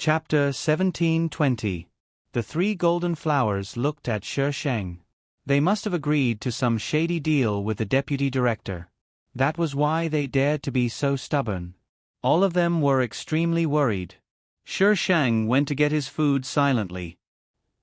Chapter 1720. The three golden flowers looked at Shi Sheng. They must have agreed to some shady deal with the deputy director. That was why they dared to be so stubborn. All of them were extremely worried. Shi Sheng went to get his food silently.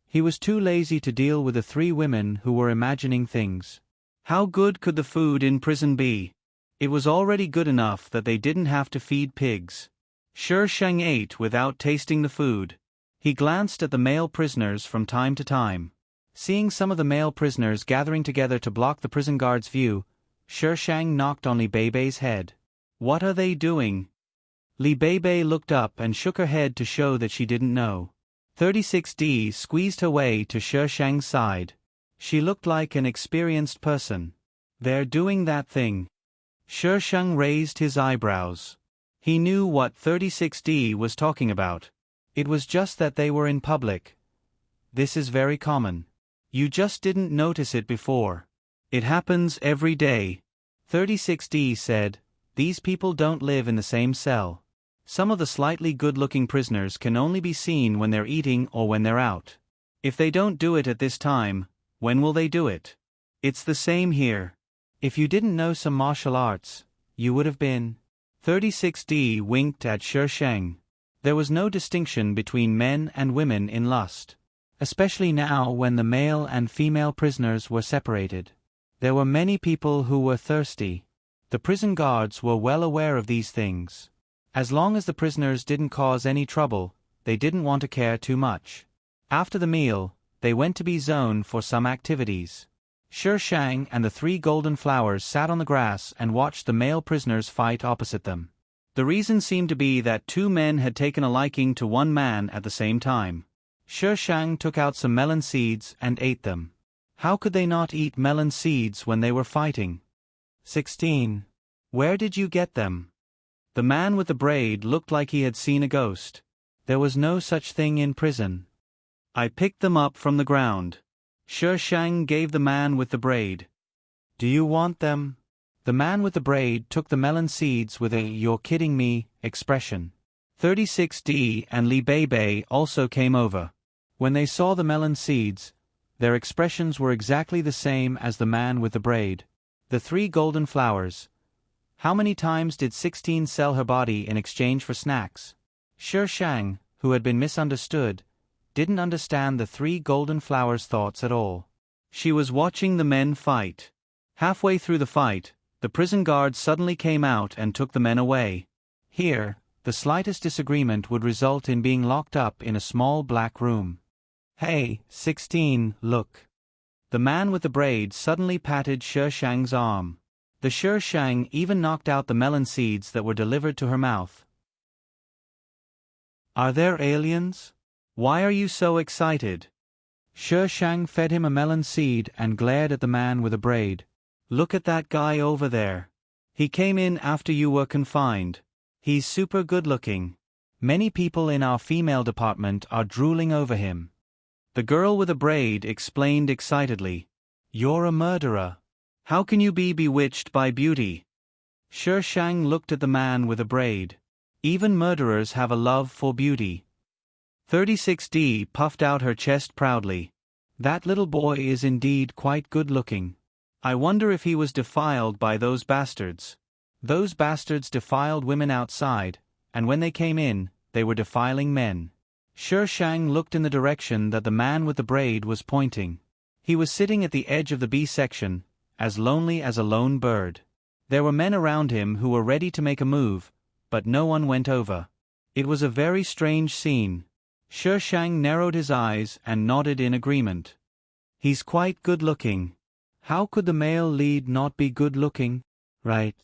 He was too lazy to deal with the three women who were imagining things. How good could the food in prison be? It was already good enough that they didn't have to feed pigs. Shi Sheng ate without tasting the food. He glanced at the male prisoners from time to time. Seeing some of the male prisoners gathering together to block the prison guard's view, Shi Sheng knocked on Li Beibei's head. "What are they doing?" Li Beibei looked up and shook her head to show that she didn't know. 36D squeezed her way to Shi Sheng's side. She looked like an experienced person. "They're doing that thing." Shi Sheng raised his eyebrows. He knew what 36D was talking about. It was just that they were in public. This is very common. You just didn't notice it before. It happens every day. 36D said, "These people don't live in the same cell. Some of the slightly good-looking prisoners can only be seen when they're eating or when they're out. If they don't do it at this time, when will they do it? It's the same here. If you didn't know some martial arts, you would have been." 36D winked at Shi Sheng. There was no distinction between men and women in lust, especially now when the male and female prisoners were separated. There were many people who were thirsty. The prison guards were well aware of these things. As long as the prisoners didn't cause any trouble, they didn't want to care too much. After the meal, they went to B-zone for some activities. Shi Sheng and the three golden flowers sat on the grass and watched the male prisoners fight opposite them. The reason seemed to be that two men had taken a liking to one man at the same time. Shi Sheng took out some melon seeds and ate them. How could they not eat melon seeds when they were fighting? 16. Where did you get them? The man with the braid looked like he had seen a ghost. There was no such thing in prison. I picked them up from the ground. Shi Sheng gave the man with the braid. "Do you want them?" The man with the braid took the melon seeds with a "you're kidding me" expression. 36D and Li Beibei also came over. When they saw the melon seeds, their expressions were exactly the same as the man with the braid. The three golden flowers. How many times did 16 sell her body in exchange for snacks? Shi Sheng, who had been misunderstood, didn't understand the three golden flowers' thoughts at all. She was watching the men fight. Halfway through the fight, the prison guards suddenly came out and took the men away. Here, the slightest disagreement would result in being locked up in a small black room. "Hey, 16, look." The man with the braid suddenly patted Shi Sheng's arm. The Shi Sheng even knocked out the melon seeds that were delivered to her mouth. "Are there aliens? Why are you so excited?" Shi Sheng fed him a melon seed and glared at the man with a braid. "Look at that guy over there. He came in after you were confined. He's super good-looking. Many people in our female department are drooling over him." The girl with a braid explained excitedly, "You're a murderer. How can you be bewitched by beauty?" Shi Sheng looked at the man with a braid. "Even murderers have a love for beauty." 36D puffed out her chest proudly. "That little boy is indeed quite good-looking. I wonder if he was defiled by those bastards. Those bastards defiled women outside, and when they came in, they were defiling men." Shi Sheng looked in the direction that the man with the braid was pointing. He was sitting at the edge of the B section, as lonely as a lone bird. There were men around him who were ready to make a move, but no one went over. It was a very strange scene. Shi Sheng narrowed his eyes and nodded in agreement. "He's quite good-looking. How could the male lead not be good-looking? Right.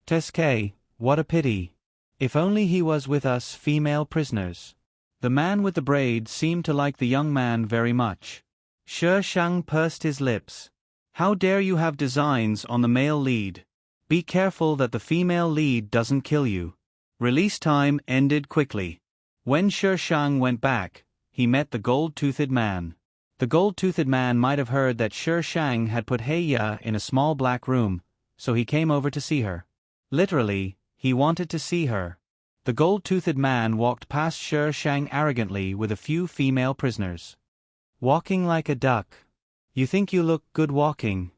Teske, what a pity. If only he was with us female prisoners." The man with the braid seemed to like the young man very much. Shi Sheng pursed his lips. "How dare you have designs on the male lead? Be careful that the female lead doesn't kill you." Release time ended quickly. When Shi Sheng went back, he met the gold-toothed man. The gold-toothed man might have heard that Shi Sheng had put Heiya in a small black room, so he came over to see her. Literally, he wanted to see her. The gold-toothed man walked past Sher Shang arrogantly with a few female prisoners. Walking like a duck. You think you look good walking?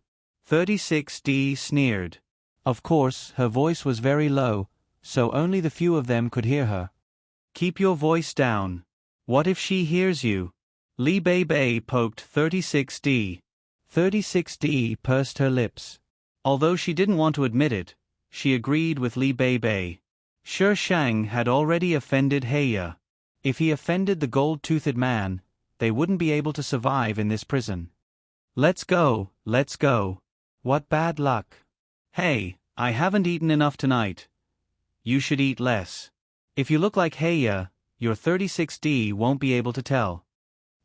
36D sneered. Of course, her voice was very low, so only the few of them could hear her. Keep your voice down. What if she hears you? Li Bei poked 36D. 36D pursed her lips. Although she didn't want to admit it, she agreed with Li Bei. Sher Shang had already offended Heya. If he offended the gold-toothed man, they wouldn't be able to survive in this prison. Let's go, let's go. What bad luck. Hey, I haven't eaten enough tonight. You should eat less. If you look like Heya, your 36D won't be able to tell.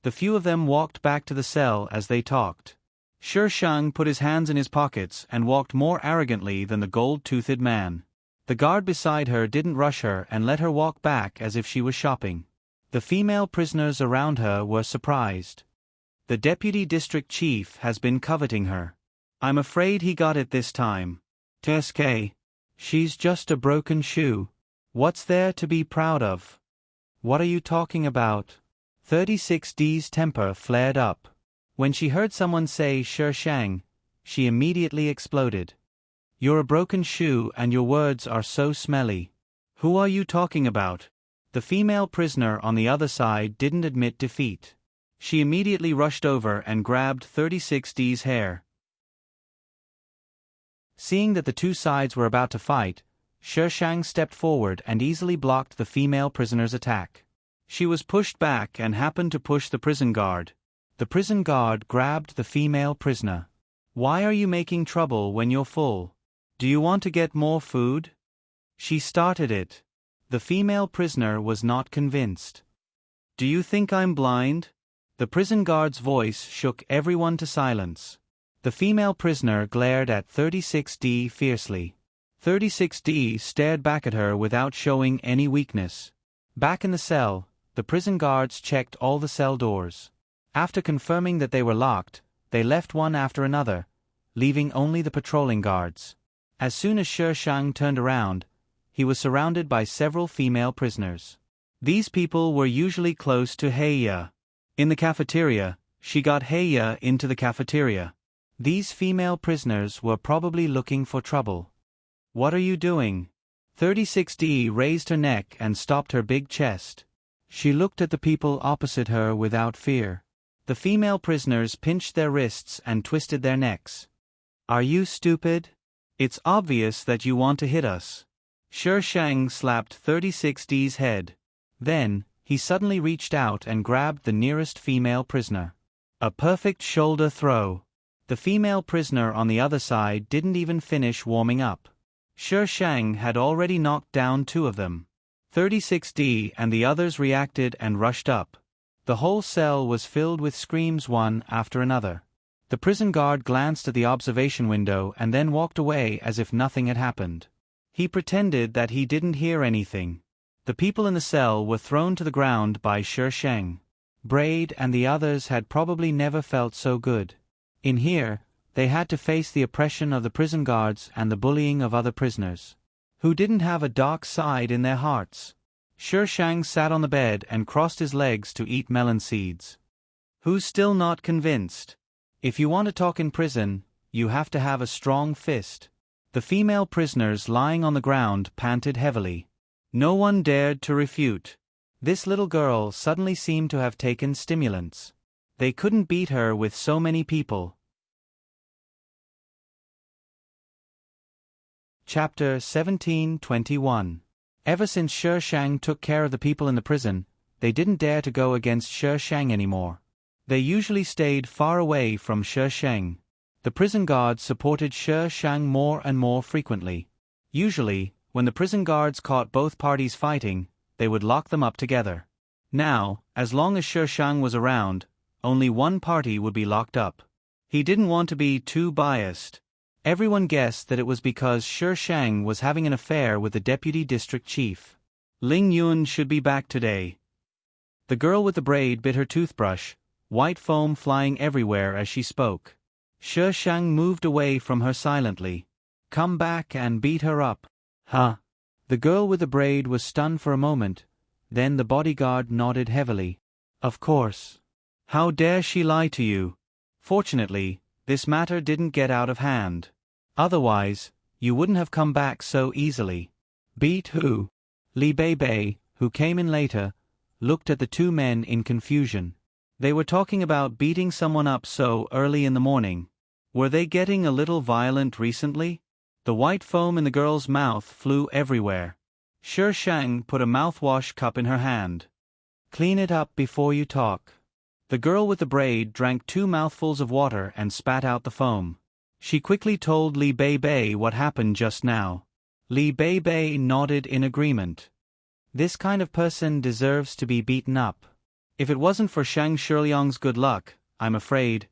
The few of them walked back to the cell as they talked. Sher Shang put his hands in his pockets and walked more arrogantly than the gold-toothed man. The guard beside her didn't rush her and let her walk back as if she was shopping. The female prisoners around her were surprised. The deputy district chief has been coveting her. I'm afraid he got it this time. TSK. She's just a broken shoe. What's there to be proud of? What are you talking about? 36D's temper flared up. When she heard someone say Sher Shang, she immediately exploded. You're a broken shoe and your words are so smelly. Who are you talking about? The female prisoner on the other side didn't admit defeat. She immediately rushed over and grabbed 36D's hair. Seeing that the two sides were about to fight, Sher Shang stepped forward and easily blocked the female prisoner's attack. She was pushed back and happened to push the prison guard. The prison guard grabbed the female prisoner. Why are you making trouble when you're full? Do you want to get more food? She started it. The female prisoner was not convinced. Do you think I'm blind? The prison guard's voice shook everyone to silence. The female prisoner glared at 36D fiercely. 36D stared back at her without showing any weakness. Back in the cell, the prison guards checked all the cell doors. After confirming that they were locked, they left one after another, leaving only the patrolling guards. As soon as Sher Shang turned around, he was surrounded by several female prisoners. These people were usually close to Heya. In the cafeteria, she got Heya into the cafeteria. These female prisoners were probably looking for trouble. What are you doing? 36D raised her neck and stopped her big chest. She looked at the people opposite her without fear. The female prisoners pinched their wrists and twisted their necks. Are you stupid? It's obvious that you want to hit us. Sher Shang slapped 36D's head. Then, he suddenly reached out and grabbed the nearest female prisoner. A perfect shoulder throw. The female prisoner on the other side didn't even finish warming up. Sher Shang had already knocked down two of them. 36D and the others reacted and rushed up. The whole cell was filled with screams one after another. The prison guard glanced at the observation window and then walked away as if nothing had happened. He pretended that he didn't hear anything. The people in the cell were thrown to the ground by Sher Shang. Braid and the others had probably never felt so good. In here, they had to face the oppression of the prison guards and the bullying of other prisoners, who didn't have a dark side in their hearts. Sher Shang sat on the bed and crossed his legs to eat melon seeds. Who's still not convinced? If you want to talk in prison, you have to have a strong fist. The female prisoners lying on the ground panted heavily. No one dared to refute. This little girl suddenly seemed to have taken stimulants. They couldn't beat her with so many people. Chapter 17:21. Ever since Sher Shang took care of the people in the prison, they didn't dare to go against Sher Shang anymore. They usually stayed far away from Sher Shang. The prison guards supported Sher Shang more and more frequently. Usually, when the prison guards caught both parties fighting, they would lock them up together. Now, as long as Sher Shang was around, only one party would be locked up. He didn't want to be too biased. Everyone guessed that it was because Sher Shang was having an affair with the deputy district chief. Ling Yun should be back today. The girl with the braid bit her toothbrush, white foam flying everywhere as she spoke. Sher Shang moved away from her silently. Come back and beat her up. Huh? The girl with the braid was stunned for a moment, then the bodyguard nodded heavily. Of course. How dare she lie to you? Fortunately, this matter didn't get out of hand. Otherwise, you wouldn't have come back so easily. Beat who? Li Bei, who came in later, looked at the two men in confusion. They were talking about beating someone up so early in the morning. Were they getting a little violent recently? The white foam in the girl's mouth flew everywhere. Shi Shang put a mouthwash cup in her hand. Clean it up before you talk. The girl with the braid drank 2 mouthfuls of water and spat out the foam. She quickly told Li Bei what happened just now. Li Bei nodded in agreement. This kind of person deserves to be beaten up. If it wasn't for Shang Shiliang's good luck, I'm afraid.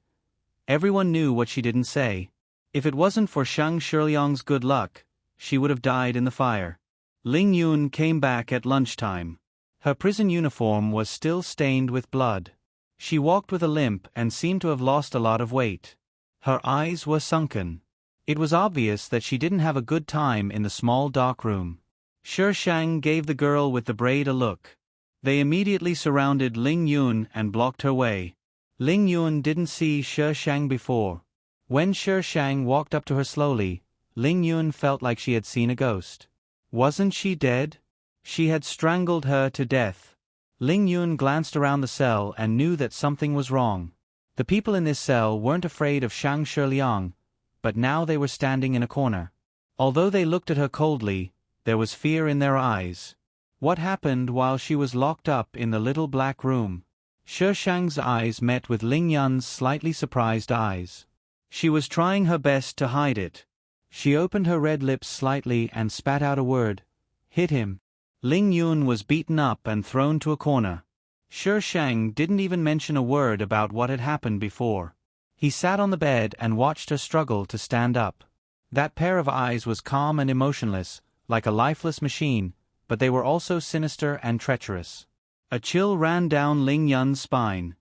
Everyone knew what she didn't say. If it wasn't for Shang Shiliang's good luck, she would have died in the fire. Ling Yun came back at lunchtime. Her prison uniform was still stained with blood. She walked with a limp and seemed to have lost a lot of weight. Her eyes were sunken. It was obvious that she didn't have a good time in the small dark room. Shi Shang gave the girl with the braid a look. They immediately surrounded Ling Yun and blocked her way. Ling Yun didn't see Shi Shang before. When Shi Shang walked up to her slowly, Ling Yun felt like she had seen a ghost. Wasn't she dead? She had strangled her to death. Ling Yun glanced around the cell and knew that something was wrong. The people in this cell weren't afraid of Shang Shiliang, but now they were standing in a corner. Although they looked at her coldly, there was fear in their eyes. What happened while she was locked up in the little black room? Shi Shang's eyes met with Ling Yun's slightly surprised eyes. She was trying her best to hide it. She opened her red lips slightly and spat out a word. Hit him. Ling Yun was beaten up and thrown to a corner. Shi Shang didn't even mention a word about what had happened before. He sat on the bed and watched her struggle to stand up. That pair of eyes was calm and emotionless, like a lifeless machine, but they were also sinister and treacherous. A chill ran down Ling Yun's spine.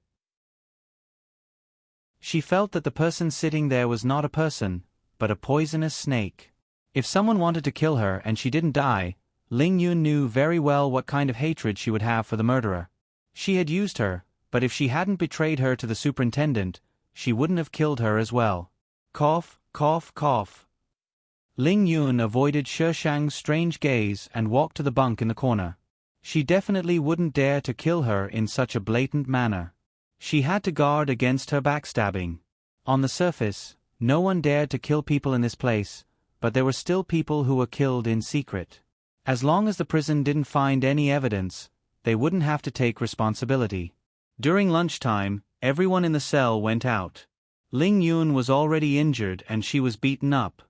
She felt that the person sitting there was not a person, but a poisonous snake. If someone wanted to kill her and she didn't die, Ling Yun knew very well what kind of hatred she would have for the murderer. She had used her, but if she hadn't betrayed her to the superintendent, she wouldn't have killed her as well. Cough, cough, cough. Ling Yun avoided Shi Shang's strange gaze and walked to the bunk in the corner. She definitely wouldn't dare to kill her in such a blatant manner. She had to guard against her backstabbing. On the surface, no one dared to kill people in this place, but there were still people who were killed in secret. As long as the prison didn't find any evidence, they wouldn't have to take responsibility. During lunchtime, everyone in the cell went out. Ling Yun was already injured and she was beaten up.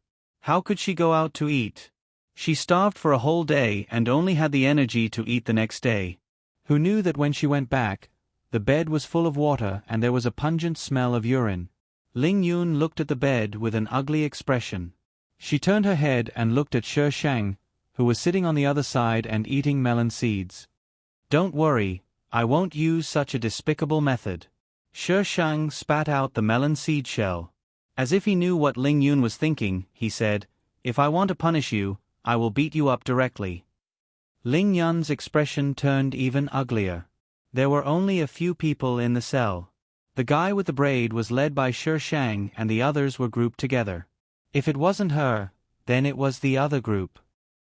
How could she go out to eat? She starved for a whole day and only had the energy to eat the next day. Who knew that when she went back, the bed was full of water and there was a pungent smell of urine. Ling Yun looked at the bed with an ugly expression. She turned her head and looked at Shi Shang, who was sitting on the other side and eating melon seeds. Don't worry, I won't use such a despicable method. Shi Shang spat out the melon seed shell. As if he knew what Ling Yun was thinking, he said, If I want to punish you, I will beat you up directly. Ling Yun's expression turned even uglier. There were only a few people in the cell. The guy with the braid was led by Shi Shang and the others were grouped together. If it wasn't her, then it was the other group.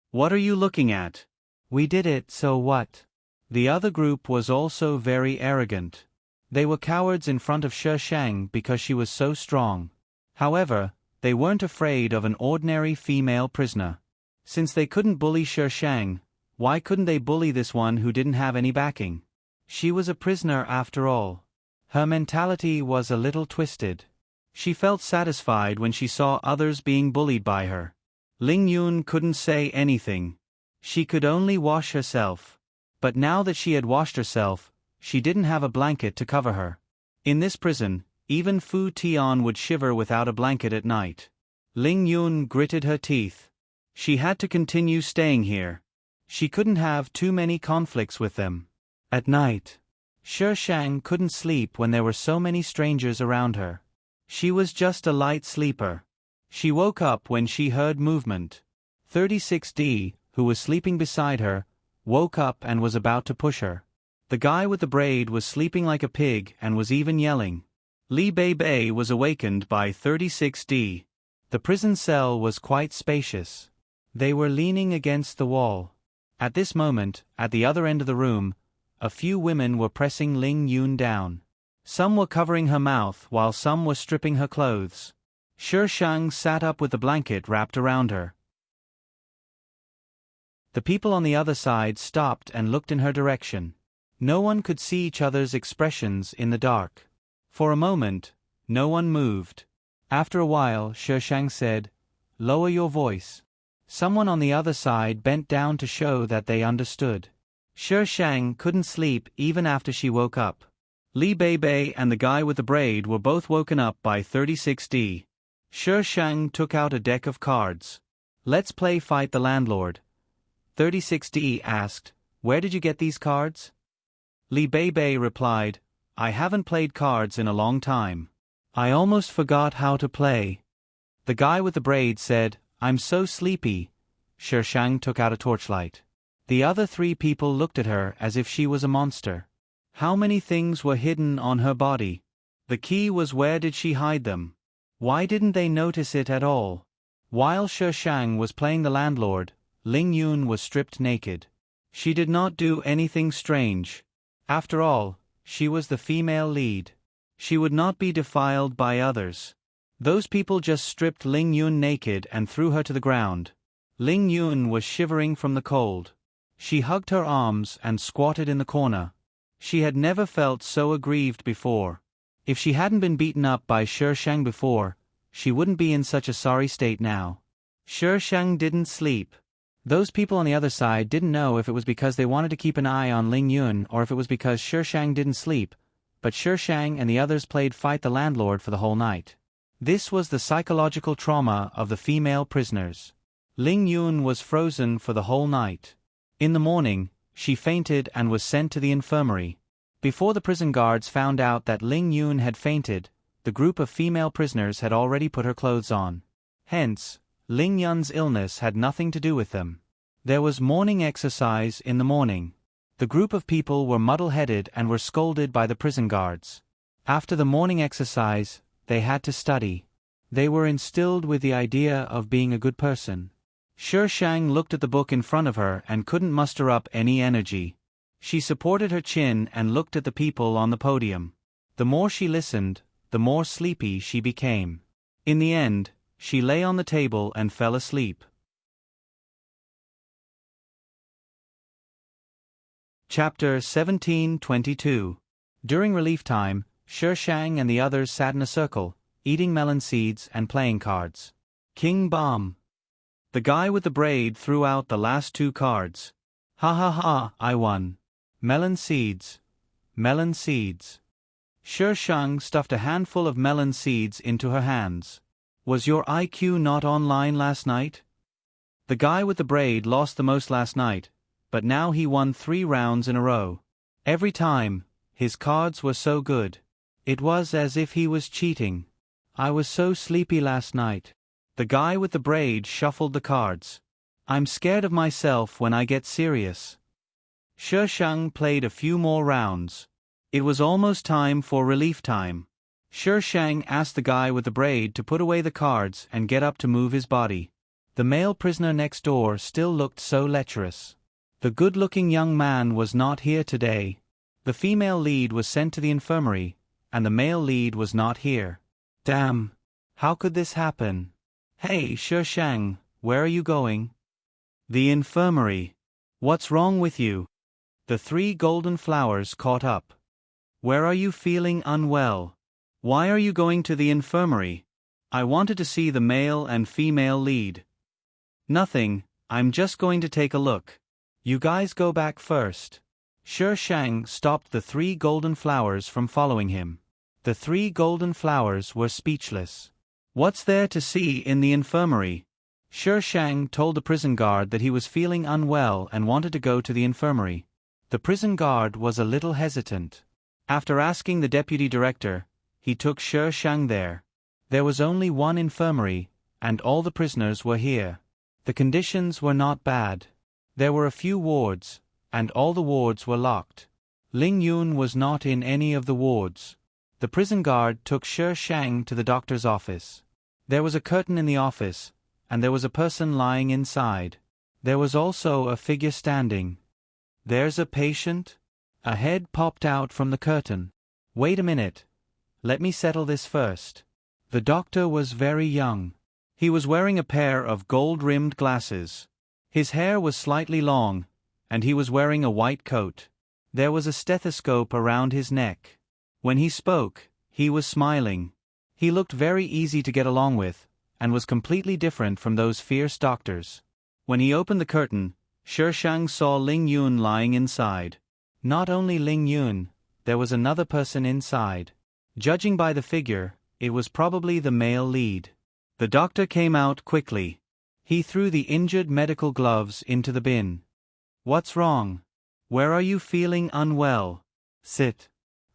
What are you looking at? We did it, so what? The other group was also very arrogant. They were cowards in front of Shi Shang because she was so strong. However, they weren't afraid of an ordinary female prisoner. Since they couldn't bully Shi Shang, why couldn't they bully this one who didn't have any backing? She was a prisoner after all. Her mentality was a little twisted. She felt satisfied when she saw others being bullied by her. Ling Yun couldn't say anything. She could only wash herself. But now that she had washed herself, she didn't have a blanket to cover her. In this prison, even Fu Tian would shiver without a blanket at night. Ling Yun gritted her teeth. She had to continue staying here. She couldn't have too many conflicts with them. At night, Shi Shang couldn't sleep when there were so many strangers around her. She was just a light sleeper. She woke up when she heard movement. 36D, who was sleeping beside her, woke up and was about to push her. The guy with the braid was sleeping like a pig and was even yelling. Li Bei was awakened by 36D. The prison cell was quite spacious. They were leaning against the wall. At this moment, at the other end of the room, a few women were pressing Ling Yun down. Some were covering her mouth while some were stripping her clothes. Shi Shang sat up with the blanket wrapped around her. The people on the other side stopped and looked in her direction. No one could see each other's expressions in the dark. For a moment, no one moved. After a while, Shi Shang said, "Lower your voice." Someone on the other side bent down to show that they understood. Shi Shang couldn't sleep even after she woke up. Li Bei and the guy with the braid were both woken up by 36D. Shi Shang took out a deck of cards. "Let's play Fight the Landlord." 36D asked, "Where did you get these cards?" Li Bei replied, "I haven't played cards in a long time. I almost forgot how to play." The guy with the braid said, "I'm so sleepy." Shi Shang took out a torchlight. The other three people looked at her as if she was a monster. How many things were hidden on her body? The key was, where did she hide them? Why didn't they notice it at all? While Shi Shang was playing the landlord, Ling Yun was stripped naked. She did not do anything strange. After all, she was the female lead. She would not be defiled by others. Those people just stripped Ling Yun naked and threw her to the ground. Ling Yun was shivering from the cold. She hugged her arms and squatted in the corner. She had never felt so aggrieved before. If she hadn't been beaten up by Shi Shang before, she wouldn't be in such a sorry state now. Shi Shang didn't sleep. Those people on the other side didn't know if it was because they wanted to keep an eye on Ling Yun or if it was because Shi Shang didn't sleep, but Shi Shang and the others played Fight the Landlord for the whole night. This was the psychological trauma of the female prisoners. Ling Yun was frozen for the whole night. In the morning, she fainted and was sent to the infirmary. Before the prison guards found out that Ling Yun had fainted, the group of female prisoners had already put her clothes on. Hence, Ling Yun's illness had nothing to do with them. There was morning exercise in the morning. The group of people were muddle-headed and were scolded by the prison guards. After the morning exercise, they had to study. They were instilled with the idea of being a good person. Shi Shang looked at the book in front of her and couldn't muster up any energy. She supported her chin and looked at the people on the podium. The more she listened, the more sleepy she became. In the end, she lay on the table and fell asleep. Chapter 1722. During relief time, Shi Shang and the others sat in a circle, eating melon seeds and playing cards. King Bomb. The guy with the braid threw out the last two cards. "Ha ha ha, I won. Melon seeds. Melon seeds." Shi Shang stuffed a handful of melon seeds into her hands. "Was your IQ not online last night?" The guy with the braid lost the most last night, but now he won 3 rounds in a row. Every time, his cards were so good. It was as if he was cheating. "I was so sleepy last night." The guy with the braid shuffled the cards. "I'm scared of myself when I get serious." Shi Shang played a few more rounds. It was almost time for relief time. Shi Shang asked the guy with the braid to put away the cards and get up to move his body. The male prisoner next door still looked so lecherous. The good-looking young man was not here today. The female lead was sent to the infirmary, and the male lead was not here. Damn! How could this happen? "Hey, Shi Shang, where are you going?" "The infirmary." "What's wrong with you?" The 3 golden flowers caught up. "Where are you feeling unwell? Why are you going to the infirmary?" "I wanted to see the male and female lead." "Nothing, I'm just going to take a look." "You guys go back first." Shi Shang stopped the 3 golden flowers from following him. The 3 golden flowers were speechless. "What's there to see in the infirmary?" Shi Shang told the prison guard that he was feeling unwell and wanted to go to the infirmary. The prison guard was a little hesitant. After asking the deputy director, he took Shi Shang there. There was only one infirmary, and all the prisoners were here. The conditions were not bad. There were a few wards, and all the wards were locked. Ling Yun was not in any of the wards. The prison guard took Shi Shang to the doctor's office. There was a curtain in the office, and there was a person lying inside. There was also a figure standing. "There's a patient?" A head popped out from the curtain. "Wait a minute. Let me settle this first." The doctor was very young. He was wearing a pair of gold-rimmed glasses. His hair was slightly long, and he was wearing a white coat. There was a stethoscope around his neck. When he spoke, he was smiling. He looked very easy to get along with, and was completely different from those fierce doctors. When he opened the curtain, Shi Shang saw Ling Yun lying inside. Not only Ling Yun, there was another person inside. Judging by the figure, it was probably the male lead. The doctor came out quickly. He threw the injured medical gloves into the bin. "What's wrong? Where are you feeling unwell? Sit."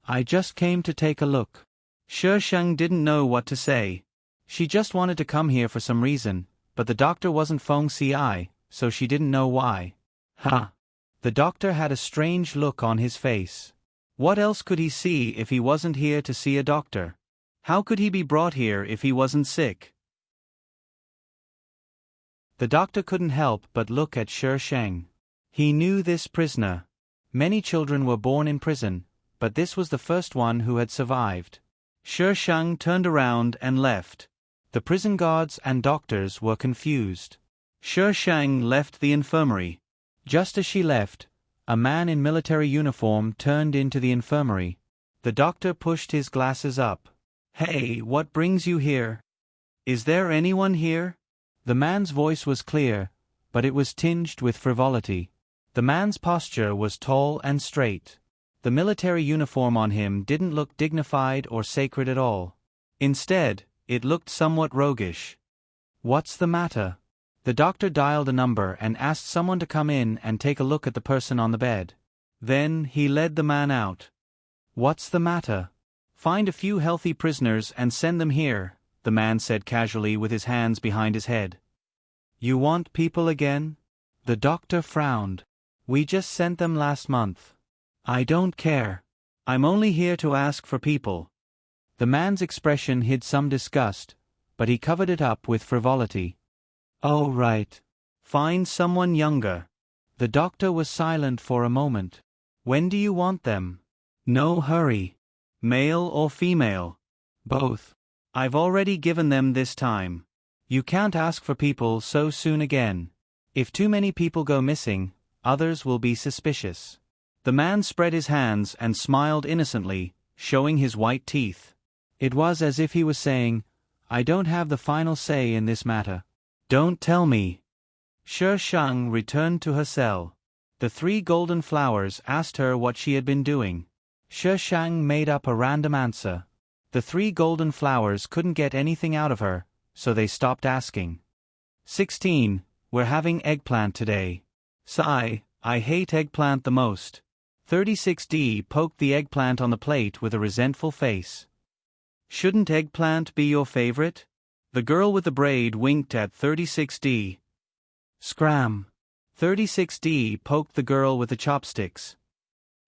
"I just came to take a look." Shi Shang didn't know what to say. She just wanted to come here for some reason, but the doctor wasn't Feng Ci, so she didn't know why. Ha! The doctor had a strange look on his face. What else could he see if he wasn't here to see a doctor? How could he be brought here if he wasn't sick? The doctor couldn't help but look at Shi Shang. He knew this prisoner. Many children were born in prison, but this was the first one who had survived. Shi Shang turned around and left. The prison guards and doctors were confused. Shi Shang left the infirmary. Just as she left, a man in military uniform turned into the infirmary. The doctor pushed his glasses up. "Hey, what brings you here? Is there anyone here?" The man's voice was clear, but it was tinged with frivolity. The man's posture was tall and straight. The military uniform on him didn't look dignified or sacred at all. Instead, it looked somewhat roguish. "What's the matter?" The doctor dialed a number and asked someone to come in and take a look at the person on the bed. Then he led the man out. "What's the matter?" "Find a few healthy prisoners and send them here," the man said casually with his hands behind his head. "You want people again?" The doctor frowned. "We just sent them last month." "I don't care. I'm only here to ask for people." The man's expression hid some disgust, but he covered it up with frivolity. "Oh, right. Find someone younger." The doctor was silent for a moment. "When do you want them?" "No hurry." "Male or female?" "Both." "I've already given them this time. You can't ask for people so soon again. If too many people go missing, others will be suspicious." The man spread his hands and smiled innocently, showing his white teeth. It was as if he was saying, "I don't have the final say in this matter." "Don't tell me." Shi Shang returned to her cell. The 3 golden flowers asked her what she had been doing. Shi Shang made up a random answer. The 3 golden flowers couldn't get anything out of her, so they stopped asking. 16. We're having eggplant today. Sigh, I hate eggplant the most. 36D poked the eggplant on the plate with a resentful face. Shouldn't eggplant be your favorite? The girl with the braid winked at 36D. Scram. 36D poked the girl with the chopsticks.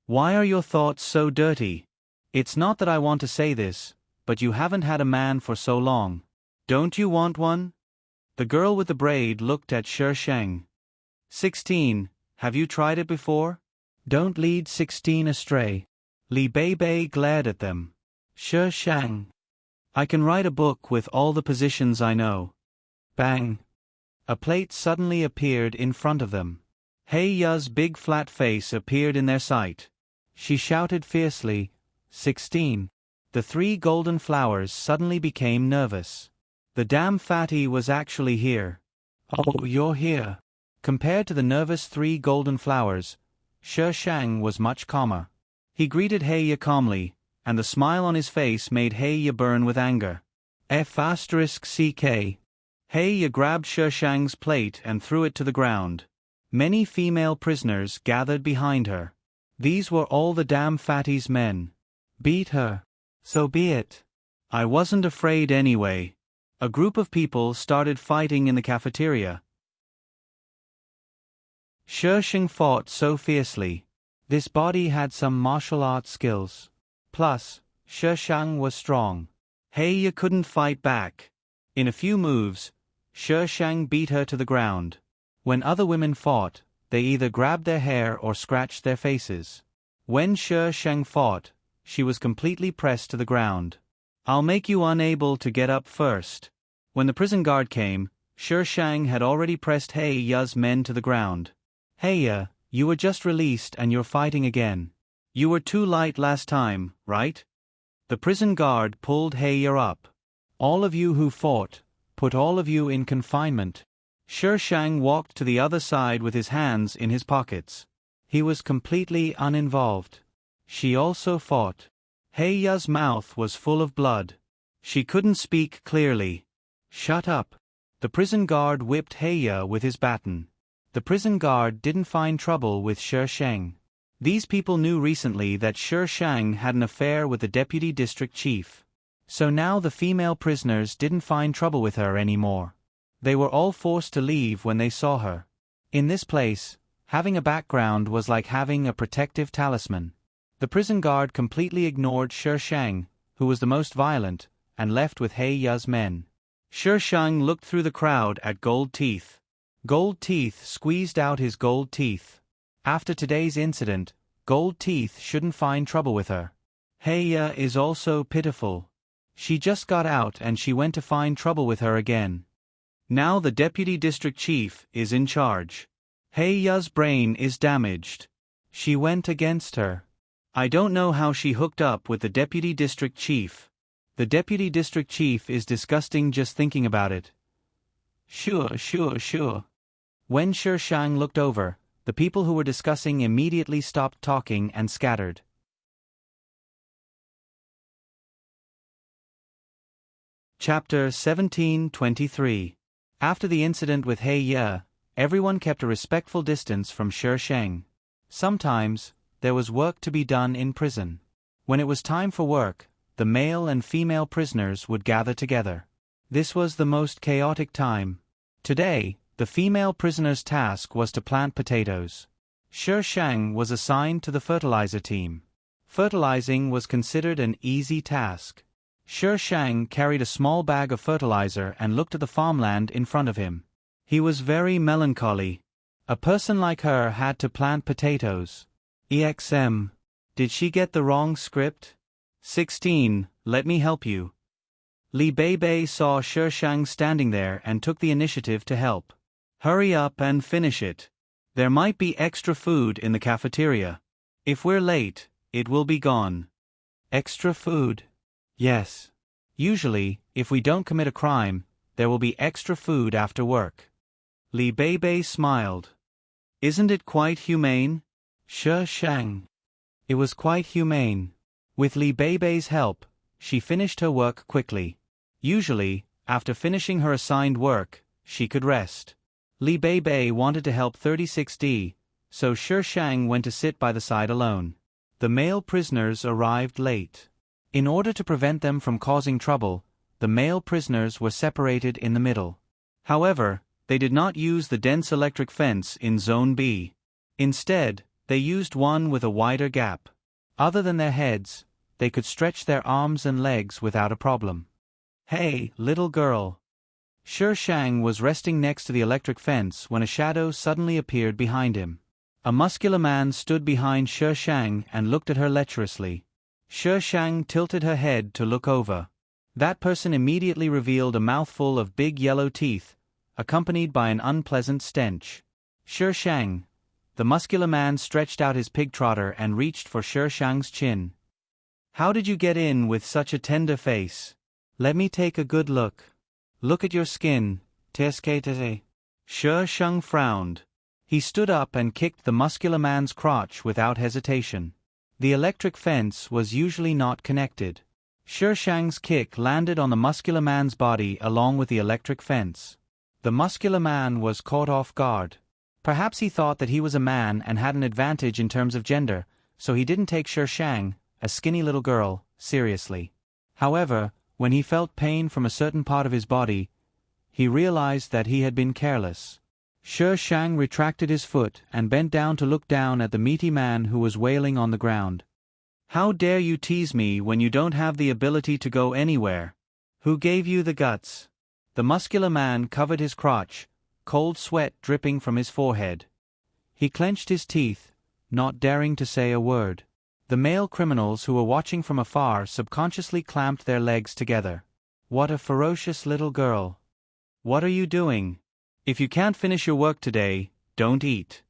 Why are your thoughts so dirty? It's not that I want to say this, but you haven't had a man for so long. Don't you want one? The girl with the braid looked at Shi Shang. 16. Have you tried it before? Don't lead 16 astray. Li Bei glared at them. Shi Shang. I can write a book with all the positions I know. Bang. A plate suddenly appeared in front of them. Hei Ya's big flat face appeared in their sight. She shouted fiercely, 16. The 3 golden flowers suddenly became nervous. The damn fatty was actually here. Oh, you're here. Compared to the nervous 3 golden flowers, Shi Shang was much calmer. He greeted Hei Ya calmly, and the smile on his face made Hei Ya burn with anger. F***CK. Hei Ya grabbed Shi Shang's plate and threw it to the ground. Many female prisoners gathered behind her. These were all the damn fatty's men. Beat her. So be it. I wasn't afraid anyway. A group of people started fighting in the cafeteria. Shi Sheng fought so fiercely. This body had some martial arts skills. Plus, Shi Sheng was strong. He couldn't fight back. In a few moves, Shi Sheng beat her to the ground. When other women fought, they either grabbed their hair or scratched their faces. When Shi Sheng fought, she was completely pressed to the ground. I'll make you unable to get up first. When the prison guard came, Shi Sheng had already pressed He Ya's men to the ground. He Ya, you were just released and you're fighting again. You were too light last time, right? The prison guard pulled He Ya up. All of you who fought, put all of you in confinement. Shi Sheng walked to the other side with his hands in his pockets. He was completely uninvolved. She also fought. He Ya's mouth was full of blood. She couldn't speak clearly. Shut up. The prison guard whipped He Ya with his baton. The prison guard didn't find trouble with Shi Sheng. These people knew recently that Shi Sheng had an affair with the deputy district chief. So now the female prisoners didn't find trouble with her anymore. They were all forced to leave when they saw her. In this place, having a background was like having a protective talisman. The prison guard completely ignored Shi Sheng, who was the most violent, and left with He Ya's men. Shi Sheng looked through the crowd at Gold Teeth. Gold Teeth squeezed out his gold teeth. After today's incident, Gold Teeth shouldn't find trouble with her. He Ya is also pitiful. She just got out and she went to find trouble with her again. Now the deputy district chief is in charge. He Ya's brain is damaged. She went against her. I don't know how she hooked up with the deputy district chief. The deputy district chief is disgusting just thinking about it. Sure. When Shi Sheng looked over, the people who were discussing immediately stopped talking and scattered. Chapter 1723. After the incident with He Ya, everyone kept a respectful distance from Shi Sheng. Sometimes, there was work to be done in prison. When it was time for work, the male and female prisoners would gather together. This was the most chaotic time. Today, the female prisoner's task was to plant potatoes. Shi Sheng was assigned to the fertilizer team. Fertilizing was considered an easy task. Shi Sheng carried a small bag of fertilizer and looked at the farmland in front of him. He was very melancholy. A person like her had to plant potatoes. EXM. Did she get the wrong script? 16. Let me help you. Li Beibei saw Shi Sheng standing there and took the initiative to help. Hurry up and finish it. There might be extra food in the cafeteria. If we're late, it will be gone. Extra food? Yes. Usually, if we don't commit a crime, there will be extra food after work. Li Beibei smiled. Isn't it quite humane? Shi Sheng. It was quite humane. With Li Beibei's help, she finished her work quickly. Usually, after finishing her assigned work, she could rest. Li Beibei wanted to help 36D, so Shi Sheng went to sit by the side alone. The male prisoners arrived late. In order to prevent them from causing trouble, the male prisoners were separated in the middle. However, they did not use the dense electric fence in Zone B. Instead, they used one with a wider gap. Other than their heads, they could stretch their arms and legs without a problem. Hey, little girl. Shi Sheng was resting next to the electric fence when a shadow suddenly appeared behind him. A muscular man stood behind Shi Sheng and looked at her lecherously. Shi Sheng tilted her head to look over. That person immediately revealed a mouthful of big yellow teeth, accompanied by an unpleasant stench. Shi Sheng. The muscular man stretched out his pig trotter and reached for Shi Sheng's chin. How did you get in with such a tender face? Let me take a good look. Look at your skin, Teskete. Shi Sheng frowned. He stood up and kicked the muscular man's crotch without hesitation. The electric fence was usually not connected. Shi Sheng's kick landed on the muscular man's body along with the electric fence. The muscular man was caught off guard. Perhaps he thought that he was a man and had an advantage in terms of gender, so he didn't take Shi Sheng, a skinny little girl, seriously. However, when he felt pain from a certain part of his body, he realized that he had been careless. Sher Shang retracted his foot and bent down to look down at the meaty man who was wailing on the ground. How dare you tease me when you don't have the ability to go anywhere? Who gave you the guts? The muscular man covered his crotch, cold sweat dripping from his forehead. He clenched his teeth, not daring to say a word. The male criminals who were watching from afar subconsciously clamped their legs together. What a ferocious little girl. What are you doing? If you can't finish your work today, don't eat.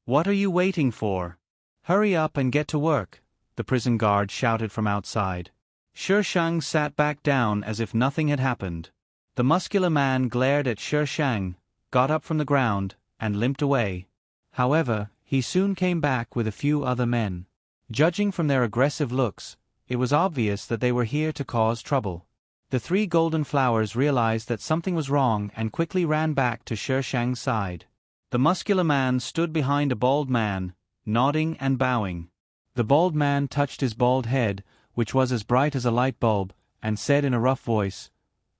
What are you waiting for? Hurry up and get to work, the prison guard shouted from outside. Sher Shang sat back down as if nothing had happened. The muscular man glared at Sher Shang, got up from the ground, and limped away. However, he soon came back with a few other men. Judging from their aggressive looks, it was obvious that they were here to cause trouble. The three golden flowers realized that something was wrong and quickly ran back to Sher Shang's side. The muscular man stood behind a bald man, nodding and bowing. The bald man touched his bald head, which was as bright as a light bulb, and said in a rough voice,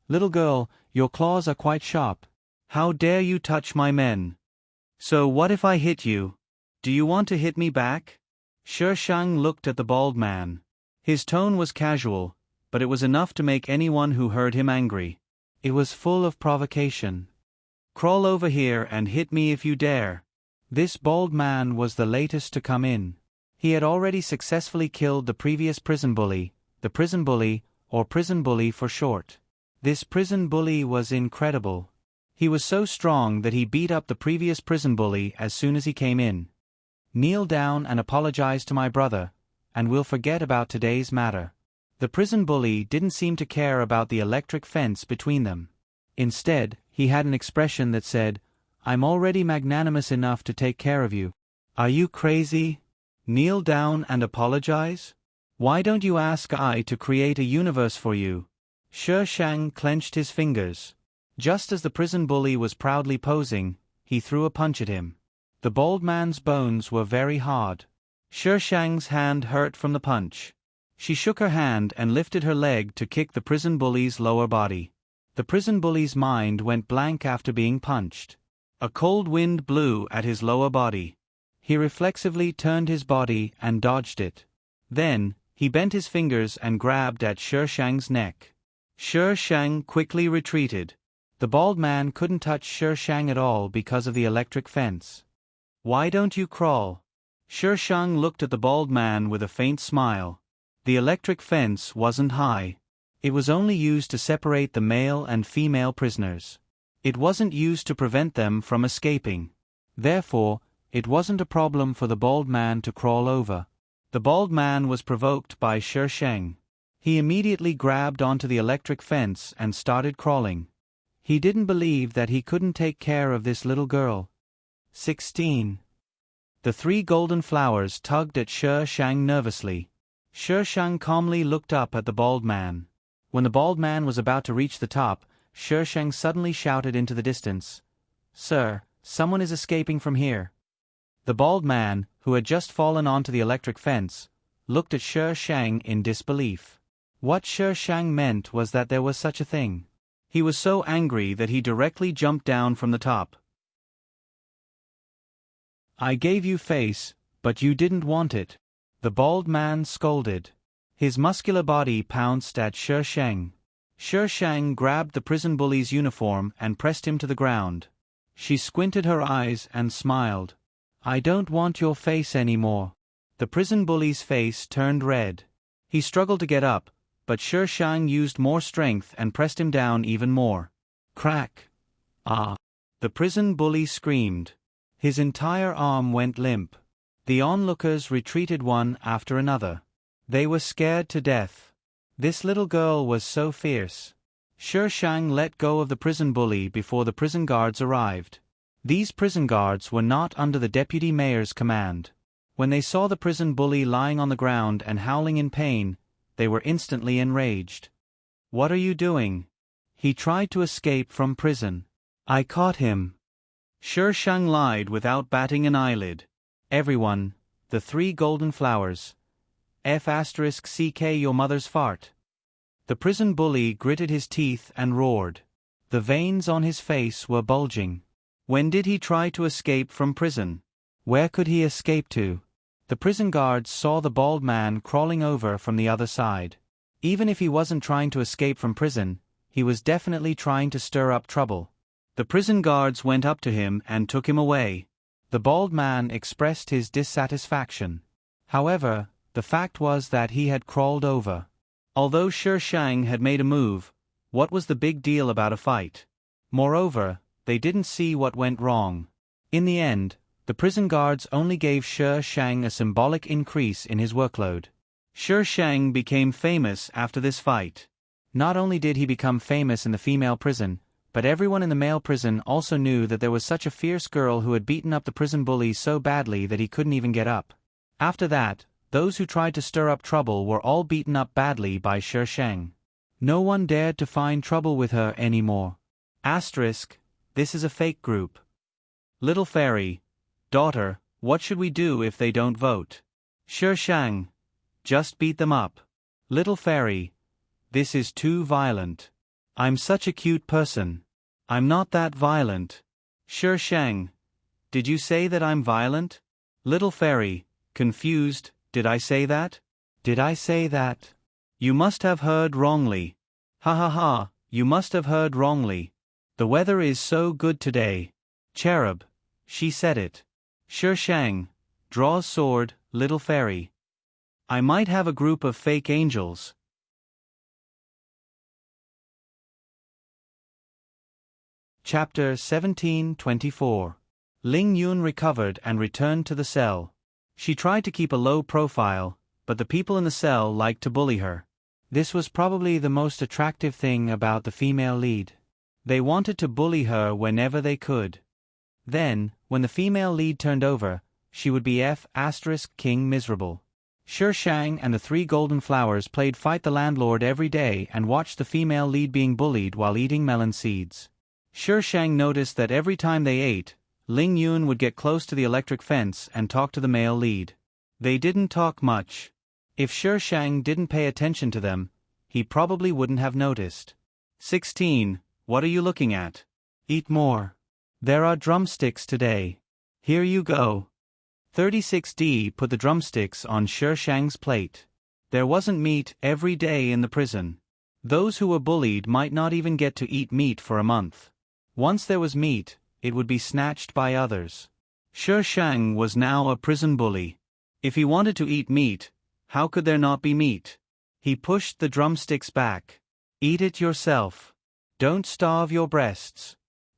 "Little girl, your claws are quite sharp. How dare you touch my men? So what if I hit you? Do you want to hit me back?" Sher Shang looked at the bald man. His tone was casual, but it was enough to make anyone who heard him angry. It was full of provocation. "Crawl over here and hit me if you dare." This bald man was the latest to come in. He had already successfully killed the previous prison bully, or prison bully for short. This prison bully was incredible. He was so strong that he beat up the previous prison bully as soon as he came in. "Kneel down and apologize to my brother, and we'll forget about today's matter." The prison bully didn't seem to care about the electric fence between them. Instead, he had an expression that said, "I'm already magnanimous enough to take care of you. Are you crazy? Kneel down and apologize? Why don't you ask I to create a universe for you?" Sher Shang clenched his fingers. Just as the prison bully was proudly posing, he threw a punch at him. The bald man's bones were very hard. Sher Shang's hand hurt from the punch. She shook her hand and lifted her leg to kick the prison bully's lower body. The prison bully's mind went blank after being punched. A cold wind blew at his lower body. He reflexively turned his body and dodged it. Then, he bent his fingers and grabbed at Sher Shang's neck. Sher Shang quickly retreated. The bald man couldn't touch Sher Shang at all because of the electric fence. "Why don't you crawl?" Sher Shang looked at the bald man with a faint smile. The electric fence wasn't high. It was only used to separate the male and female prisoners. It wasn't used to prevent them from escaping. Therefore, it wasn't a problem for the bald man to crawl over. The bald man was provoked by Sher Shang. He immediately grabbed onto the electric fence and started crawling. He didn't believe that he couldn't take care of this little girl. 16. The three golden flowers tugged at Sher Shang nervously. Sher Shang calmly looked up at the bald man. When the bald man was about to reach the top, Sher Shang suddenly shouted into the distance, "Sir, someone is escaping from here." The bald man, who had just fallen onto the electric fence, looked at Sher Shang in disbelief. What Sher Shang meant was that there was such a thing. He was so angry that he directly jumped down from the top. "I gave you face, but you didn't want it," the bald man scolded. His muscular body pounced at Sher Shang. Sher Shang grabbed the prison bully's uniform and pressed him to the ground. She squinted her eyes and smiled. "I don't want your face anymore." The prison bully's face turned red. He struggled to get up, but Sher Shang used more strength and pressed him down even more. Crack! Ah! The prison bully screamed. His entire arm went limp. The onlookers retreated one after another. They were scared to death. This little girl was so fierce. Sher Shang let go of the prison bully before the prison guards arrived. These prison guards were not under the deputy mayor's command. When they saw the prison bully lying on the ground and howling in pain, they were instantly enraged. "What are you doing?" "He tried to escape from prison. I caught him." Sher Shang lied without batting an eyelid. "Everyone, the three golden flowers. F*ck your mother's fart." The prison bully gritted his teeth and roared. The veins on his face were bulging. When did he try to escape from prison? Where could he escape to? The prison guards saw the bald man crawling over from the other side. Even if he wasn't trying to escape from prison, he was definitely trying to stir up trouble. The prison guards went up to him and took him away. The bald man expressed his dissatisfaction. However, the fact was that he had crawled over. Although Shi Shang had made a move, what was the big deal about a fight? Moreover, they didn't see what went wrong. In the end, the prison guards only gave Shi Shang a symbolic increase in his workload. Shi Shang became famous after this fight. Not only did he become famous in the female prison, but everyone in the male prison also knew that there was such a fierce girl who had beaten up the prison bully so badly that he couldn't even get up. After that, those who tried to stir up trouble were all beaten up badly by Shi Shang. No one dared to find trouble with her anymore. Asterisk, this is a fake group. Little fairy, daughter, what should we do if they don't vote? Shi Shang, just beat them up. Little fairy, this is too violent. I'm such a cute person. I'm not that violent. Shi Shang, did you say that I'm violent? Little fairy, confused, did I say that? Did I say that? You must have heard wrongly. Ha ha ha, you must have heard wrongly. The weather is so good today. Cherub, she said it. Shi Shang, draw sword, little fairy. I might have a group of fake angels. Chapter 1724. Ling Yun recovered and returned to the cell. She tried to keep a low profile, but the people in the cell liked to bully her. This was probably the most attractive thing about the female lead. They wanted to bully her whenever they could. Then, when the female lead turned over, she would be King miserable. Shi Shang and the three golden flowers played Fight the Landlord every day and watched the female lead being bullied while eating melon seeds. Shi Shang noticed that every time they ate, Ling Yun would get close to the electric fence and talk to the male lead. They didn't talk much. If Shi Shang didn't pay attention to them, he probably wouldn't have noticed. 16. What are you looking at? Eat more. There are drumsticks today. Here you go. 36D put the drumsticks on Shi Shang's plate. There wasn't meat every day in the prison. Those who were bullied might not even get to eat meat for a month. Once there was meat, it would be snatched by others. Shi Shang was now a prison bully. If he wanted to eat meat, how could there not be meat? He pushed the drumsticks back. Eat it yourself. Don't starve your breasts.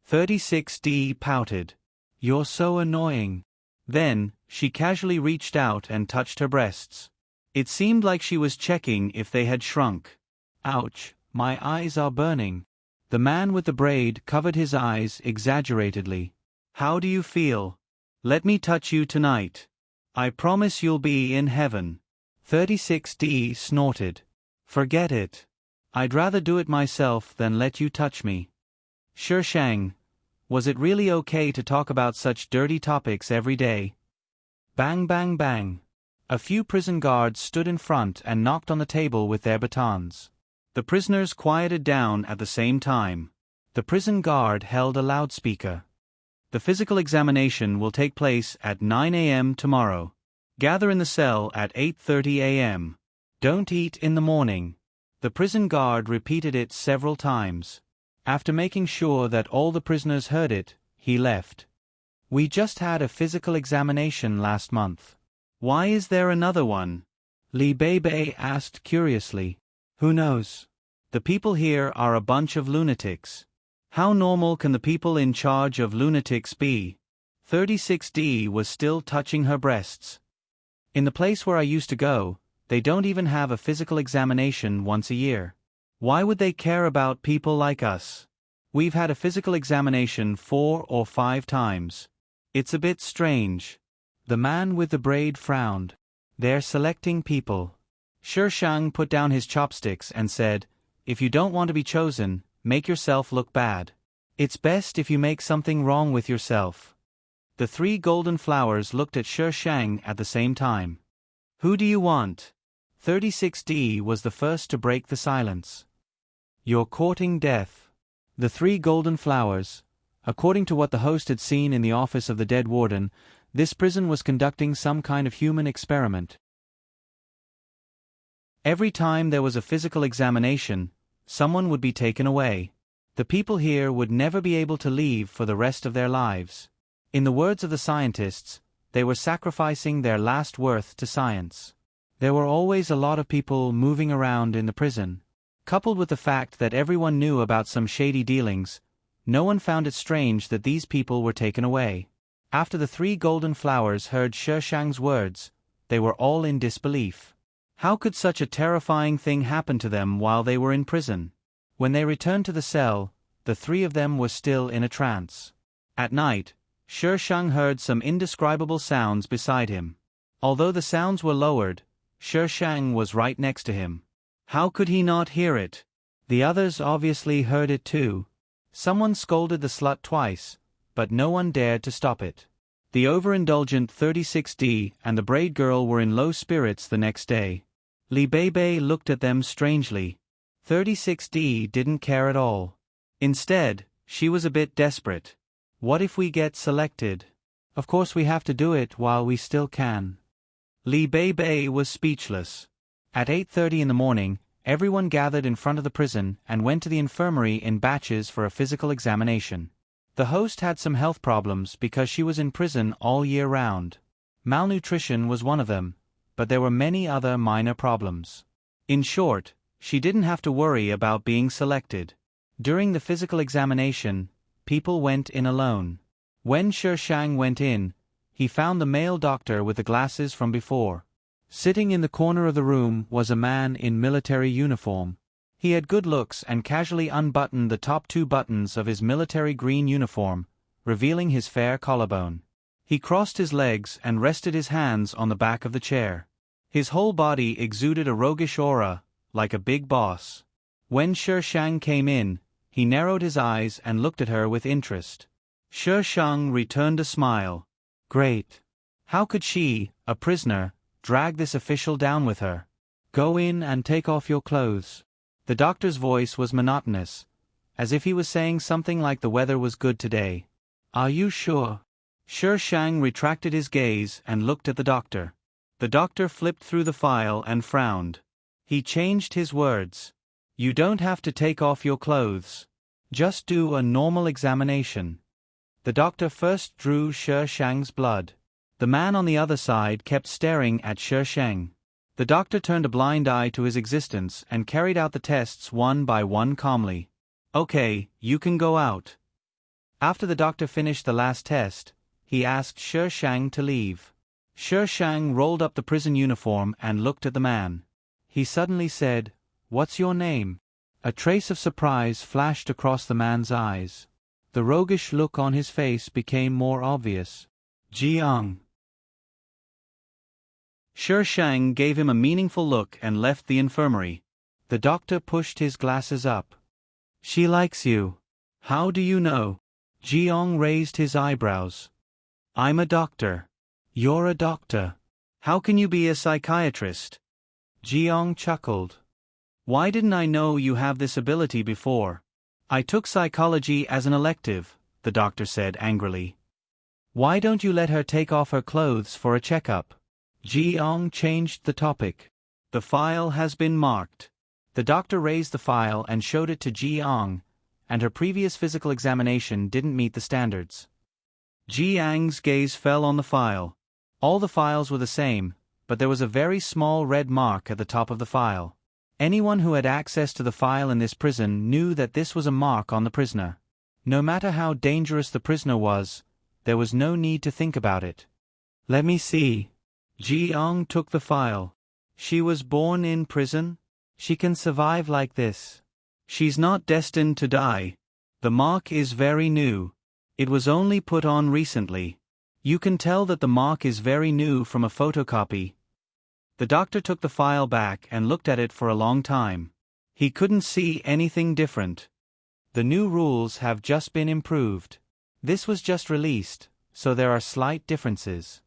36D pouted. You're so annoying. Then, she casually reached out and touched her breasts. It seemed like she was checking if they had shrunk. Ouch, my eyes are burning. The man with the braid covered his eyes exaggeratedly. How do you feel? Let me touch you tonight. I promise you'll be in heaven. 36D snorted. Forget it. I'd rather do it myself than let you touch me. Shi Shang, was it really okay to talk about such dirty topics every day? Bang bang bang. A few prison guards stood in front and knocked on the table with their batons. The prisoners quieted down at the same time. The prison guard held a loudspeaker. The physical examination will take place at 9 a.m. tomorrow. Gather in the cell at 8:30 a.m. Don't eat in the morning. The prison guard repeated it several times. After making sure that all the prisoners heard it, he left. We just had a physical examination last month. Why is there another one? Li Beibei asked curiously. Who knows? The people here are a bunch of lunatics. How normal can the people in charge of lunatics be? 36D was still touching her breasts. In the place where I used to go, they don't even have a physical examination once a year. Why would they care about people like us? We've had a physical examination 4 or 5 times. It's a bit strange. The man with the braid frowned. They're selecting people. Shi Shang put down his chopsticks and said, if you don't want to be chosen, make yourself look bad. It's best if you make something wrong with yourself. The 3 golden flowers looked at Shi Shang at the same time. Who do you want? 36D was the first to break the silence. You're courting death. The three golden flowers. According to what the host had seen in the office of the dead warden, this prison was conducting some kind of human experiment. Every time there was a physical examination, someone would be taken away. The people here would never be able to leave for the rest of their lives. In the words of the scientists, they were sacrificing their last worth to science. There were always a lot of people moving around in the prison. Coupled with the fact that everyone knew about some shady dealings, no one found it strange that these people were taken away. After the three golden flowers heard Sheshang's words, they were all in disbelief. How could such a terrifying thing happen to them while they were in prison? When they returned to the cell, the three of them were still in a trance. At night, Sheshang heard some indescribable sounds beside him. Although the sounds were lowered, Sheshang was right next to him. How could he not hear it? The others obviously heard it too. Someone scolded the slut twice, but no one dared to stop it. The overindulgent 36D and the braid girl were in low spirits the next day. Li Beibei looked at them strangely. 36D didn't care at all. Instead, she was a bit desperate. What if we get selected? Of course we have to do it while we still can. Li Beibei was speechless. At 8:30 in the morning, everyone gathered in front of the prison and went to the infirmary in batches for a physical examination. The host had some health problems because she was in prison all year round. Malnutrition was one of them, but there were many other minor problems. In short, she didn't have to worry about being selected. During the physical examination, people went in alone. When Sheshang went in, he found the male doctor with the glasses from before. Sitting in the corner of the room was a man in military uniform. He had good looks and casually unbuttoned the top two buttons of his military green uniform, revealing his fair collarbone. He crossed his legs and rested his hands on the back of the chair. His whole body exuded a roguish aura, like a big boss. When Sheshang came in, he narrowed his eyes and looked at her with interest. Sheshang returned a smile. Great. How could she, a prisoner, drag this official down with her? Go in and take off your clothes. The doctor's voice was monotonous, as if he was saying something like the weather was good today. Are you sure? Sheshang retracted his gaze and looked at the doctor. The doctor flipped through the file and frowned. He changed his words. You don't have to take off your clothes. Just do a normal examination. The doctor first drew Sheshang's blood. The man on the other side kept staring at Sheshang. The doctor turned a blind eye to his existence and carried out the tests one by one calmly. Okay, you can go out. After the doctor finished the last test, he asked Sheshang to leave. Sheshang rolled up the prison uniform and looked at the man. He suddenly said, "What's your name?" A trace of surprise flashed across the man's eyes. The roguish look on his face became more obvious. Jiang. Sheshang gave him a meaningful look and left the infirmary. The doctor pushed his glasses up. She likes you. How do you know? Jiang raised his eyebrows. I'm a doctor. You're a doctor. How can you be a psychiatrist? Jiang chuckled. Why didn't I know you have this ability before? I took psychology as an elective, the doctor said angrily. Why don't you let her take off her clothes for a checkup? Jiang changed the topic. The file has been marked. The doctor raised the file and showed it to Jiang, and her previous physical examination didn't meet the standards. Jiang's gaze fell on the file. All the files were the same, but there was a very small red mark at the top of the file. Anyone who had access to the file in this prison knew that this was a mark on the prisoner. No matter how dangerous the prisoner was, there was no need to think about it. Let me see. Jiang took the file. She was born in prison? She can survive like this. She's not destined to die. The mark is very new. It was only put on recently. You can tell that the mark is very new from a photocopy. The doctor took the file back and looked at it for a long time. He couldn't see anything different. The new rules have just been improved. This was just released, so there are slight differences.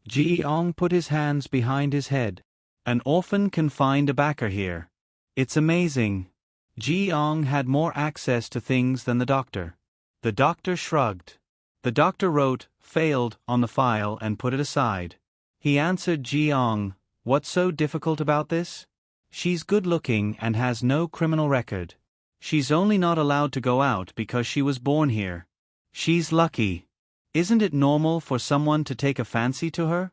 Jiang put his hands behind his head. An orphan can find a backer here. It's amazing. Ji-ong had more access to things than the doctor. The doctor shrugged. The doctor wrote, "Failed," on the file and put it aside. He answered Ji-ong, "What's so difficult about this? She's good-looking and has no criminal record. She's only not allowed to go out because she was born here. She's lucky. Isn't it normal for someone to take a fancy to her?"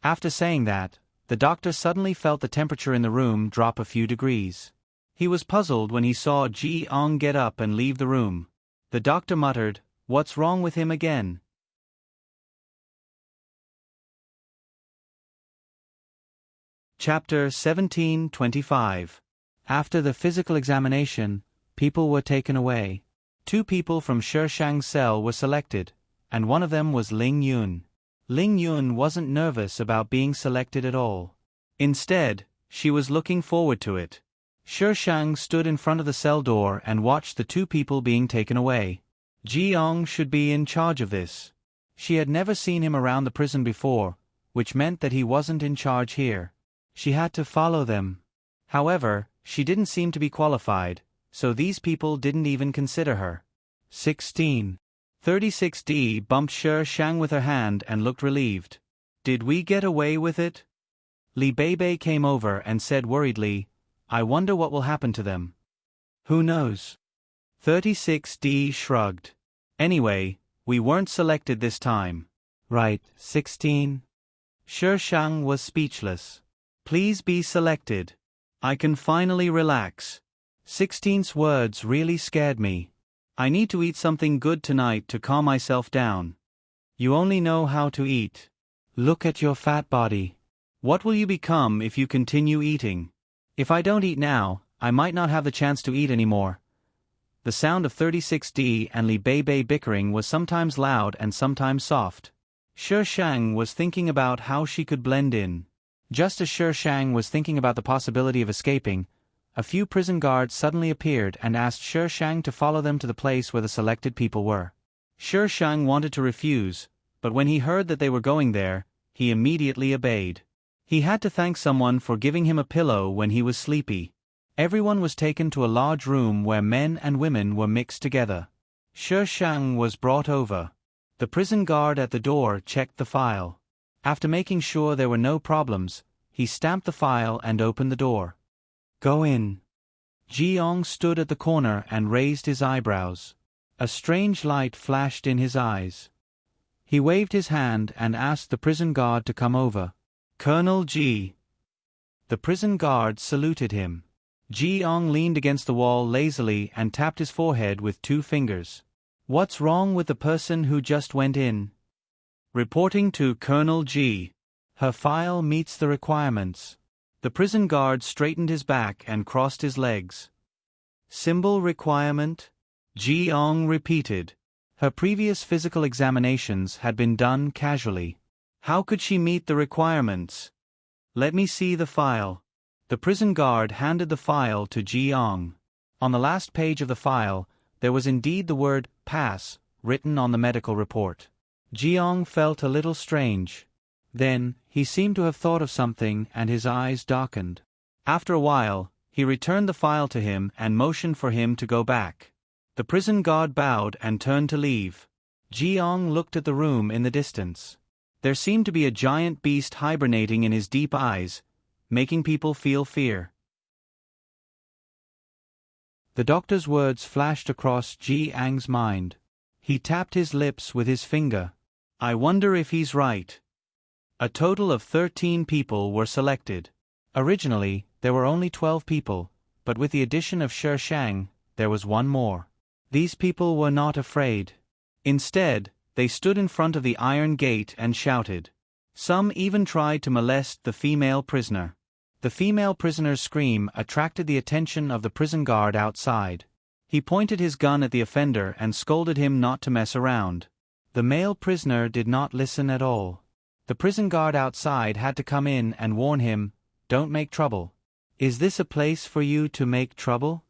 After saying that, the doctor suddenly felt the temperature in the room drop a few degrees. He was puzzled when he saw Ji-ong get up and leave the room. The doctor muttered, "What's wrong with him again?" Chapter 17:25. After the physical examination, people were taken away. 2 people from Shishang's cell were selected, and one of them was Ling Yun. Ling Yun wasn't nervous about being selected at all. Instead, she was looking forward to it. Shishang stood in front of the cell door and watched the 2 people being taken away. Ji-ong should be in charge of this. She had never seen him around the prison before, which meant that he wasn't in charge here. She had to follow them. However, she didn't seem to be qualified, so these people didn't even consider her. 16. 36D bumped Shishang with her hand and looked relieved. "Did we get away with it?" Li Beibei came over and said worriedly, "I wonder what will happen to them." "Who knows?" 36D shrugged. "Anyway, we weren't selected this time." "Right, 16." Shishang was speechless. "Please be selected. I can finally relax." 16's words really scared me. "I need to eat something good tonight to calm myself down." "You only know how to eat. Look at your fat body. What will you become if you continue eating?" "If I don't eat now, I might not have the chance to eat anymore." The sound of 36D and Li Beibei bickering was sometimes loud and sometimes soft. Shishang was thinking about how she could blend in. Just as Shishang was thinking about the possibility of escaping, a few prison guards suddenly appeared and asked Shishang to follow them to the place where the selected people were. Shishang wanted to refuse, but when he heard that they were going there, he immediately obeyed. He had to thank someone for giving him a pillow when he was sleepy. Everyone was taken to a large room where men and women were mixed together. Shishang was brought over. The prison guard at the door checked the file. After making sure there were no problems, he stamped the file and opened the door. "Go in." Ji-ong stood at the corner and raised his eyebrows. A strange light flashed in his eyes. He waved his hand and asked the prison guard to come over. "Colonel Ji." The prison guard saluted him. Ji-ong leaned against the wall lazily and tapped his forehead with 2 fingers. "What's wrong with the person who just went in?" "Reporting to Colonel Ji. Her file meets the requirements." The prison guard straightened his back and crossed his legs. "Symbol requirement?" Ji-ong repeated. Her previous physical examinations had been done casually. How could she meet the requirements? "Let me see the file." The prison guard handed the file to Ji-ong. On the last page of the file, there was indeed the word "pass" written on the medical report. Ji-ong felt a little strange. Then, he seemed to have thought of something and his eyes darkened. After a while, he returned the file to him and motioned for him to go back. The prison guard bowed and turned to leave. Ji-ong looked at the room in the distance. There seemed to be a giant beast hibernating in his deep eyes, making people feel fear. The doctor's words flashed across Ji-ang's mind. He tapped his lips with his finger. "I wonder if he's right." A total of 13 people were selected. Originally, there were only 12 people, but with the addition of Shishang, there was one more. These people were not afraid. Instead, they stood in front of the iron gate and shouted. Some even tried to molest the female prisoner. The female prisoner's scream attracted the attention of the prison guard outside. He pointed his gun at the offender and scolded him not to mess around. The male prisoner did not listen at all. The prison guard outside had to come in and warn him, "Don't make trouble." "Is this a place for you to make trouble?"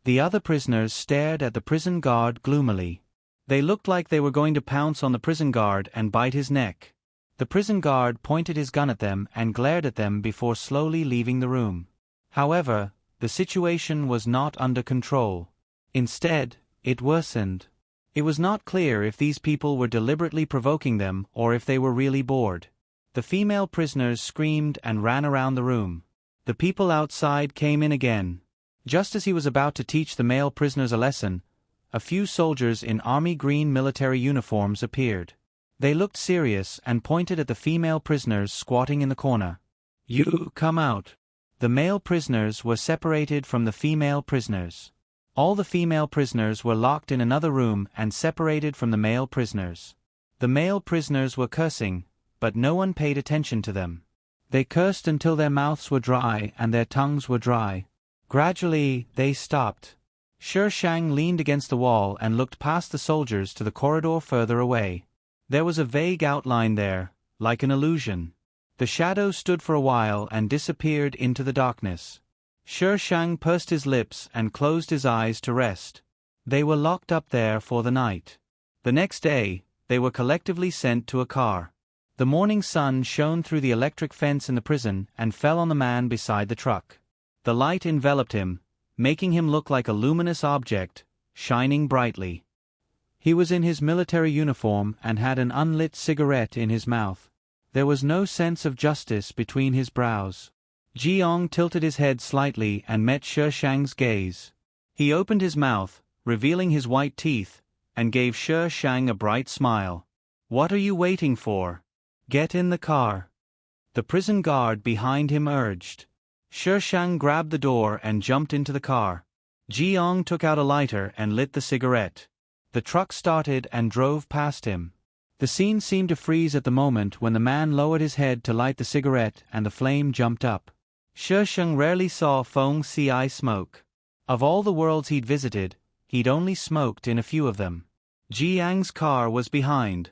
The other prisoners stared at the prison guard gloomily. They looked like they were going to pounce on the prison guard and bite his neck. The prison guard pointed his gun at them and glared at them before slowly leaving the room. However, The situation was not under control. Instead, it worsened. It was not clear if these people were deliberately provoking them or if they were really bored. The female prisoners screamed and ran around the room. The people outside came in again. Just as he was about to teach the male prisoners a lesson, a few soldiers in army green military uniforms appeared. They looked serious and pointed at the female prisoners squatting in the corner. "You come out." The male prisoners were separated from the female prisoners. All the female prisoners were locked in another room and separated from the male prisoners. The male prisoners were cursing, but no one paid attention to them. They cursed until their mouths were dry and their tongues were dry. Gradually, they stopped. Shi Shang leaned against the wall and looked past the soldiers to the corridor further away. There was a vague outline there, like an illusion. The shadow stood for a while and disappeared into the darkness. Shi Shang pursed his lips and closed his eyes to rest. They were locked up there for the night. The next day, they were collectively sent to a car. The morning sun shone through the electric fence in the prison and fell on the man beside the truck. The light enveloped him, making him look like a luminous object, shining brightly. He was in his military uniform and had an unlit cigarette in his mouth. There was no sense of justice between his brows. Jiang tilted his head slightly and met Shi Shang's gaze. He opened his mouth, revealing his white teeth, and gave Shi Shang a bright smile. "What are you waiting for? Get in the car." The prison guard behind him urged. Shi Shang grabbed the door and jumped into the car. Jiang took out a lighter and lit the cigarette. The truck started and drove past him. The scene seemed to freeze at the moment when the man lowered his head to light the cigarette and the flame jumped up. Shi Shang rarely saw Feng Ci smoke. Of all the worlds he'd visited, he'd only smoked in a few of them. Jiang's car was behind.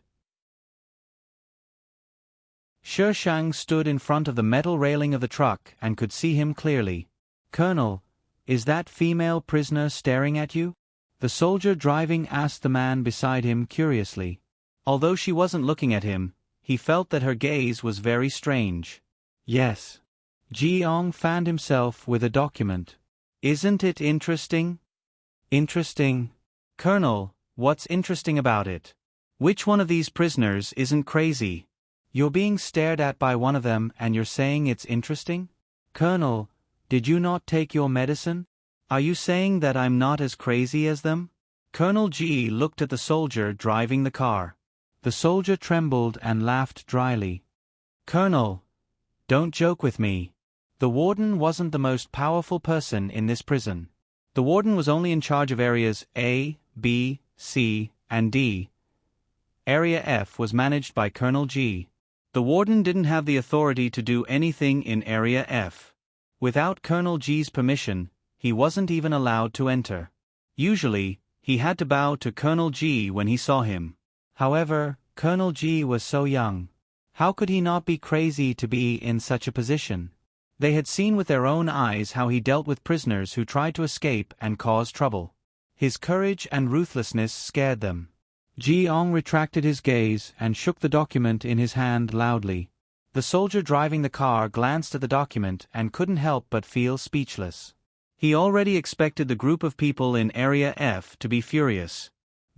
Shi Shang stood in front of the metal railing of the truck and could see him clearly. "Colonel, is that female prisoner staring at you?" The soldier driving asked the man beside him curiously. Although she wasn't looking at him, he felt that her gaze was very strange. "Yes." Jiang fanned himself with a document. "Isn't it interesting?" "Interesting? Colonel, what's interesting about it? Which one of these prisoners isn't crazy? You're being stared at by one of them and you're saying it's interesting? Colonel, did you not take your medicine? Are you saying that I'm not as crazy as them?" Colonel Ji looked at the soldier driving the car. The soldier trembled and laughed dryly. "Colonel, don't joke with me. The warden wasn't the most powerful person in this prison. The warden was only in charge of areas A, B, C, and D. Area F was managed by Colonel G. The warden didn't have the authority to do anything in Area F. Without Colonel G's permission, he wasn't even allowed to enter. Usually, he had to bow to Colonel G when he saw him. However, Colonel G was so young. How could he not be crazy to be in such a position? They had seen with their own eyes how he dealt with prisoners who tried to escape and cause trouble. His courage and ruthlessness scared them. Jiang retracted his gaze and shook the document in his hand loudly. The soldier driving the car glanced at the document and couldn't help but feel speechless. He already expected the group of people in Area F to be furious.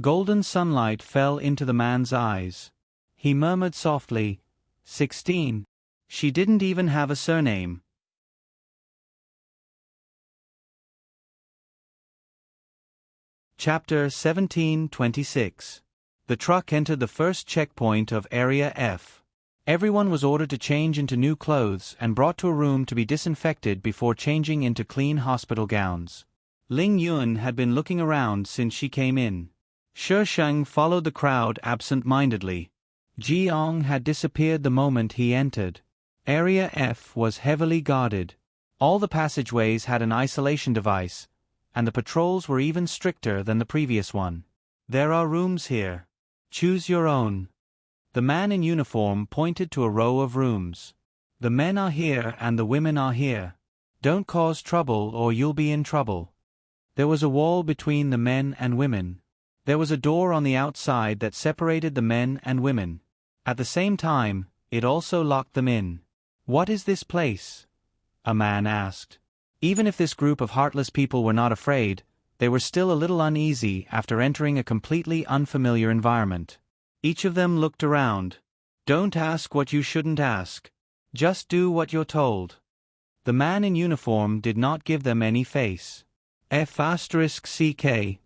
Golden sunlight fell into the man's eyes. He murmured softly, 16. She didn't even have a surname. Chapter 17:26. The truck entered the first checkpoint of Area F. Everyone was ordered to change into new clothes and brought to a room to be disinfected before changing into clean hospital gowns. Ling Yun had been looking around since she came in. Shi Sheng followed the crowd absent-mindedly. Jiang had disappeared the moment he entered. Area F was heavily guarded. All the passageways had an isolation device, and the patrols were even stricter than the previous one. "There are rooms here. Choose your own." The man in uniform pointed to a row of rooms. "The men are here and the women are here. Don't cause trouble or you'll be in trouble." There was a wall between the men and women. There was a door on the outside that separated the men and women. At the same time, it also locked them in. "What is this place?" a man asked. Even if this group of heartless people were not afraid, they were still a little uneasy after entering a completely unfamiliar environment. Each of them looked around. Don't ask what you shouldn't ask. Just do what you're told. The man in uniform did not give them any face. F***CK.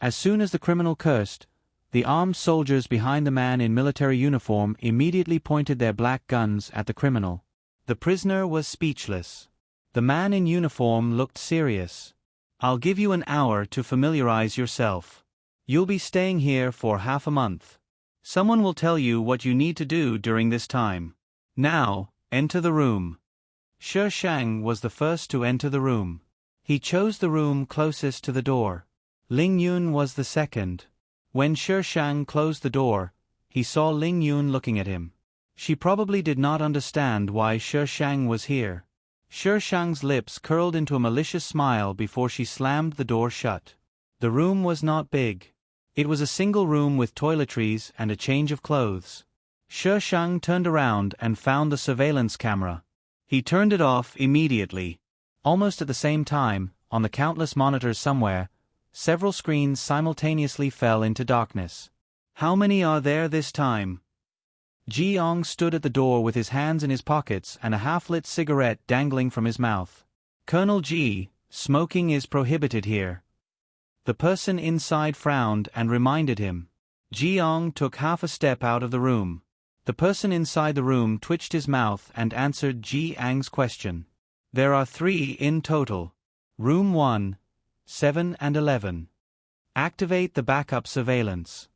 As soon as the criminal cursed, the armed soldiers behind the man in military uniform immediately pointed their black guns at the criminal. The prisoner was speechless. The man in uniform looked serious. I'll give you an hour to familiarize yourself. You'll be staying here for half a month. Someone will tell you what you need to do during this time. Now, enter the room. Shi Shang was the first to enter the room. He chose the room closest to the door. Ling Yun was the second. When Shi Shang closed the door, he saw Ling Yun looking at him. She probably did not understand why Shi Shang was here. Shi Shang's lips curled into a malicious smile before she slammed the door shut. The room was not big. It was a single room with toiletries and a change of clothes. Shi Shang turned around and found the surveillance camera. He turned it off immediately. Almost at the same time, on the countless monitors somewhere, several screens simultaneously fell into darkness. How many are there this time? Jiang stood at the door with his hands in his pockets and a half-lit cigarette dangling from his mouth. Colonel Ji, smoking is prohibited here. The person inside frowned and reminded him. Jiang took half a step out of the room. The person inside the room twitched his mouth and answered Jiang's question. There are 3 in total. Room 1, 7 and 11. Activate the backup surveillance.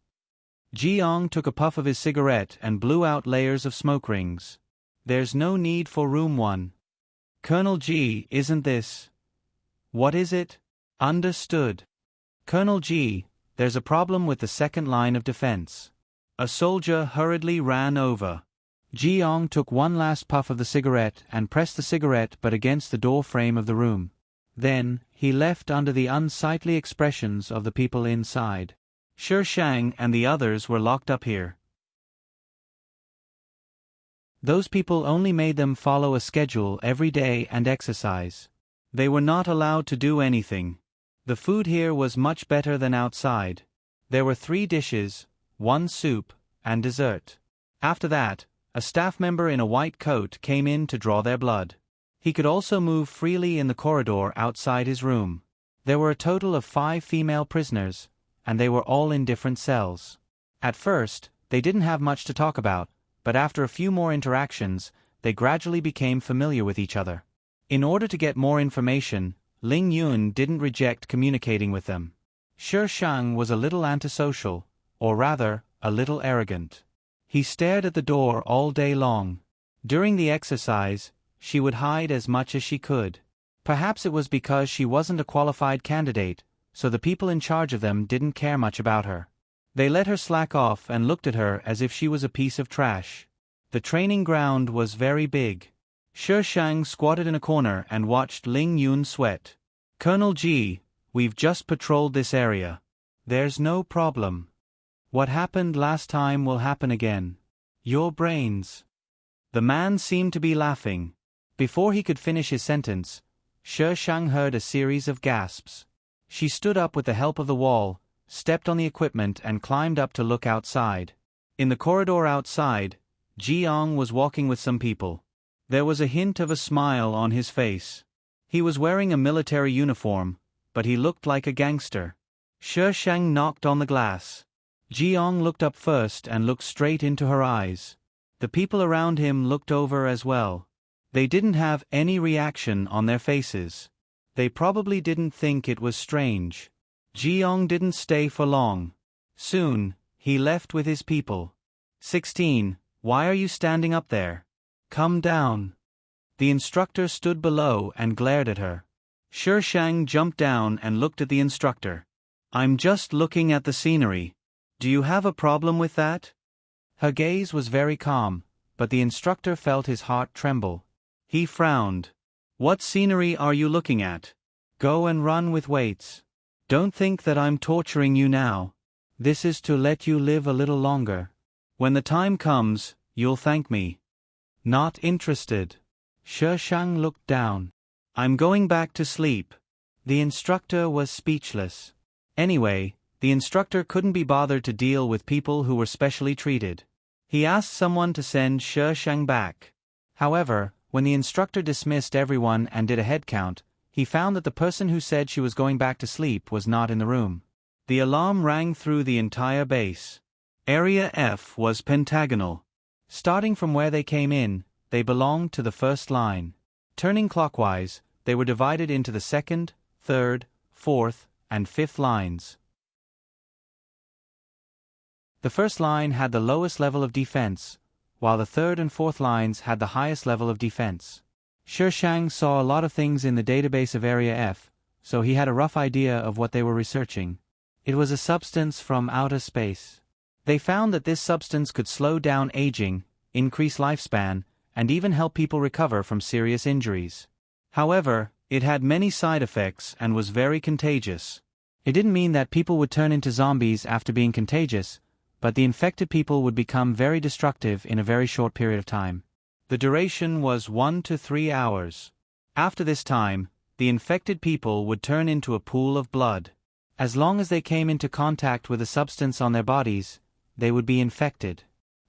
Jiang took a puff of his cigarette and blew out layers of smoke rings. There's no need for room 1. Colonel Ji, isn't this? What is it? Understood. Colonel Ji, there's a problem with the second line of defense. A soldier hurriedly ran over. Jiang took one last puff of the cigarette and pressed the cigarette butt against the door frame of the room. Then, he left under the unsightly expressions of the people inside. Shi Shang and the others were locked up here. Those people only made them follow a schedule every day and exercise. They were not allowed to do anything. The food here was much better than outside. There were 3 dishes, 1 soup, and dessert. After that, a staff member in a white coat came in to draw their blood. He could also move freely in the corridor outside his room. There were a total of 5 female prisoners, and they were all in different cells. At first, they didn't have much to talk about, but after a few more interactions, they gradually became familiar with each other. In order to get more information, Ling Yun didn't reject communicating with them. Shi Shang was a little antisocial, or rather, a little arrogant. He stared at the door all day long. During the exercise, she would hide as much as she could. Perhaps it was because she wasn't a qualified candidate, so the people in charge of them didn't care much about her. They let her slack off and looked at her as if she was a piece of trash. The training ground was very big. Shi Shang squatted in a corner and watched Ling Yun sweat. Colonel Ji, we've just patrolled this area. There's no problem. What happened last time will happen again. Your brains. The man seemed to be laughing. Before he could finish his sentence, Shi Shang heard a series of gasps. She stood up with the help of the wall, stepped on the equipment and climbed up to look outside. In the corridor outside, Jiang was walking with some people. There was a hint of a smile on his face. He was wearing a military uniform, but he looked like a gangster. Shi Shang knocked on the glass. Jiang looked up first and looked straight into her eyes. The people around him looked over as well. They didn't have any reaction on their faces. They probably didn't think it was strange. Jiang didn't stay for long. Soon, he left with his people. 16, why are you standing up there? Come down. The instructor stood below and glared at her. Shi Shang jumped down and looked at the instructor. I'm just looking at the scenery. Do you have a problem with that? Her gaze was very calm, but the instructor felt his heart tremble. He frowned. What scenery are you looking at? Go and run with weights. Don't think that I'm torturing you now. This is to let you live a little longer. When the time comes, you'll thank me. Not interested. Shi Shang looked down. I'm going back to sleep. The instructor was speechless. Anyway, the instructor couldn't be bothered to deal with people who were specially treated. He asked someone to send Shi Shang back. However, when the instructor dismissed everyone and did a head count, he found that the person who said she was going back to sleep was not in the room. The alarm rang through the entire base. Area F was pentagonal. Starting from where they came in, they belonged to the first line. Turning clockwise, they were divided into the second, third, fourth, and fifth lines. The first line had the lowest level of defense, while the third and fourth lines had the highest level of defense. Shi Shang saw a lot of things in the database of Area F, so he had a rough idea of what they were researching. It was a substance from outer space. They found that this substance could slow down aging, increase lifespan, and even help people recover from serious injuries. However, it had many side effects and was very contagious. It didn't mean that people would turn into zombies after being contagious, but the infected people would become very destructive in a very short period of time. The duration was 1 to 3 hours. After this time, the infected people would turn into a pool of blood. As long as they came into contact with a substance on their bodies, they would be infected.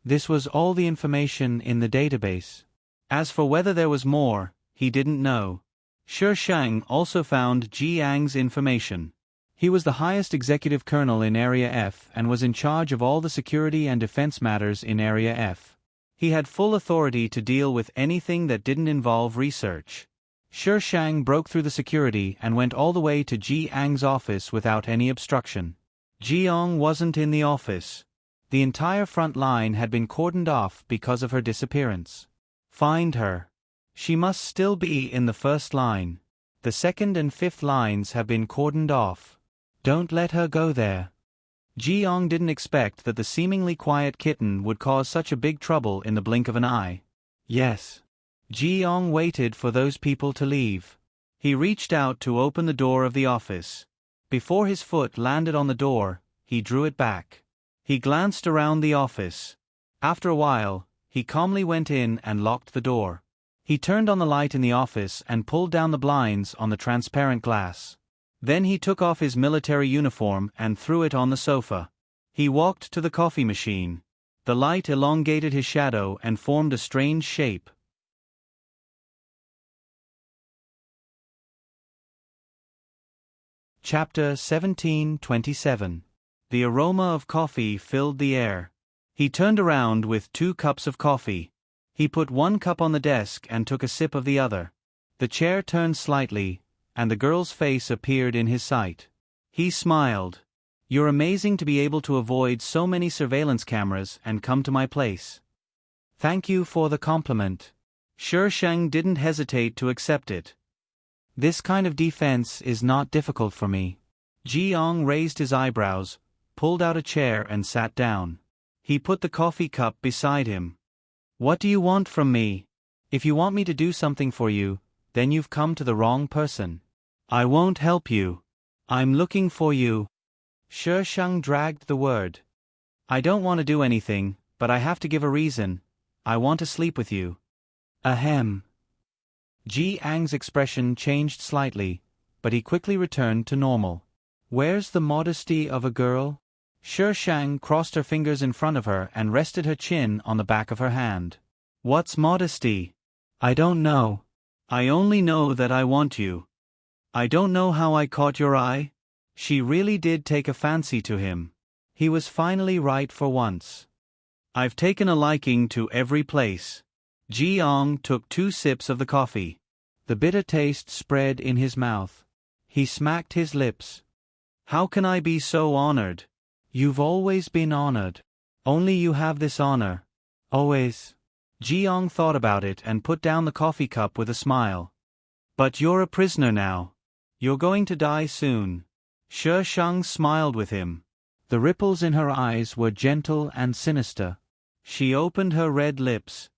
This was all the information in the database. As for whether there was more, he didn't know. Shi Shang also found Ji Yang's information. He was the highest executive colonel in Area F and was in charge of all the security and defense matters in Area F. He had full authority to deal with anything that didn't involve research. Shi Shang broke through the security and went all the way to Ji Yang's office without any obstruction. Ji Yang wasn't in the office. The entire front line had been cordoned off because of her disappearance. Find her. She must still be in the first line. The second and fifth lines have been cordoned off. Don't let her go there. Ji Yang didn't expect that the seemingly quiet kitten would cause such a big trouble in the blink of an eye. Yes. Ji Yang waited for those people to leave. He reached out to open the door of the office. Before his foot landed on the door, he drew it back. He glanced around the office. After a while, he calmly went in and locked the door. He turned on the light in the office and pulled down the blinds on the transparent glass. Then he took off his military uniform and threw it on the sofa. He walked to the coffee machine. The light elongated his shadow and formed a strange shape. Chapter 17:27. The aroma of coffee filled the air. He turned around with 2 cups of coffee. He put 1 cup on the desk and took a sip of the other. The chair turned slightly, and the girl's face appeared in his sight. He smiled. You're amazing to be able to avoid so many surveillance cameras and come to my place. Thank you for the compliment. Shi Shang didn't hesitate to accept it. This kind of defense is not difficult for me. Ji Yang raised his eyebrows, pulled out a chair and sat down. He put the coffee cup beside him. What do you want from me? If you want me to do something for you, then you've come to the wrong person. I won't help you. I'm looking for you. Shi Shang dragged the word. I don't want to do anything, but I have to give a reason. I want to sleep with you. Ahem. Ji Yang's expression changed slightly, but he quickly returned to normal. Where's the modesty of a girl? Shi Shang crossed her fingers in front of her and rested her chin on the back of her hand. What's modesty? I don't know. I only know that I want you. I don't know how I caught your eye. She really did take a fancy to him. He was finally right for once. I've taken a liking to every place. Ji Yang took 2 sips of the coffee. The bitter taste spread in his mouth. He smacked his lips. How can I be so honored? You've always been honored. Only you have this honor. Always. Ji Yang thought about it and put down the coffee cup with a smile. But you're a prisoner now. You're going to die soon. Shi Shang smiled with him. The ripples in her eyes were gentle and sinister. She opened her red lips.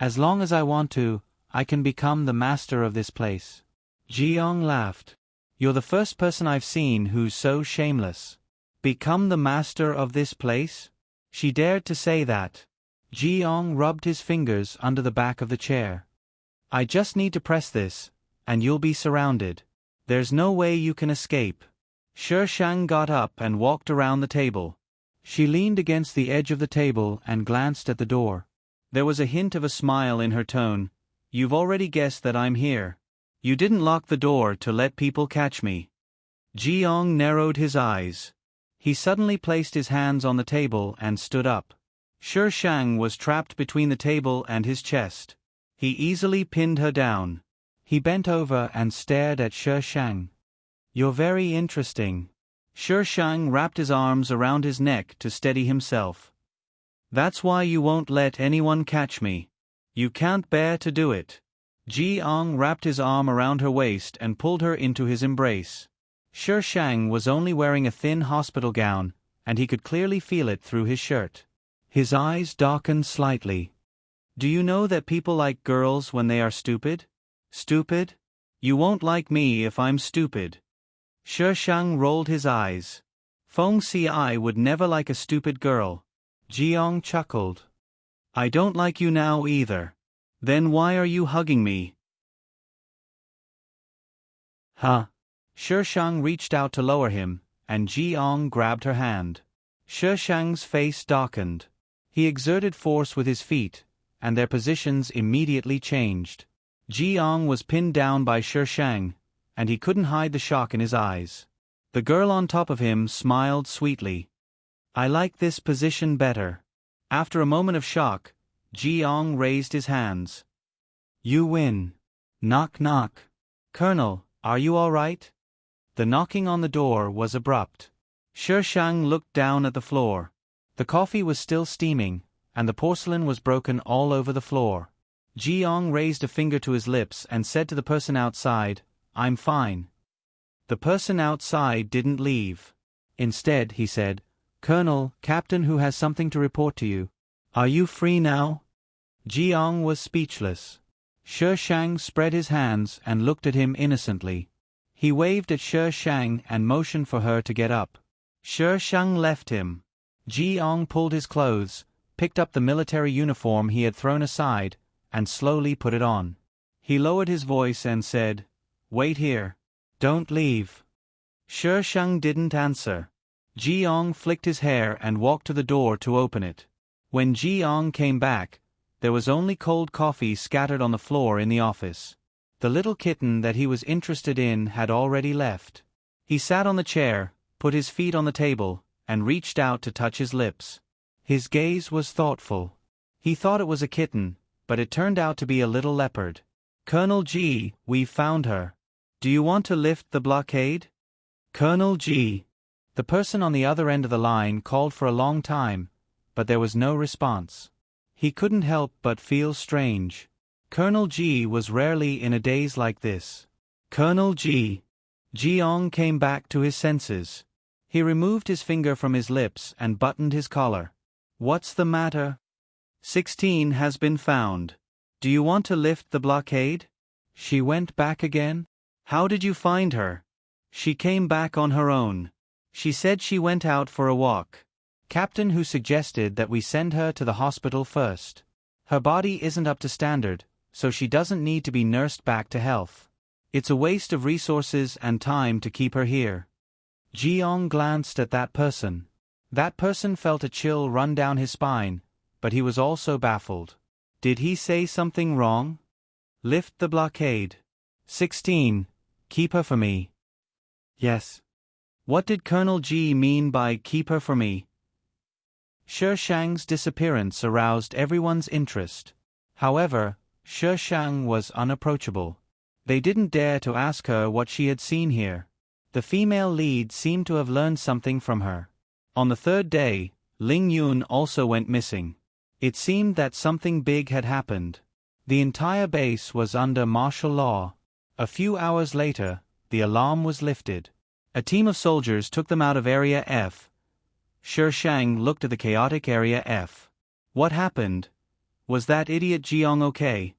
As long as I want to, I can become the master of this place. Ji Yang laughed. You're the first person I've seen who's so shameless. Become the master of this place? She dared to say that. Ji Yang rubbed his fingers under the back of the chair. I just need to press this, and you'll be surrounded. There's no way you can escape. Shi Shang got up and walked around the table. She leaned against the edge of the table and glanced at the door. There was a hint of a smile in her tone. You've already guessed that I'm here. You didn't lock the door to let people catch me. Jiang narrowed his eyes. He suddenly placed his hands on the table and stood up. Shi Shang was trapped between the table and his chest. He easily pinned her down. He bent over and stared at Shi Shang. You're very interesting. Shi Shang wrapped his arms around his neck to steady himself. That's why you won't let anyone catch me. You can't bear to do it. Jiang wrapped his arm around her waist and pulled her into his embrace. Shi Shang was only wearing a thin hospital gown, and he could clearly feel it through his shirt. His eyes darkened slightly. Do you know that people like girls when they are stupid? Stupid? You won't like me if I'm stupid. Shi Shang rolled his eyes. Feng Ci would never like a stupid girl. Jiang chuckled. I don't like you now either. Then why are you hugging me? Huh? Shi Shang reached out to lower him, and Jiang grabbed her hand. Shi Shang's face darkened. He exerted force with his feet, and their positions immediately changed. Jiang was pinned down by Shi Shang, and he couldn't hide the shock in his eyes. The girl on top of him smiled sweetly. I like this position better. After a moment of shock, Jiang raised his hands. You win. Knock knock. Colonel, are you all right? The knocking on the door was abrupt. Shi Shang looked down at the floor. The coffee was still steaming, and the porcelain was broken all over the floor. Jiang raised a finger to his lips and said to the person outside, I'm fine. The person outside didn't leave. Instead, he said, Colonel, Captain who has something to report to you. Are you free now? Jiang was speechless. Shi Shang spread his hands and looked at him innocently. He waved at Shi Shang and motioned for her to get up. Shi Shang left him. Jiang pulled his clothes, picked up the military uniform he had thrown aside, and slowly put it on. He lowered his voice and said, Wait here. Don't leave. Shi Shang didn't answer. Jiang flicked his hair and walked to the door to open it. When Jiang came back, there was only cold coffee scattered on the floor in the office. The little kitten that he was interested in had already left. He sat on the chair, put his feet on the table, and reached out to touch his lips. His gaze was thoughtful. He thought it was a kitten, but it turned out to be a little leopard. Colonel G, we've found her. Do you want to lift the blockade? Colonel G. The person on the other end of the line called for a long time, but there was no response. He couldn't help but feel strange. Colonel G was rarely in a daze like this. Colonel G. Jiang came back to his senses. He removed his finger from his lips and buttoned his collar. What's the matter? 16 has been found. Do you want to lift the blockade? She went back again? How did you find her? She came back on her own. She said she went out for a walk. Captain who suggested that we send her to the hospital first. Her body isn't up to standard, so she doesn't need to be nursed back to health. It's a waste of resources and time to keep her here. Jiang glanced at that person. That person felt a chill run down his spine, but he was also baffled. Did he say something wrong? Lift the blockade. 16. Keep her for me. Yes. What did Colonel G mean by keep her for me? Shi Shang's disappearance aroused everyone's interest. However, Shi Shang was unapproachable. They didn't dare to ask her what she had seen here. The female lead seemed to have learned something from her. On the third day, Ling Yun also went missing. It seemed that something big had happened. The entire base was under martial law. A few hours later, the alarm was lifted. A team of soldiers took them out of Area F. Shi Shang looked at the chaotic Area F. What happened? Was that idiot Jiang okay?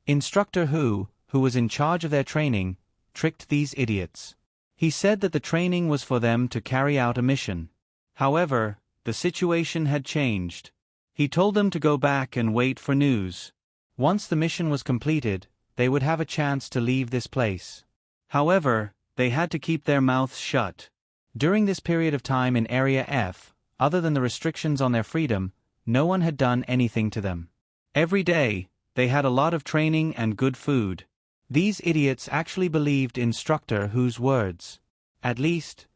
Instructor Hu was in charge of their training, tricked these idiots. He said that the training was for them to carry out a mission. However, the situation had changed. He told them to go back and wait for news. Once the mission was completed, they would have a chance to leave this place. However, they had to keep their mouths shut. During this period of time in Area F, other than the restrictions on their freedom, no one had done anything to them. Every day, they had a lot of training and good food. These idiots actually believed Instructor Who's words. At least,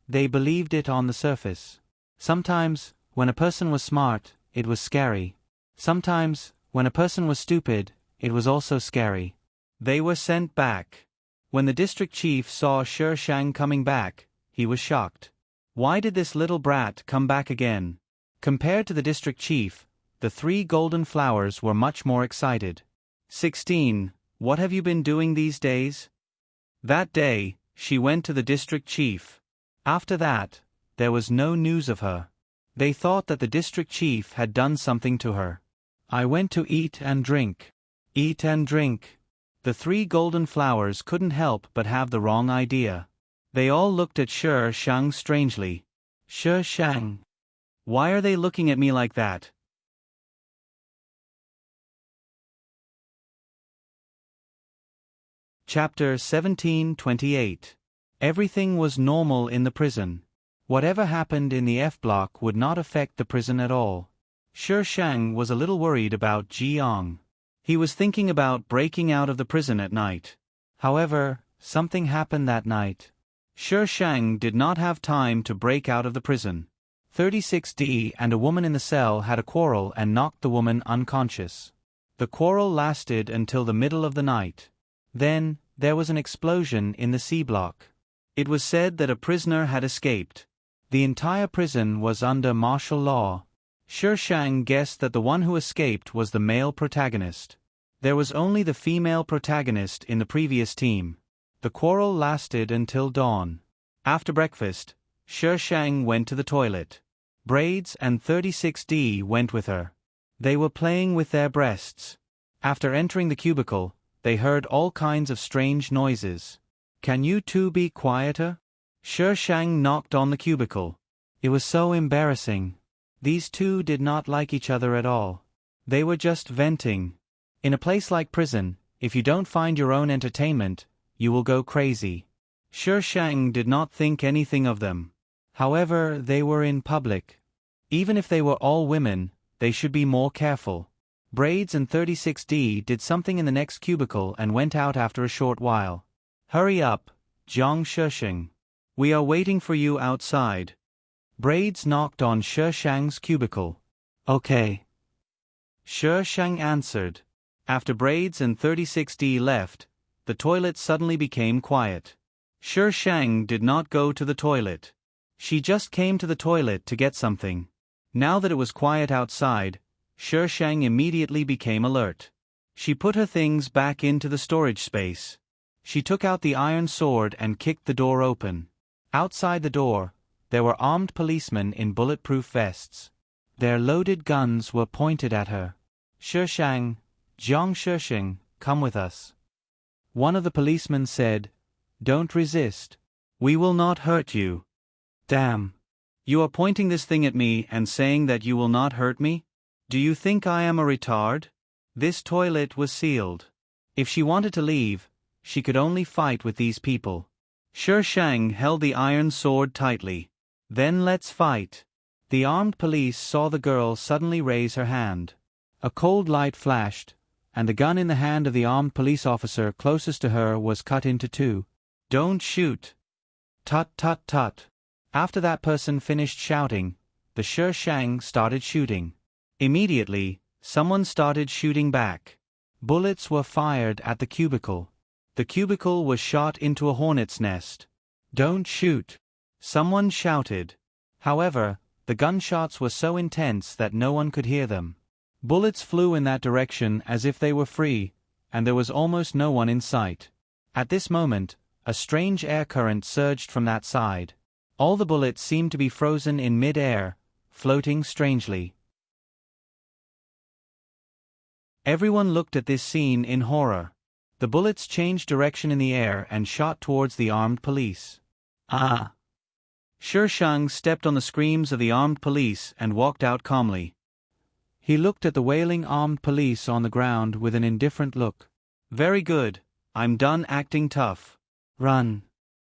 they believed it on the surface. Sometimes, when a person was smart, it was scary. Sometimes, when a person was stupid, it was also scary. They were sent back. When the district chief saw Shi Shang coming back, he was shocked. Why did this little brat come back again? Compared to the district chief, the 3 golden flowers were much more excited. 16. What have you been doing these days? That day, she went to the district chief. After that, there was no news of her. They thought that the district chief had done something to her. I went to eat and drink. Eat and drink. The 3 golden flowers couldn't help but have the wrong idea. They all looked at Shi Shang strangely. Shi Shang. Why are they looking at me like that? Chapter 17:28. Everything was normal in the prison. Whatever happened in the F block would not affect the prison at all. Shi Shang was a little worried about Jiang. He was thinking about breaking out of the prison at night. However, something happened that night. Shi Shang did not have time to break out of the prison. 36D and a woman in the cell had a quarrel and knocked the woman unconscious. The quarrel lasted until the middle of the night. Then, there was an explosion in the C block. It was said that a prisoner had escaped. The entire prison was under martial law. Shi Shang guessed that the one who escaped was the male protagonist. There was only the female protagonist in the previous team. The quarrel lasted until dawn. After breakfast, Shi Shang went to the toilet. Braids and 36D went with her. They were playing with their breasts. After entering the cubicle, they heard all kinds of strange noises. Can you two be quieter? Shi Shang knocked on the cubicle. It was so embarrassing. These two did not like each other at all. They were just venting. In a place like prison, if you don't find your own entertainment, you will go crazy. Shi Shang did not think anything of them. However, they were in public. Even if they were all women, they should be more careful. Braids and 36D did something in the next cubicle and went out after a short while. Hurry up, Jiang Shisheng. We are waiting for you outside. Braids knocked on Shi Shang's cubicle. Okay. Shi Shang answered. After Braids and 36D left, the toilet suddenly became quiet. Shi Shang did not go to the toilet. She just came to the toilet to get something. Now that it was quiet outside, Shi Shang immediately became alert. She put her things back into the storage space. She took out the iron sword and kicked the door open. Outside the door, there were armed policemen in bulletproof vests. Their loaded guns were pointed at her. Shi Shang, Jiang Shisheng, come with us. One of the policemen said, Don't resist. We will not hurt you. Damn. You are pointing this thing at me and saying that you will not hurt me? Do you think I am a retard? This toilet was sealed. If she wanted to leave, she could only fight with these people. Shi Shang held the iron sword tightly. Then let's fight. The armed police saw the girl suddenly raise her hand. A cold light flashed, and the gun in the hand of the armed police officer closest to her was cut into 2. Don't shoot. Tut tut tut. After that person finished shouting, the Shi Shang started shooting. Immediately, someone started shooting back. Bullets were fired at the cubicle. The cubicle was shot into a hornet's nest. Don't shoot. Someone shouted. However, the gunshots were so intense that no one could hear them. Bullets flew in that direction as if they were free, and there was almost no one in sight. At this moment, a strange air current surged from that side. All the bullets seemed to be frozen in mid-air, floating strangely. Everyone looked at this scene in horror. The bullets changed direction in the air and shot towards the armed police. Ah! Shi Shang stepped on the screams of the armed police and walked out calmly. He looked at the wailing armed police on the ground with an indifferent look. Very good, I'm done acting tough. Run.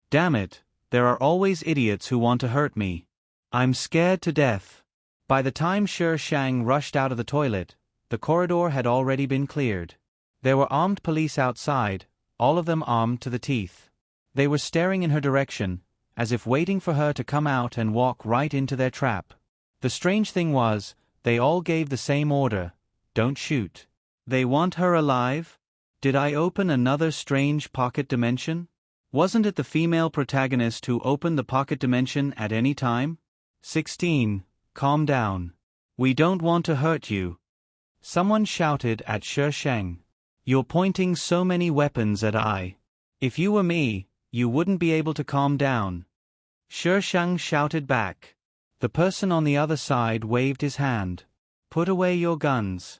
Damn it, there are always idiots who want to hurt me. I'm scared to death. By the time Sher Shang rushed out of the toilet, the corridor had already been cleared. There were armed police outside, all of them armed to the teeth. They were staring in her direction, as if waiting for her to come out and walk right into their trap. The strange thing was, they all gave the same order: don't shoot. They want her alive? Did I open another strange pocket dimension? Wasn't it the female protagonist who opened the pocket dimension at any time? 16. Calm down. We don't want to hurt you. Someone shouted at Sher Shang. You're pointing so many weapons at I. If you were me, you wouldn't be able to calm down. Sher Shang shouted back. The person on the other side waved his hand. Put away your guns.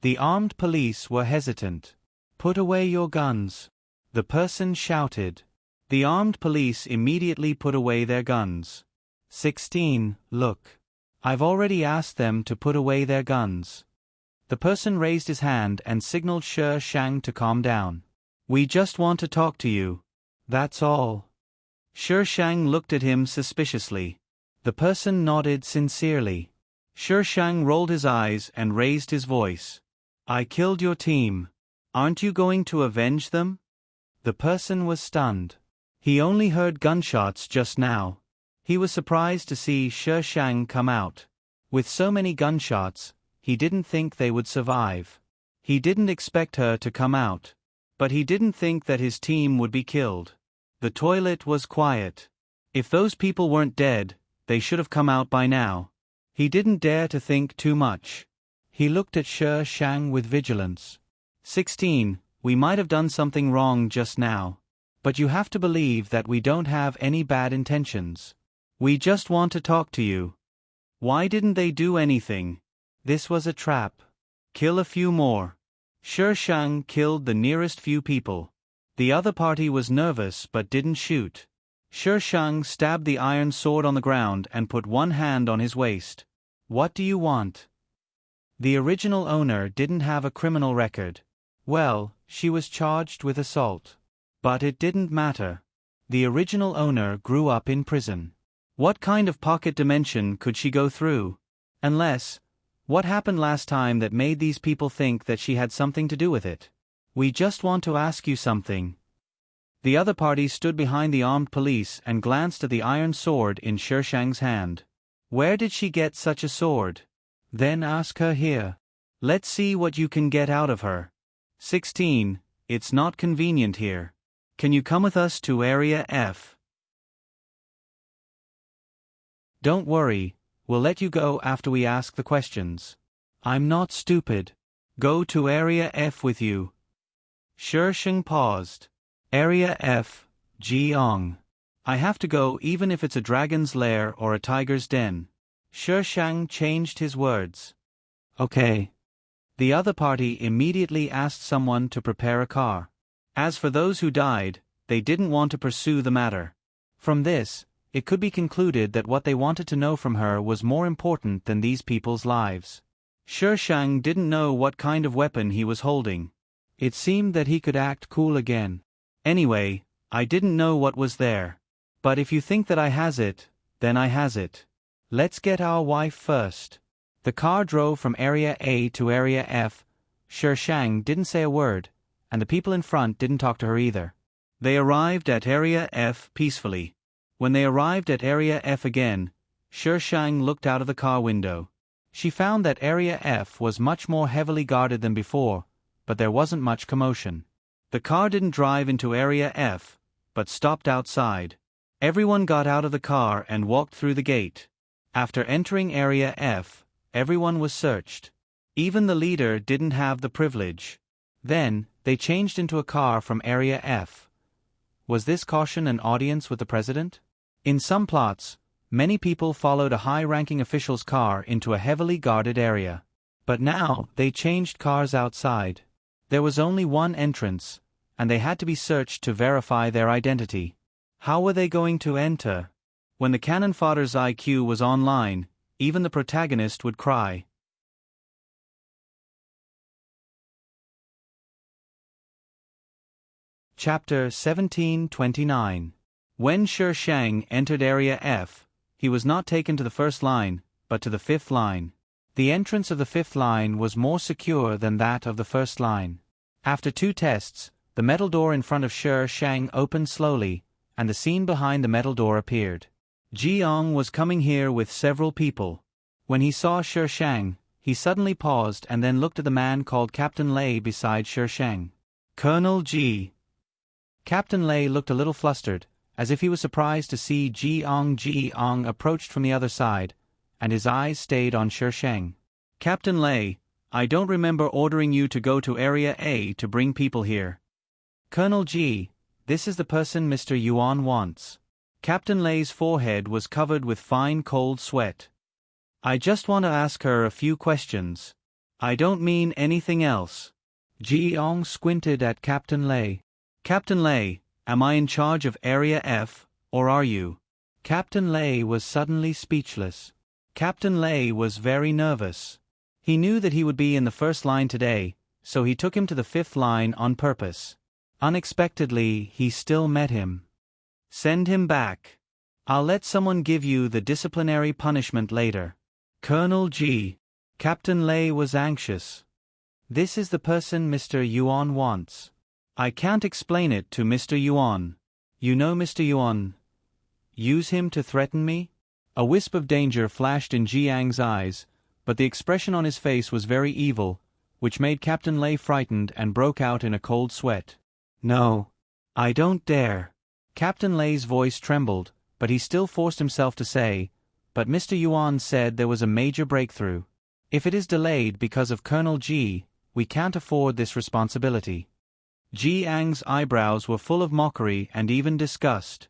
The armed police were hesitant. Put away your guns. The person shouted. The armed police immediately put away their guns. 16. Look. I've already asked them to put away their guns. The person raised his hand and signaled Sher Shang to calm down. We just want to talk to you. That's all. Sher Shang looked at him suspiciously. The person nodded sincerely. Sher Shang rolled his eyes and raised his voice. I killed your team. Aren't you going to avenge them? The person was stunned. He only heard gunshots just now. He was surprised to see Sher Shang come out. With so many gunshots, he didn't think they would survive. He didn't expect her to come out. But he didn't think that his team would be killed. The toilet was quiet. If those people weren't dead, they should have come out by now. He didn't dare to think too much. He looked at Sher Shang with vigilance. 16. We might have done something wrong just now. But you have to believe that we don't have any bad intentions. We just want to talk to you. Why didn't they do anything? This was a trap. Kill a few more. Sher Shang killed the nearest few people. The other party was nervous but didn't shoot. Sher Shang stabbed the iron sword on the ground and put one hand on his waist. What do you want? The original owner didn't have a criminal record. Well, she was charged with assault. But it didn't matter. The original owner grew up in prison. What kind of pocket dimension could she go through? Unless, what happened last time that made these people think that she had something to do with it? We just want to ask you something. The other party stood behind the armed police and glanced at the iron sword in Sher Shang's hand. Where did she get such a sword? Then ask her here. Let's see what you can get out of her. 16. It's not convenient here. Can you come with us to Area F? Don't worry, we'll let you go after we ask the questions. I'm not stupid. Go to Area F with you. Sher Shang paused. Area F, Jiang. I have to go even if it's a dragon's lair or a tiger's den. Sher Shang changed his words. Okay. The other party immediately asked someone to prepare a car. As for those who died, they didn't want to pursue the matter. From this, it could be concluded that what they wanted to know from her was more important than these people's lives. Sher Shang didn't know what kind of weapon he was holding. It seemed that he could act cool again. Anyway, I didn't know what was there. But if you think that I has it, then I has it. Let's get our wife first. The car drove from Area A to Area F. Sher Shang didn't say a word, and the people in front didn't talk to her either. They arrived at Area F peacefully. When they arrived at Area F again, Sher Shang looked out of the car window. She found that Area F was much more heavily guarded than before, but there wasn't much commotion. The car didn't drive into Area F, but stopped outside. Everyone got out of the car and walked through the gate. After entering Area F, everyone was searched. Even the leader didn't have the privilege. Then, they changed into a car from Area F. Was this caution an audience with the president? In some plots, many people followed a high-ranking official's car into a heavily guarded area. But now, they changed cars outside. There was only one entrance, and they had to be searched to verify their identity. How were they going to enter? When the cannon fodder's IQ was online, even the protagonist would cry. Chapter 1729. When Shi Shang entered Area F, he was not taken to the first line, but to the fifth line. The entrance of the fifth line was more secure than that of the first line. After 2 tests, the metal door in front of Shi Shang opened slowly, and the scene behind the metal door appeared. Jiang was coming here with several people. When he saw Shi Shang, he suddenly paused and then looked at the man called Captain Lei beside Shi Shang. Colonel Ji. Captain Lei looked a little flustered, as if he was surprised to see Jiang approached from the other side, and his eyes stayed on Shi Shang. Captain Lei, I don't remember ordering you to go to Area A to bring people here. Colonel Ji, this is the person Mr. Yuan wants. Captain Lei's forehead was covered with fine cold sweat. I just want to ask her a few questions. I don't mean anything else. Jiang squinted at Captain Lei. Captain Lei, am I in charge of Area F, or are you? Captain Lei was suddenly speechless. Captain Lei was very nervous. He knew that he would be in the first line today, so he took him to the fifth line on purpose. Unexpectedly, he still met him. Send him back. I'll let someone give you the disciplinary punishment later. Colonel Ji. Captain Lei was anxious. This is the person Mr. Yuan wants. I can't explain it to Mr. Yuan. You know Mr. Yuan. Use him to threaten me? A wisp of danger flashed in Jiang's eyes, but the expression on his face was very evil, which made Captain Lei frightened and broke out in a cold sweat. No. I don't dare. Captain Lei's voice trembled, but he still forced himself to say, but Mr. Yuan said there was a major breakthrough. If it is delayed because of Colonel Ji, we can't afford this responsibility. Jiang's eyebrows were full of mockery and even disgust.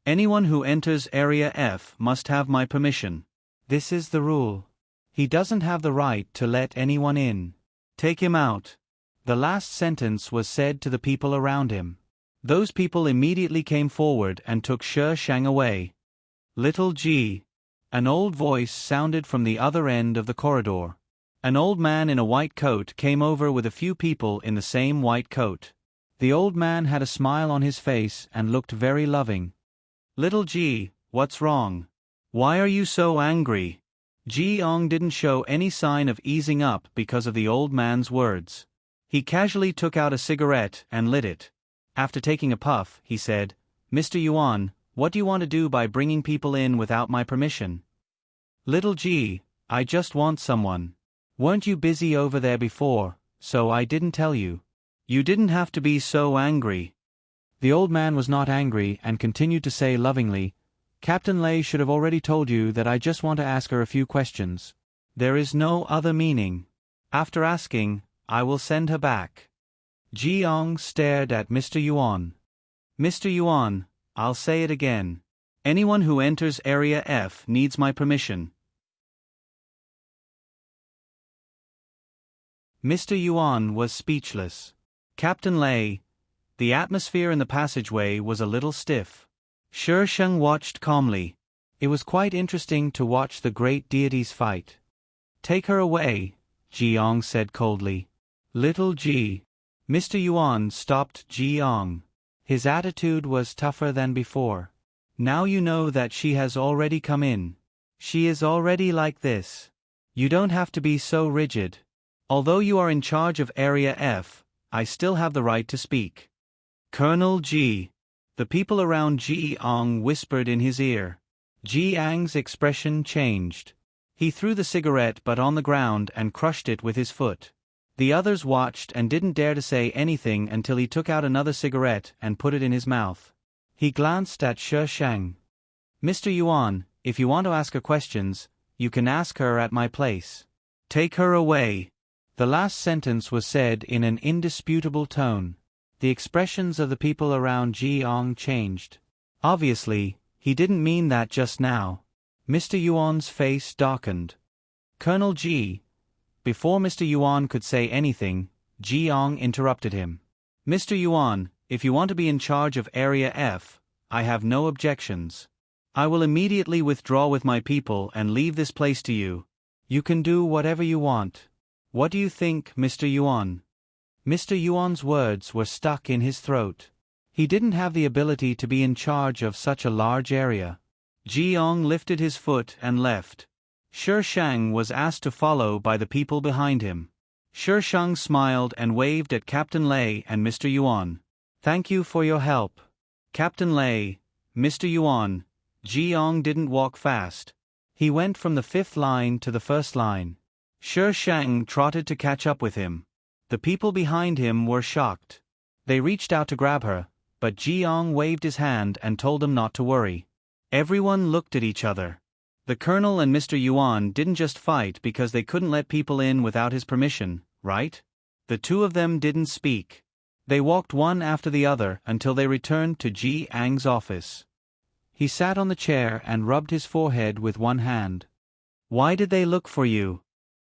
Anyone who enters Area F must have my permission. This is the rule. He doesn't have the right to let anyone in. Take him out. The last sentence was said to the people around him. Those people immediately came forward and took Shi Shang away. Little Ji. An old voice sounded from the other end of the corridor. An old man in a white coat came over with a few people in the same white coat. The old man had a smile on his face and looked very loving. Little Ji, what's wrong? Why are you so angry? Jiang didn't show any sign of easing up because of the old man's words. He casually took out a cigarette and lit it. After taking a puff, he said, Mr. Yuan, what do you want to do by bringing people in without my permission? Little Ji, I just want someone. Weren't you busy over there before, so I didn't tell you. You didn't have to be so angry. The old man was not angry and continued to say lovingly, Captain Lei should have already told you that I just want to ask her a few questions. There is no other meaning. After asking, I will send her back. Jiang stared at Mr. Yuan. Mr. Yuan, I'll say it again. Anyone who enters Area F needs my permission. Mr. Yuan was speechless. Captain Lei. The atmosphere in the passageway was a little stiff. Shi Shang watched calmly. It was quite interesting to watch the great deities fight. Take her away, Jiang said coldly. Little Ji. Mr. Yuan stopped Jiang. His attitude was tougher than before. Now you know that she has already come in. She is already like this. You don't have to be so rigid. Although you are in charge of Area F, I still have the right to speak. Colonel Ji. The people around Jiang whispered in his ear. Jiang's expression changed. He threw the cigarette butt on the ground and crushed it with his foot. The others watched and didn't dare to say anything until he took out another cigarette and put it in his mouth. He glanced at Shi Shang. Mr. Yuan, if you want to ask her questions, you can ask her at my place. Take her away. The last sentence was said in an indisputable tone. The expressions of the people around Jiang changed. Obviously, he didn't mean that just now. Mr. Yuan's face darkened. Colonel Ji. Before Mr. Yuan could say anything, Jiang interrupted him. Mr. Yuan, if you want to be in charge of Area F, I have no objections. I will immediately withdraw with my people and leave this place to you. You can do whatever you want. What do you think, Mr. Yuan? Mr. Yuan's words were stuck in his throat. He didn't have the ability to be in charge of such a large area. Jiang lifted his foot and left. Shi Shang was asked to follow by the people behind him. Shi Shang smiled and waved at Captain Lei and Mr. Yuan. "Thank you for your help. Captain Lei, Mr. Yuan." Jiang didn't walk fast. He went from the 5th line to the 1st line. Shi Shang trotted to catch up with him. The people behind him were shocked. They reached out to grab her, but Jiang waved his hand and told them not to worry. Everyone looked at each other. The colonel and Mr. Yuan didn't just fight because they couldn't let people in without his permission, right? The two of them didn't speak. They walked one after the other until they returned to Ji Ang's office. He sat on the chair and rubbed his forehead with one hand. "Why did they look for you?"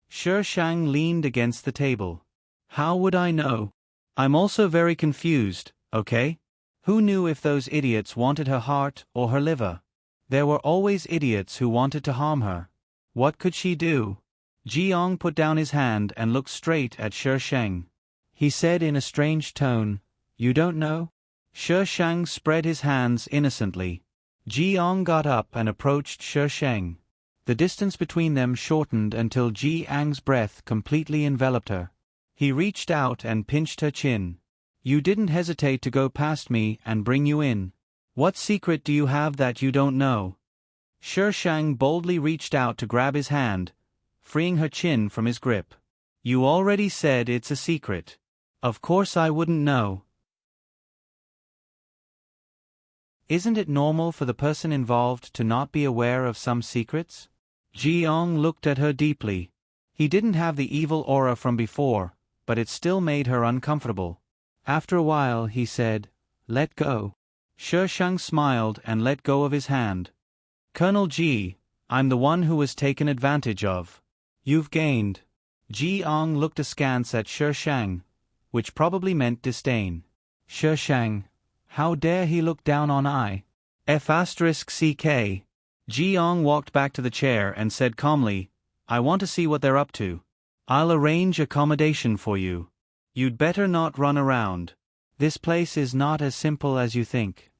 Shi Shang leaned against the table. "How would I know? I'm also very confused, okay? Who knew if those idiots wanted her heart or her liver? There were always idiots who wanted to harm her. What could she do?" Jiang put down his hand and looked straight at Shi Shang. He said in a strange tone, "You don't know?" Shi Shang spread his hands innocently. Jiang got up and approached Shi Shang. The distance between them shortened until Ji Ang's breath completely enveloped her. He reached out and pinched her chin. "You didn't hesitate to go past me and bring you in. What secret do you have that you don't know?" Shi Shang boldly reached out to grab his hand, freeing her chin from his grip. "You already said it's a secret. Of course I wouldn't know." Isn't it normal for the person involved to not be aware of some secrets? Jiang looked at her deeply. He didn't have the evil aura from before, but it still made her uncomfortable. After a while he said, "Let go." Shi Shang smiled and let go of his hand. "Colonel Ji, I'm the one who was taken advantage of. You've gained." Jiang looked askance at Shi Shang, which probably meant disdain. Shi Shang, how dare he look down on I? F***ck. Jiang walked back to the chair and said calmly, "I want to see what they're up to. I'll arrange accommodation for you. You'd better not run around. This place is not as simple as you think.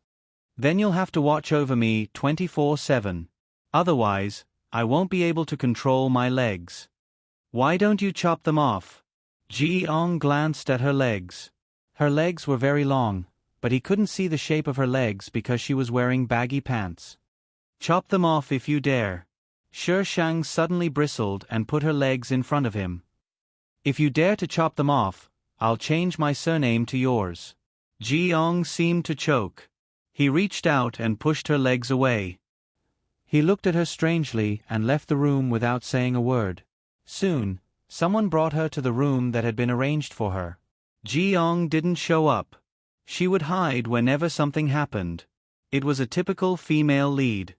Then you'll have to watch over me 24/7. Otherwise, I won't be able to control my legs. Why don't you chop them off?" Jiang glanced at her legs. Her legs were very long, but he couldn't see the shape of her legs because she was wearing baggy pants. "Chop them off if you dare." Shi Shang suddenly bristled and put her legs in front of him. "If you dare to chop them off, I'll change my surname to yours." Jiang seemed to choke. He reached out and pushed her legs away. He looked at her strangely and left the room without saying a word. Soon, someone brought her to the room that had been arranged for her. Jiang didn't show up. She would hide whenever something happened. It was a typical female lead.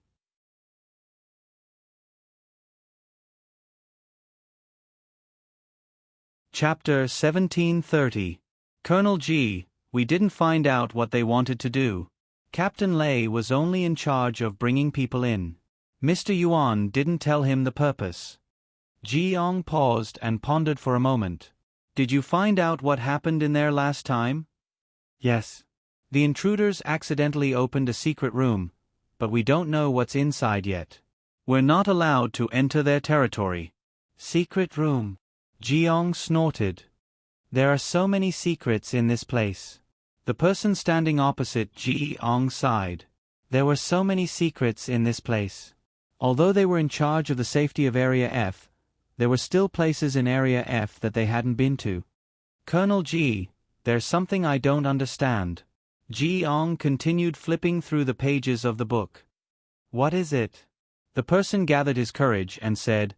Chapter 1730. Colonel G, we didn't find out what they wanted to do. Captain Lei was only in charge of bringing people in. Mr. Yuan didn't tell him the purpose. Jiang paused and pondered for a moment. "Did you find out what happened in there last time?" "Yes. The intruders accidentally opened a secret room, but we don't know what's inside yet. We're not allowed to enter their territory." "Secret room?" Jiang snorted. "There are so many secrets in this place." The person standing opposite Jiang sighed. There were so many secrets in this place. Although they were in charge of the safety of Area F, there were still places in Area F that they hadn't been to. "Colonel G, there's something I don't understand." Jiang continued flipping through the pages of the book. "What is it?" The person gathered his courage and said,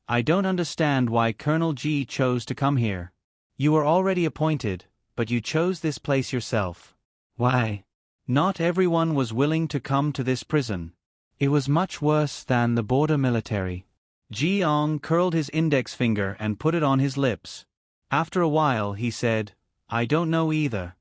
"I don't understand why Colonel G chose to come here. You were already appointed, but you chose this place yourself. Why? Not everyone was willing to come to this prison. It was much worse than the border military." Jiang curled his index finger and put it on his lips. After a while he said, "I don't know either."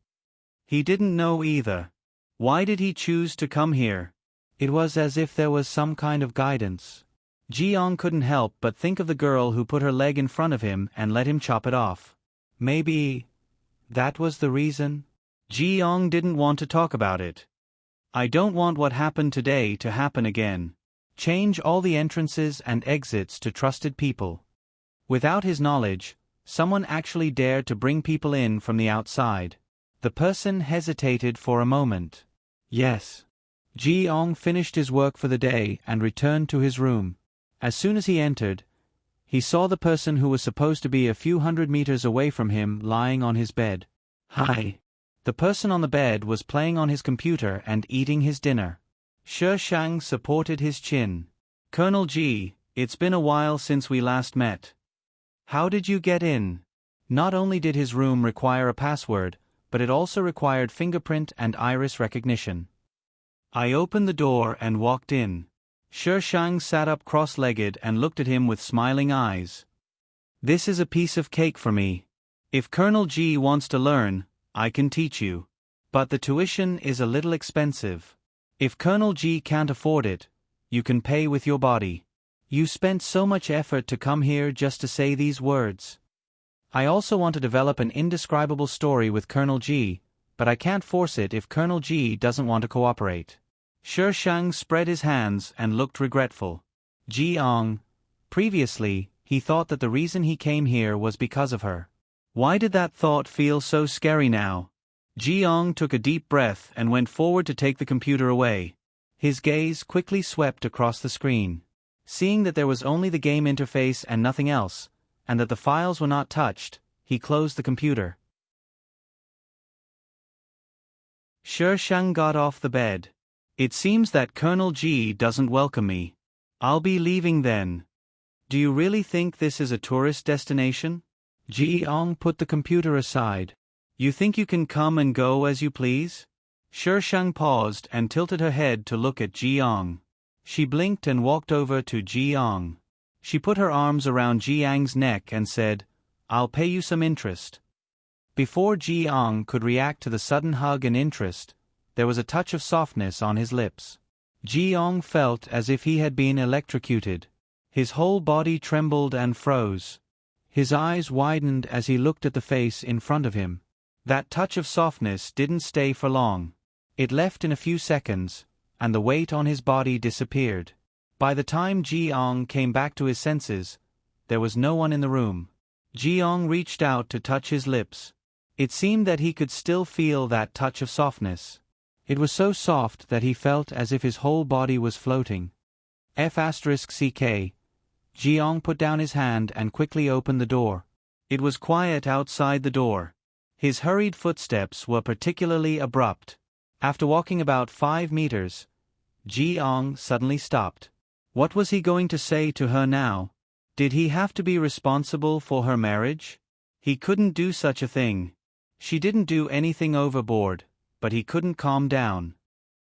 He didn't know either. Why did he choose to come here? It was as if there was some kind of guidance. Jiang couldn't help but think of the girl who put her leg in front of him and let him chop it off. Maybe that was the reason? Ji-young didn't want to talk about it. I don't want what happened today to happen again. Change all the entrances and exits to trusted people. Without his knowledge, someone actually dared to bring people in from the outside. The person hesitated for a moment. Yes. Ji-young finished his work for the day and returned to his room. As soon as he entered, he saw the person who was supposed to be a few hundred meters away from him lying on his bed. Hi. The person on the bed was playing on his computer and eating his dinner. Shi Shang supported his chin. Colonel G, it's been a while since we last met. How did you get in? Not only did his room require a password, but it also required fingerprint and iris recognition. I opened the door and walked in. Shi Shang sat up cross-legged and looked at him with smiling eyes. This is a piece of cake for me. If Colonel G wants to learn, I can teach you. But the tuition is a little expensive. If Colonel G can't afford it, you can pay with your body. You spent so much effort to come here just to say these words. I also want to develop an indescribable story with Colonel G, but I can't force it if Colonel G doesn't want to cooperate. Shi Shang spread his hands and looked regretful. Ji-young. Previously, he thought that the reason he came here was because of her. Why did that thought feel so scary now? Ji-young took a deep breath and went forward to take the computer away. His gaze quickly swept across the screen. Seeing that there was only the game interface and nothing else, and that the files were not touched, he closed the computer. Shi Shang got off the bed. It seems that Colonel G doesn't welcome me. I'll be leaving then. Do you really think this is a tourist destination? Ji-young put the computer aside. You think you can come and go as you please? Shi Shang paused and tilted her head to look at Ji-young. She blinked and walked over to Ji-young. She put her arms around Ji-young's neck and said, I'll pay you some interest. Before Ji-young could react to the sudden hug and interest, there was a touch of softness on his lips. Ji-young felt as if he had been electrocuted. His whole body trembled and froze. His eyes widened as he looked at the face in front of him. That touch of softness didn't stay for long. It left in a few seconds, and the weight on his body disappeared. By the time Ji-young came back to his senses, there was no one in the room. Ji-young reached out to touch his lips. It seemed that he could still feel that touch of softness. It was so soft that he felt as if his whole body was floating. F***ck. Ji-young put down his hand and quickly opened the door. It was quiet outside the door. His hurried footsteps were particularly abrupt. After walking about 5 meters, Ji-young suddenly stopped. What was he going to say to her now? Did he have to be responsible for her marriage? He couldn't do such a thing. She didn't do anything overboard, but he couldn't calm down.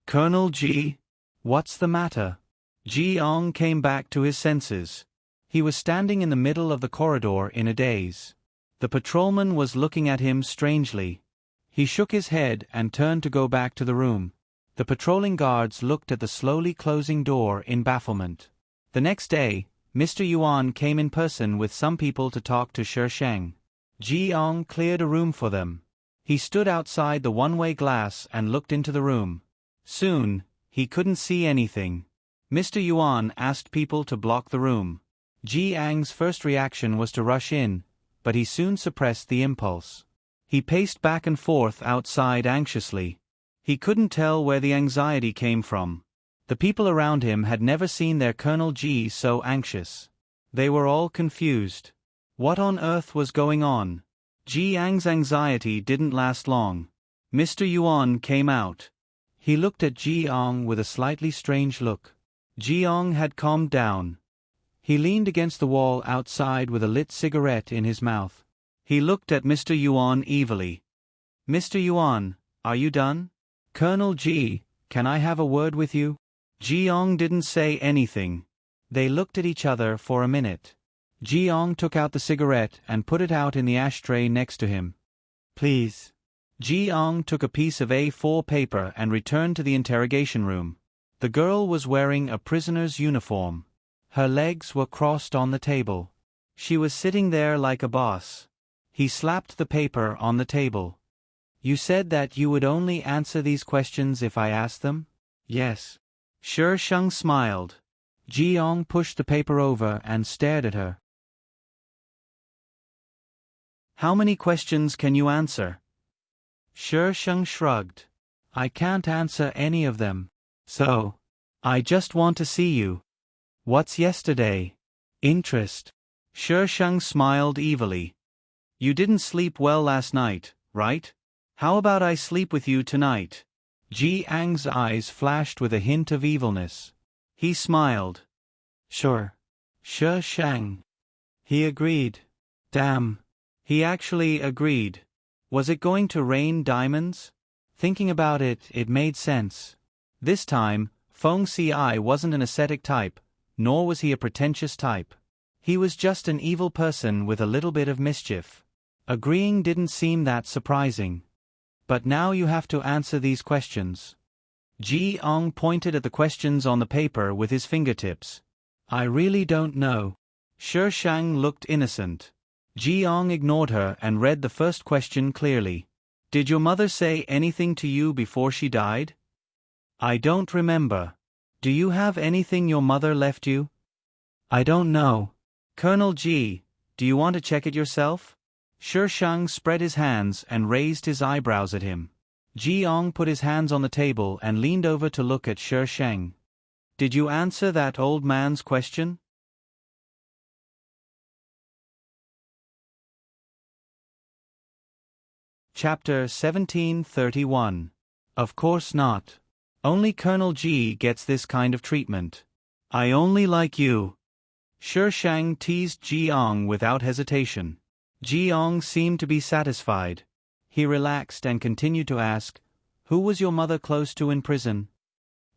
Colonel G? What's the matter? Ji-young came back to his senses. He was standing in the middle of the corridor in a daze. The patrolman was looking at him strangely. He shook his head and turned to go back to the room. The patrolling guards looked at the slowly closing door in bafflement. The next day, Mr. Yuan came in person with some people to talk to Shi Shang. Ji-young cleared a room for them. He stood outside the one-way glass and looked into the room. Soon, he couldn't see anything. Mr. Yuan asked people to block the room. Ji-young's first reaction was to rush in, but he soon suppressed the impulse. He paced back and forth outside anxiously. He couldn't tell where the anxiety came from. The people around him had never seen their Colonel G so anxious. They were all confused. What on earth was going on? Ji-young's anxiety didn't last long. Mr. Yuan came out. He looked at Ji-young with a slightly strange look. Ji-young had calmed down. He leaned against the wall outside with a lit cigarette in his mouth. He looked at Mr. Yuan evilly. Mr. Yuan, are you done? Colonel G, can I have a word with you? Ji-young didn't say anything. They looked at each other for a minute. Ji-young took out the cigarette and put it out in the ashtray next to him. Please. Ji-young took a piece of A4 paper and returned to the interrogation room. The girl was wearing a prisoner's uniform. Her legs were crossed on the table. She was sitting there like a boss. He slapped the paper on the table. You said that you would only answer these questions if I asked them? Yes. Shi Sheng smiled. Jiang pushed the paper over and stared at her. How many questions can you answer? Shi Sheng shrugged. I can't answer any of them. So, I just want to see you. What's yesterday? Interest. Shi Sheng smiled evilly. You didn't sleep well last night, right? How about I sleep with you tonight? Ji Ang's eyes flashed with a hint of evilness. He smiled. Sure. Shi Sheng. He agreed. Damn. He actually agreed. Was it going to rain diamonds? Thinking about it, it made sense. This time, Feng Ci wasn't an ascetic type, nor was he a pretentious type. He was just an evil person with a little bit of mischief. Agreeing didn't seem that surprising. But now you have to answer these questions. Ji Ong pointed at the questions on the paper with his fingertips. I really don't know. Shi Sheng looked innocent. Ji Ong ignored her and read the first question clearly. Did your mother say anything to you before she died? I don't remember. Do you have anything your mother left you? I don't know. Colonel Ji, do you want to check it yourself? Shi Sheng spread his hands and raised his eyebrows at him. Ji Ong put his hands on the table and leaned over to look at Shi Sheng. Did you answer that old man's question? Chapter 1731. Of course not. Only Colonel Ji gets this kind of treatment. I only like you. Shi Sheng teased Ji Ong without hesitation. Ji Ong seemed to be satisfied. He relaxed and continued to ask, Who was your mother close to in prison?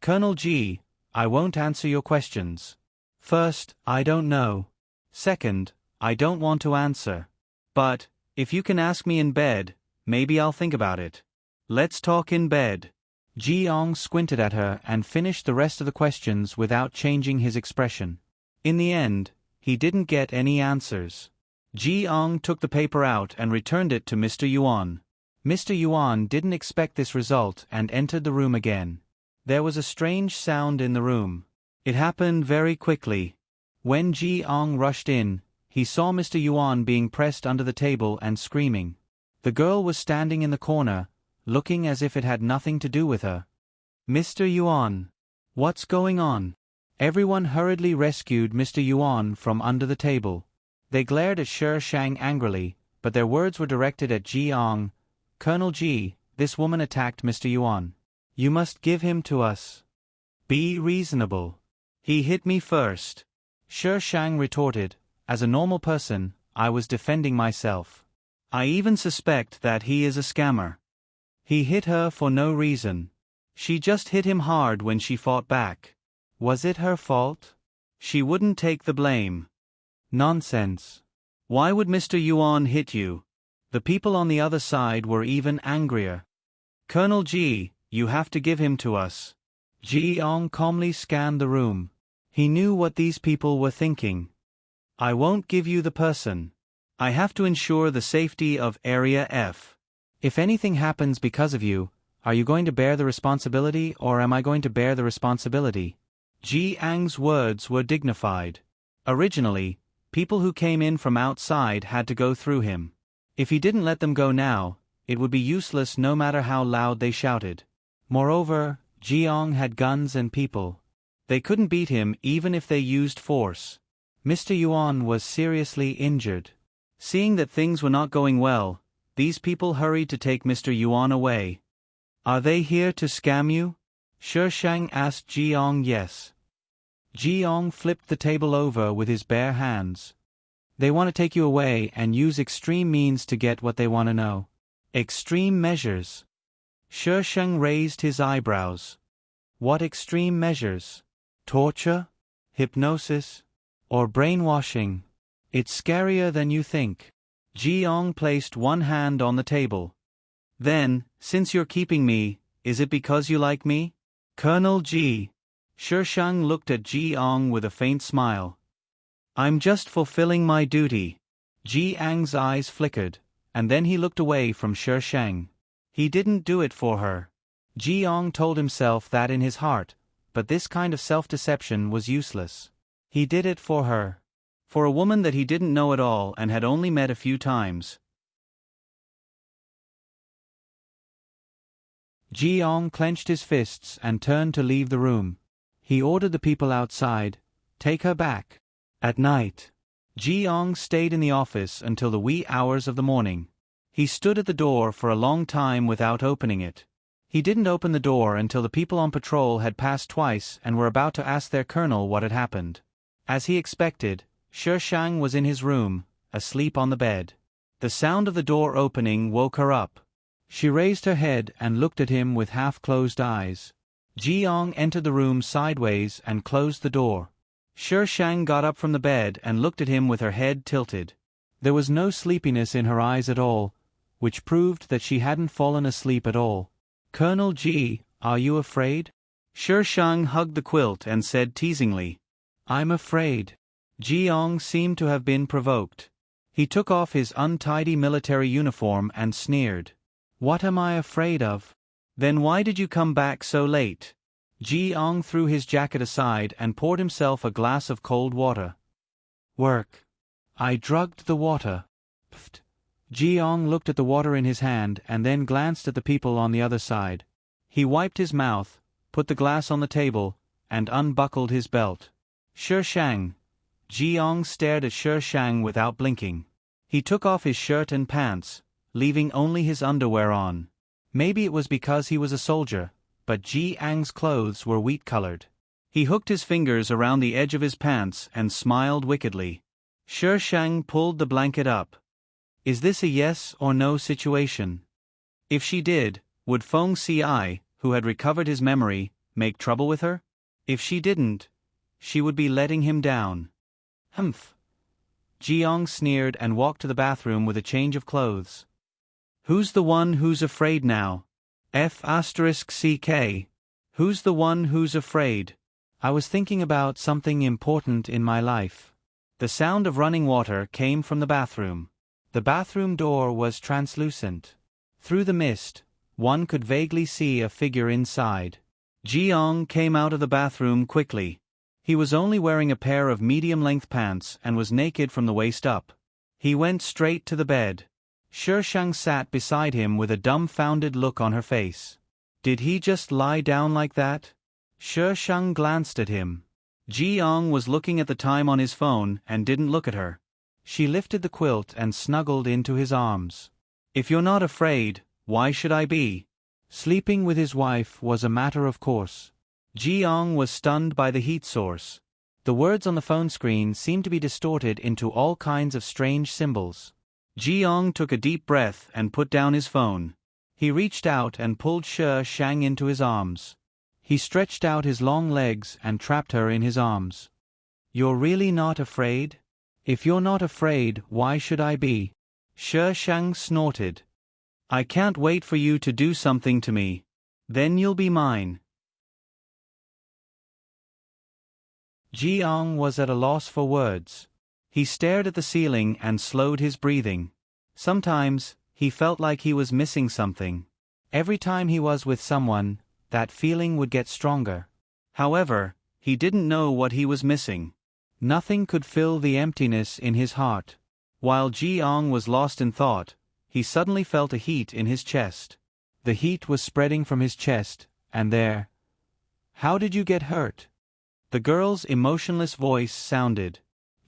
Colonel Ji, I won't answer your questions. First, I don't know. Second, I don't want to answer. But, if you can ask me in bed, maybe I'll think about it. Let's talk in bed. Ji Ong squinted at her and finished the rest of the questions without changing his expression. In the end, he didn't get any answers. Ji Ong took the paper out and returned it to Mr. Yuan. Mr. Yuan didn't expect this result and entered the room again. There was a strange sound in the room. It happened very quickly. When Ji Ong rushed in, he saw Mr. Yuan being pressed under the table and screaming. The girl was standing in the corner, looking as if it had nothing to do with her. Mr. Yuan. What's going on? Everyone hurriedly rescued Mr. Yuan from under the table. They glared at Shi Sheng angrily, but their words were directed at Ji Ong. Colonel Ji, this woman attacked Mr. Yuan. You must give him to us. Be reasonable. He hit me first. Shi Sheng retorted, as a normal person, I was defending myself. I even suspect that he is a scammer. He hit her for no reason. She just hit him hard when she fought back. Was it her fault? She wouldn't take the blame. Nonsense. Why would Mr. Yuan hit you? The people on the other side were even angrier. Colonel Ji, you have to give him to us. Ji Ong calmly scanned the room. He knew what these people were thinking. I won't give you the person. I have to ensure the safety of Area F. If anything happens because of you, are you going to bear the responsibility or am I going to bear the responsibility? Ji Ang's words were dignified. Originally, people who came in from outside had to go through him. If he didn't let them go now, it would be useless no matter how loud they shouted. Moreover, Jiang had guns and people. They couldn't beat him even if they used force. Mr. Yuan was seriously injured. Seeing that things were not going well, these people hurried to take Mr. Yuan away. Are they here to scam you? Shi Sheng asked Jiang. Yes. Jiang flipped the table over with his bare hands. They want to take you away and use extreme means to get what they want to know. Extreme measures. Shi Sheng raised his eyebrows. What extreme measures? Torture? Hypnosis? Or brainwashing? It's scarier than you think. Jiang placed one hand on the table. Then, since you're keeping me, is it because you like me? Colonel Ji. Shi Sheng looked at Jiang with a faint smile. I'm just fulfilling my duty. Ji Ang's eyes flickered, and then he looked away from Shi Sheng. He didn't do it for her. Jiang told himself that in his heart, but this kind of self-deception was useless. He did it for her. For a woman that he didn't know at all and had only met a few times. Jiang clenched his fists and turned to leave the room. He ordered the people outside, "Take her back." At night, Jiang stayed in the office until the wee hours of the morning. He stood at the door for a long time without opening it. He didn't open the door until the people on patrol had passed twice and were about to ask their colonel what had happened. As he expected, Shishang was in his room, asleep on the bed. The sound of the door opening woke her up. She raised her head and looked at him with half-closed eyes. Jiang entered the room sideways and closed the door. Shishang got up from the bed and looked at him with her head tilted. There was no sleepiness in her eyes at all, which proved that she hadn't fallen asleep at all. "Colonel Ji, are you afraid?" Shishang hugged the quilt and said teasingly. "I'm afraid." Jiang seemed to have been provoked. He took off his untidy military uniform and sneered. "What am I afraid of? Then why did you come back so late?" Jiang threw his jacket aside and poured himself a glass of cold water. "Work. I drugged the water." Pfft. Jiang looked at the water in his hand and then glanced at the people on the other side. He wiped his mouth, put the glass on the table, and unbuckled his belt. "Shishang." Jiang stared at Shishang without blinking. He took off his shirt and pants, leaving only his underwear on. Maybe it was because he was a soldier, but Jiang's clothes were wheat-colored. He hooked his fingers around the edge of his pants and smiled wickedly. Shishang pulled the blanket up. Is this a yes or no situation? If she did, would Feng Ci, who had recovered his memory, make trouble with her? If she didn't, she would be letting him down. Humph. Jiang sneered and walked to the bathroom with a change of clothes. Who's the one who's afraid now? F***CK. Who's the one who's afraid? I was thinking about something important in my life. The sound of running water came from the bathroom. The bathroom door was translucent. Through the mist, one could vaguely see a figure inside. Jiang came out of the bathroom quickly. He was only wearing a pair of medium-length pants and was naked from the waist up. He went straight to the bed. Shishang sat beside him with a dumbfounded look on her face. Did he just lie down like that? Shishang glanced at him. Jiang was looking at the time on his phone and didn't look at her. She lifted the quilt and snuggled into his arms. If you're not afraid, why should I be? Sleeping with his wife was a matter of course. Jiang was stunned by the heat source. The words on the phone screen seemed to be distorted into all kinds of strange symbols. Jiang took a deep breath and put down his phone. He reached out and pulled Shishang into his arms. He stretched out his long legs and trapped her in his arms. You're really not afraid? If you're not afraid, why should I be? Shishang snorted. I can't wait for you to do something to me. Then you'll be mine. Jiang was at a loss for words. He stared at the ceiling and slowed his breathing. Sometimes, he felt like he was missing something. Every time he was with someone, that feeling would get stronger. However, he didn't know what he was missing. Nothing could fill the emptiness in his heart. While Jiang was lost in thought, he suddenly felt a heat in his chest. The heat was spreading from his chest, and there. How did you get hurt? The girl's emotionless voice sounded.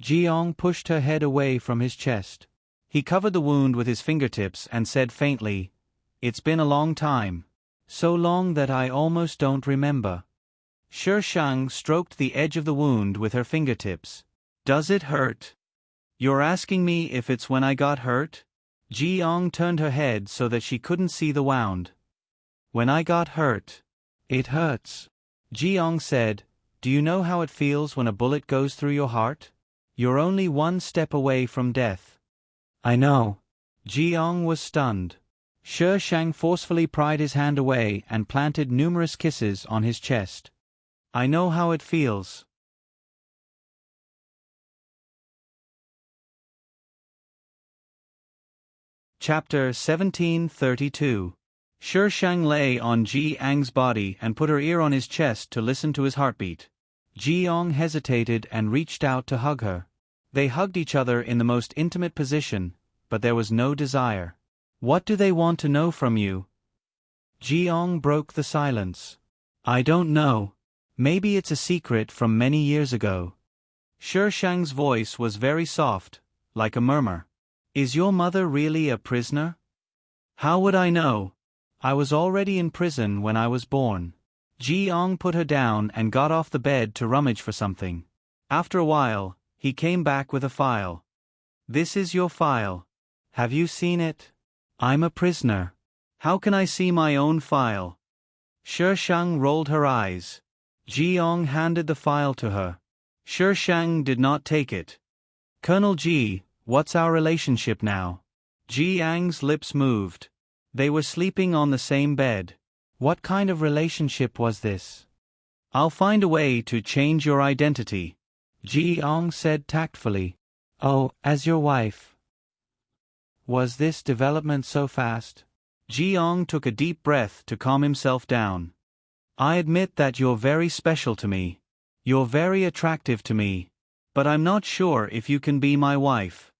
Jiang pushed her head away from his chest. He covered the wound with his fingertips and said faintly, It's been a long time. So long that I almost don't remember. Shishang stroked the edge of the wound with her fingertips. Does it hurt? You're asking me if it's when I got hurt? Jiang turned her head so that she couldn't see the wound. When I got hurt. It hurts. Jiang said, Do you know how it feels when a bullet goes through your heart? You're only one step away from death. I know. Jiang was stunned. Shishang forcefully pried his hand away and planted numerous kisses on his chest. I know how it feels. Chapter 1732. Shi Shang lay on Ji Ang's body and put her ear on his chest to listen to his heartbeat. Jiang hesitated and reached out to hug her. They hugged each other in the most intimate position, but there was no desire. What do they want to know from you? Jiang broke the silence. I don't know. Maybe it's a secret from many years ago. Shi Shang's voice was very soft, like a murmur. Is your mother really a prisoner? How would I know? I was already in prison when I was born. Jiang put her down and got off the bed to rummage for something. After a while, he came back with a file. This is your file. Have you seen it? I'm a prisoner. How can I see my own file? Shi Shang rolled her eyes. Jiang handed the file to her. Shi Shang did not take it. Colonel Ji, what's our relationship now? Jiang's lips moved. They were sleeping on the same bed. What kind of relationship was this? I'll find a way to change your identity, Jiang said tactfully. Oh, as your wife. Was this development so fast? Jiang took a deep breath to calm himself down. I admit that you're very special to me. You're very attractive to me. But I'm not sure if you can be my wife.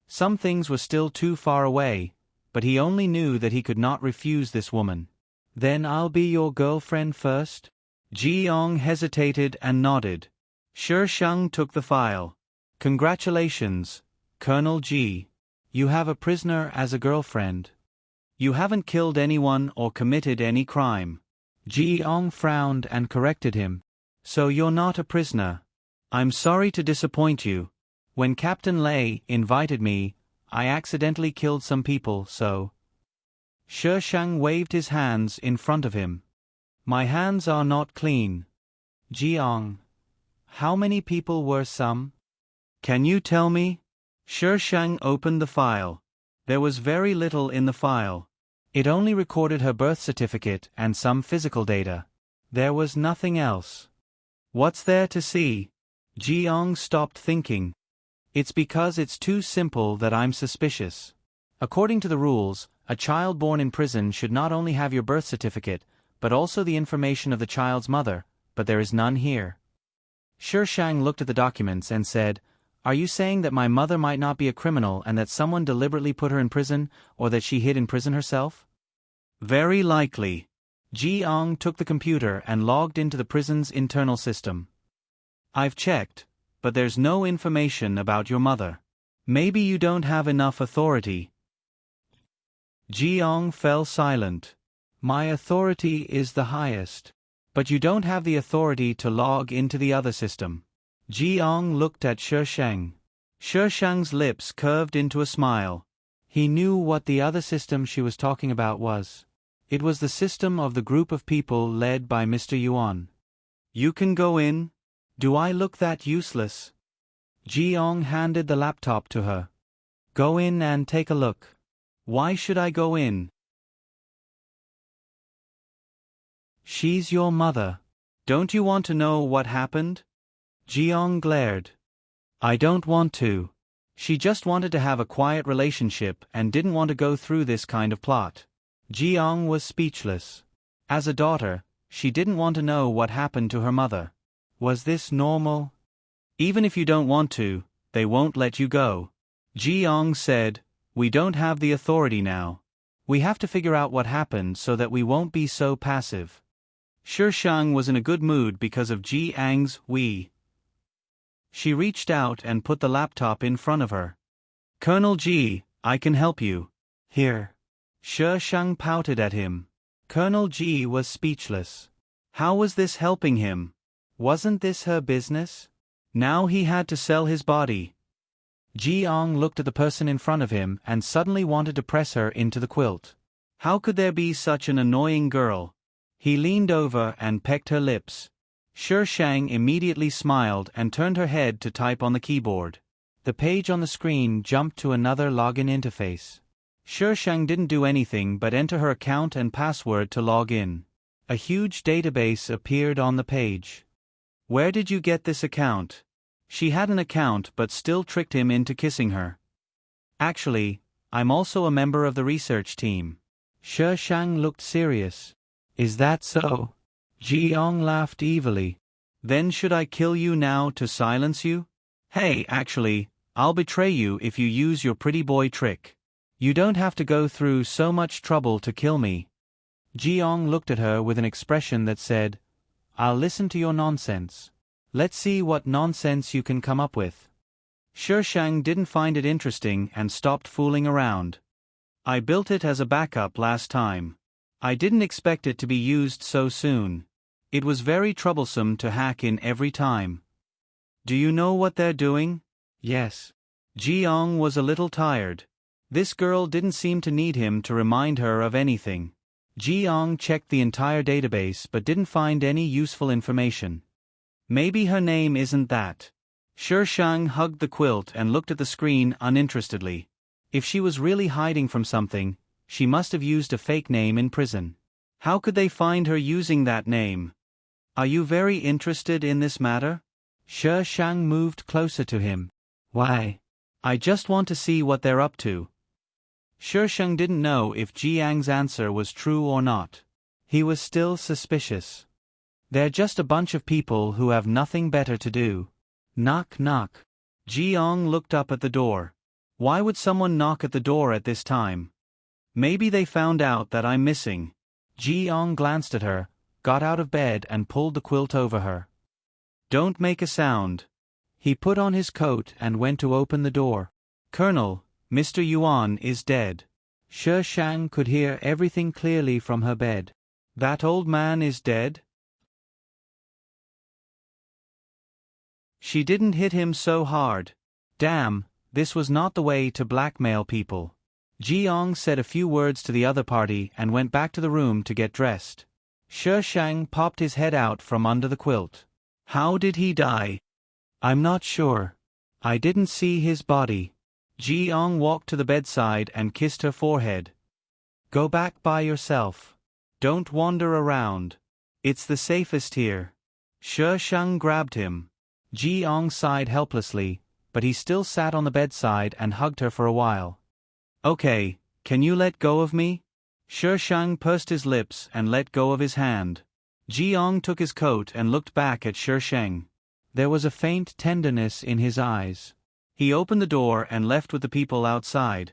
Some things were still too far away, but he only knew that he could not refuse this woman. Then I'll be your girlfriend first? Jiang hesitated and nodded. Shi Shang took the file. Congratulations, Colonel Ji. You have a prisoner as a girlfriend. You haven't killed anyone or committed any crime. Jiang frowned and corrected him. So you're not a prisoner. I'm sorry to disappoint you. When Captain Lei invited me, I accidentally killed some people, so... Shi Shang waved his hands in front of him. My hands are not clean. Jiang. How many people were some? Can you tell me? Shi Shang opened the file. There was very little in the file. It only recorded her birth certificate and some physical data. There was nothing else. What's there to see? Jiang stopped thinking. It's because it's too simple that I'm suspicious. According to the rules, a child born in prison should not only have your birth certificate, but also the information of the child's mother, but there is none here. Shi Shang looked at the documents and said, Are you saying that my mother might not be a criminal and that someone deliberately put her in prison, or that she hid in prison herself? Very likely. Jiang took the computer and logged into the prison's internal system. I've checked, but there's no information about your mother. Maybe you don't have enough authority. Jiang fell silent. My authority is the highest. But you don't have the authority to log into the other system. Jiang looked at Shi Shang. Shi Shang's lips curved into a smile. He knew what the other system she was talking about was. It was the system of the group of people led by Mr. Yuan. You can go in. Do I look that useless? Jiang handed the laptop to her. Go in and take a look. Why should I go in? She's your mother. Don't you want to know what happened? Jiang glared. I don't want to. She just wanted to have a quiet relationship and didn't want to go through this kind of plot. Jiang was speechless. As a daughter, she didn't want to know what happened to her mother. Was this normal? Even if you don't want to, they won't let you go. Jiang said, We don't have the authority now. We have to figure out what happened so that we won't be so passive. Shi Shang was in a good mood because of Jiang's "we." She reached out and put the laptop in front of her. Colonel Ji, I can help you. Here. Shi Shang pouted at him. Colonel Ji was speechless. How was this helping him? Wasn't this her business? Now he had to sell his body. Jiang looked at the person in front of him and suddenly wanted to press her into the quilt. How could there be such an annoying girl? He leaned over and pecked her lips. Shi Shang immediately smiled and turned her head to type on the keyboard. The page on the screen jumped to another login interface. Shi Shang didn't do anything but enter her account and password to log in. A huge database appeared on the page. Where did you get this account? She had an account but still tricked him into kissing her. Actually, I'm also a member of the research team. Shi Shang looked serious. Is that so? Jiang laughed evilly. Then should I kill you now to silence you? Hey, actually, I'll betray you if you use your pretty boy trick. You don't have to go through so much trouble to kill me. Jiang looked at her with an expression that said, I'll listen to your nonsense. Let's see what nonsense you can come up with. Shi Shang didn't find it interesting and stopped fooling around. I built it as a backup last time. I didn't expect it to be used so soon. It was very troublesome to hack in every time. Do you know what they're doing? Yes. Jiang was a little tired. This girl didn't seem to need him to remind her of anything. Jiang checked the entire database but didn't find any useful information. Maybe her name isn't that. Shi Shang hugged the quilt and looked at the screen uninterestedly. If she was really hiding from something, she must have used a fake name in prison. How could they find her using that name? Are you very interested in this matter? Shi Shang moved closer to him. Why? I just want to see what they're up to. Shi Shang didn't know if Jiang's answer was true or not. He was still suspicious. They're just a bunch of people who have nothing better to do. Knock knock. Jiang looked up at the door. Why would someone knock at the door at this time? Maybe they found out that I'm missing. Jiang glanced at her, got out of bed and pulled the quilt over her. Don't make a sound. He put on his coat and went to open the door. Colonel, Mr. Yuan is dead. Shi Shang could hear everything clearly from her bed. That old man is dead? She didn't hit him so hard. Damn, this was not the way to blackmail people. Jiang said a few words to the other party and went back to the room to get dressed. Shi Shang popped his head out from under the quilt. How did he die? I'm not sure. I didn't see his body. Jiang walked to the bedside and kissed her forehead. Go back by yourself. Don't wander around. It's the safest here. Shi Shang grabbed him. Jiang sighed helplessly, but he still sat on the bedside and hugged her for a while. Okay, can you let go of me? Shi Shang pursed his lips and let go of his hand. Jiang took his coat and looked back at Shi Shang. There was a faint tenderness in his eyes. He opened the door and left with the people outside.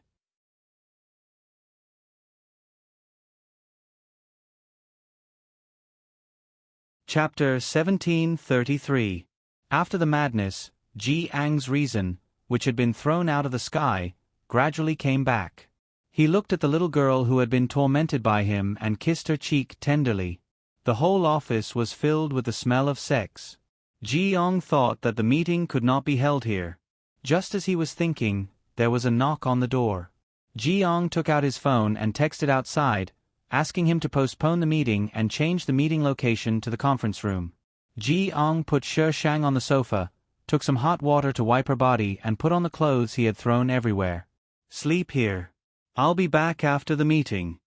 Chapter 1733. After the madness, Jiang's reason, which had been thrown out of the sky, gradually came back. He looked at the little girl who had been tormented by him and kissed her cheek tenderly. The whole office was filled with the smell of sex. Jiang thought that the meeting could not be held here. Just as he was thinking, there was a knock on the door. Jiang took out his phone and texted outside, asking him to postpone the meeting and change the meeting location to the conference room. Jiang put Shi Shang on the sofa, took some hot water to wipe her body and put on the clothes he had thrown everywhere. Sleep here. I'll be back after the meeting.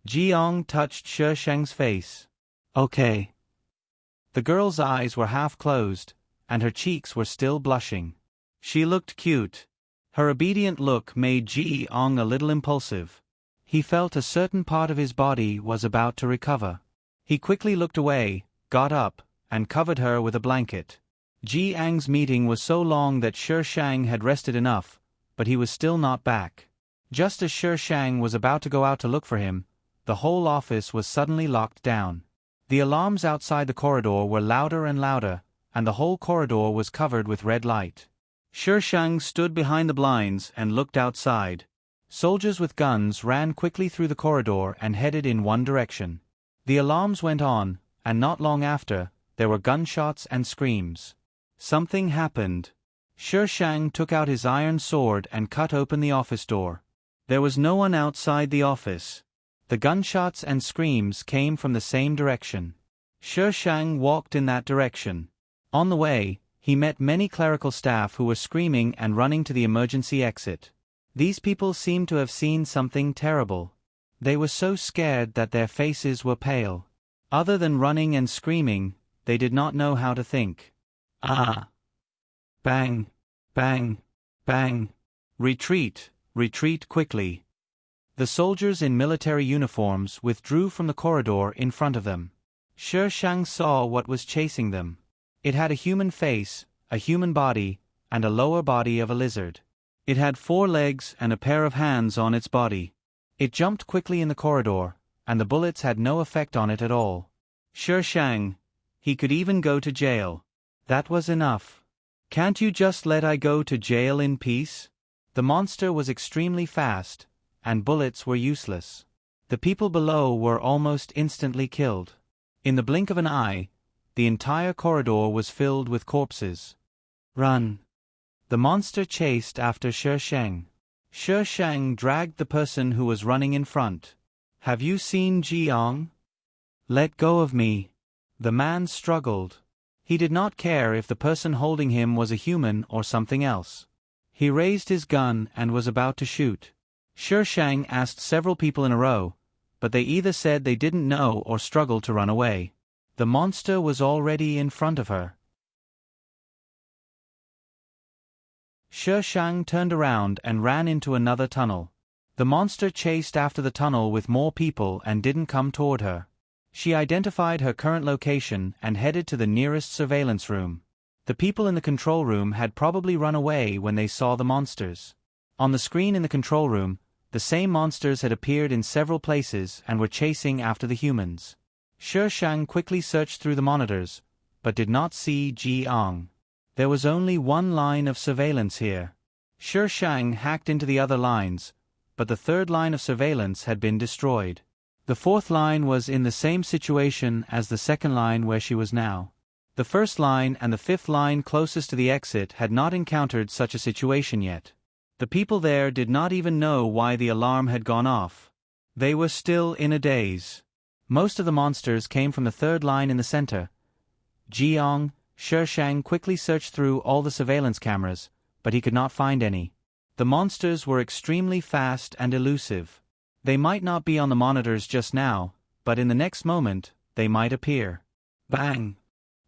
Jiang touched Shi Shang's face. Okay. The girl's eyes were half closed, and her cheeks were still blushing. She looked cute. Her obedient look made Jiang a little impulsive. He felt a certain part of his body was about to recover. He quickly looked away, got up, and covered her with a blanket. Jiang's meeting was so long that Shi Shang had rested enough, but he was still not back. Just as Shi Shang was about to go out to look for him, the whole office was suddenly locked down. The alarms outside the corridor were louder and louder, and the whole corridor was covered with red light. Shi Shang stood behind the blinds and looked outside. Soldiers with guns ran quickly through the corridor and headed in one direction. The alarms went on, and not long after, there were gunshots and screams. Something happened. Shi Shang took out his iron sword and cut open the office door. There was no one outside the office. The gunshots and screams came from the same direction. Shi Shang walked in that direction. On the way, he met many clerical staff who were screaming and running to the emergency exit. These people seemed to have seen something terrible. They were so scared that their faces were pale. Other than running and screaming, they did not know how to think. Ah! Bang! Bang! Bang! Retreat! Retreat quickly! The soldiers in military uniforms withdrew from the corridor in front of them. Shi Shang saw what was chasing them. It had a human face, a human body, and a lower body of a lizard. It had 4 legs and a pair of hands on its body. It jumped quickly in the corridor, and the bullets had no effect on it at all. Shi Shang, he could even go to jail. That was enough. Can't you just let I go to jail in peace? The monster was extremely fast, and bullets were useless. The people below were almost instantly killed. In the blink of an eye, the entire corridor was filled with corpses. Run! The monster chased after Shi Shang. Shi Shang dragged the person who was running in front. Have you seen Jiang? Let go of me. The man struggled. He did not care if the person holding him was a human or something else. He raised his gun and was about to shoot. Shi Shang asked several people in a row, but they either said they didn't know or struggled to run away. The monster was already in front of her. Shi Shang turned around and ran into another tunnel. The monster chased after the tunnel with more people and didn't come toward her. She identified her current location and headed to the nearest surveillance room. The people in the control room had probably run away when they saw the monsters. On the screen in the control room, the same monsters had appeared in several places and were chasing after the humans. Shi Shang quickly searched through the monitors, but did not see Jiang. There was only one line of surveillance here. Shi Shang hacked into the other lines, but the third line of surveillance had been destroyed. The fourth line was in the same situation as the second line where she was now. The first line and the fifth line closest to the exit had not encountered such a situation yet. The people there did not even know why the alarm had gone off. They were still in a daze. Most of the monsters came from the third line in the center. Jiang, Shi Shang quickly searched through all the surveillance cameras, but he could not find any. The monsters were extremely fast and elusive. They might not be on the monitors just now, but in the next moment, they might appear. Bang!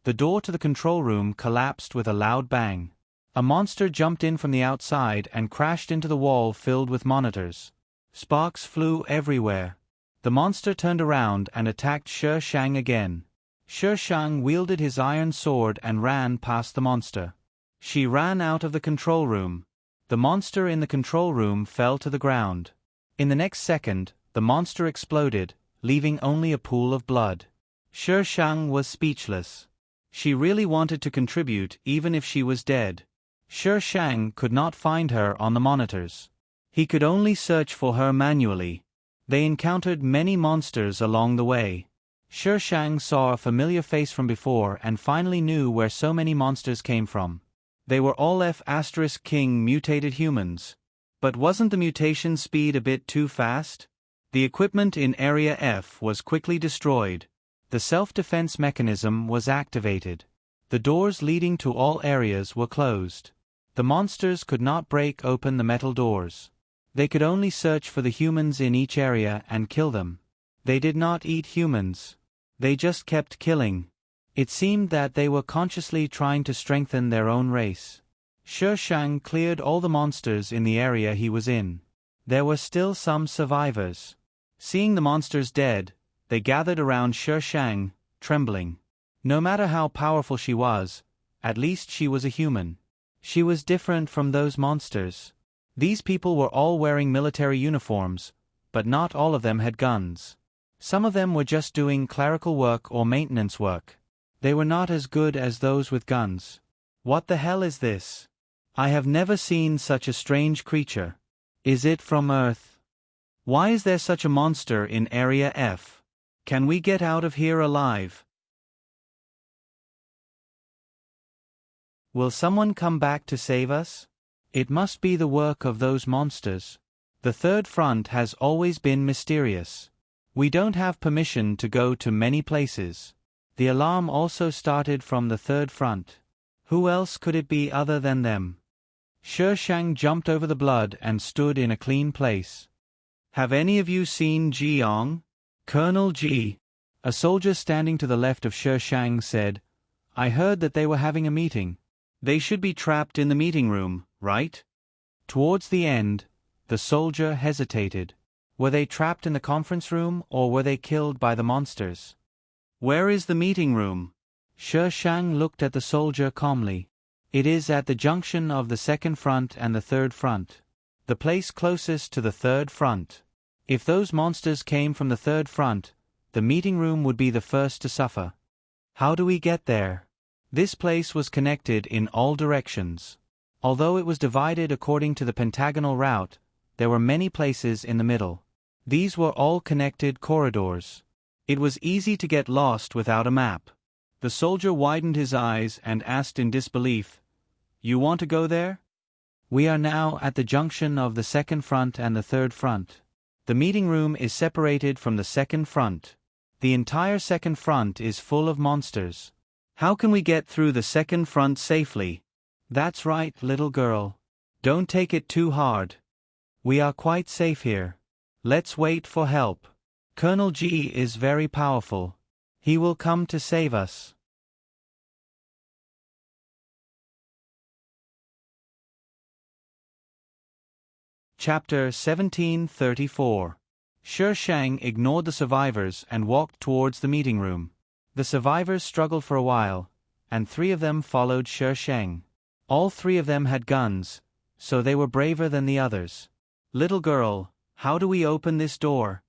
The door to the control room collapsed with a loud bang. A monster jumped in from the outside and crashed into the wall filled with monitors. Sparks flew everywhere. The monster turned around and attacked Shi Shang again. Shi Shang wielded his iron sword and ran past the monster. She ran out of the control room. The monster in the control room fell to the ground. In the next second, the monster exploded, leaving only a pool of blood. Shi Shang was speechless. She really wanted to contribute even if she was dead. Shi Shang could not find her on the monitors. He could only search for her manually. They encountered many monsters along the way. Shi Shang saw a familiar face from before and finally knew where so many monsters came from. They were all F*King mutated humans. But wasn't the mutation speed a bit too fast? The equipment in Area F was quickly destroyed. The self-defense mechanism was activated. The doors leading to all areas were closed. The monsters could not break open the metal doors. They could only search for the humans in each area and kill them. They did not eat humans. They just kept killing. It seemed that they were consciously trying to strengthen their own race. Shi Shang cleared all the monsters in the area he was in. There were still some survivors. Seeing the monsters dead, they gathered around Shi Shang, trembling. No matter how powerful she was, at least she was a human. She was different from those monsters. These people were all wearing military uniforms, but not all of them had guns. Some of them were just doing clerical work or maintenance work. They were not as good as those with guns. What the hell is this? I have never seen such a strange creature. Is it from Earth? Why is there such a monster in Area F? Can we get out of here alive? Will someone come back to save us? It must be the work of those monsters. The third front has always been mysterious. We don't have permission to go to many places. The alarm also started from the third front. Who else could it be other than them? Shi Shang jumped over the blood and stood in a clean place. Have any of you seen Jiang? Colonel Ji, a soldier standing to the left of Shi Shang said, I heard that they were having a meeting. They should be trapped in the meeting room, right? Towards the end, the soldier hesitated. Were they trapped in the conference room or were they killed by the monsters? Where is the meeting room? Shi Shang looked at the soldier calmly. It is at the junction of the second front and the third front. The place closest to the third front. If those monsters came from the third front, the meeting room would be the first to suffer. How do we get there? This place was connected in all directions. Although it was divided according to the pentagonal route, there were many places in the middle. These were all connected corridors. It was easy to get lost without a map. The soldier widened his eyes and asked in disbelief, "You want to go there?" We are now at the junction of the second front and the third front. The meeting room is separated from the second front. The entire second front is full of monsters. How can we get through the second front safely? That's right, little girl. Don't take it too hard. We are quite safe here. Let's wait for help. Colonel G is very powerful. He will come to save us. Chapter 1734. Shi Shang ignored the survivors and walked towards the meeting room. The survivors struggled for a while, and 3 of them followed Shi Shang. All 3 of them had guns, so they were braver than the others. Little girl, how do we open this door?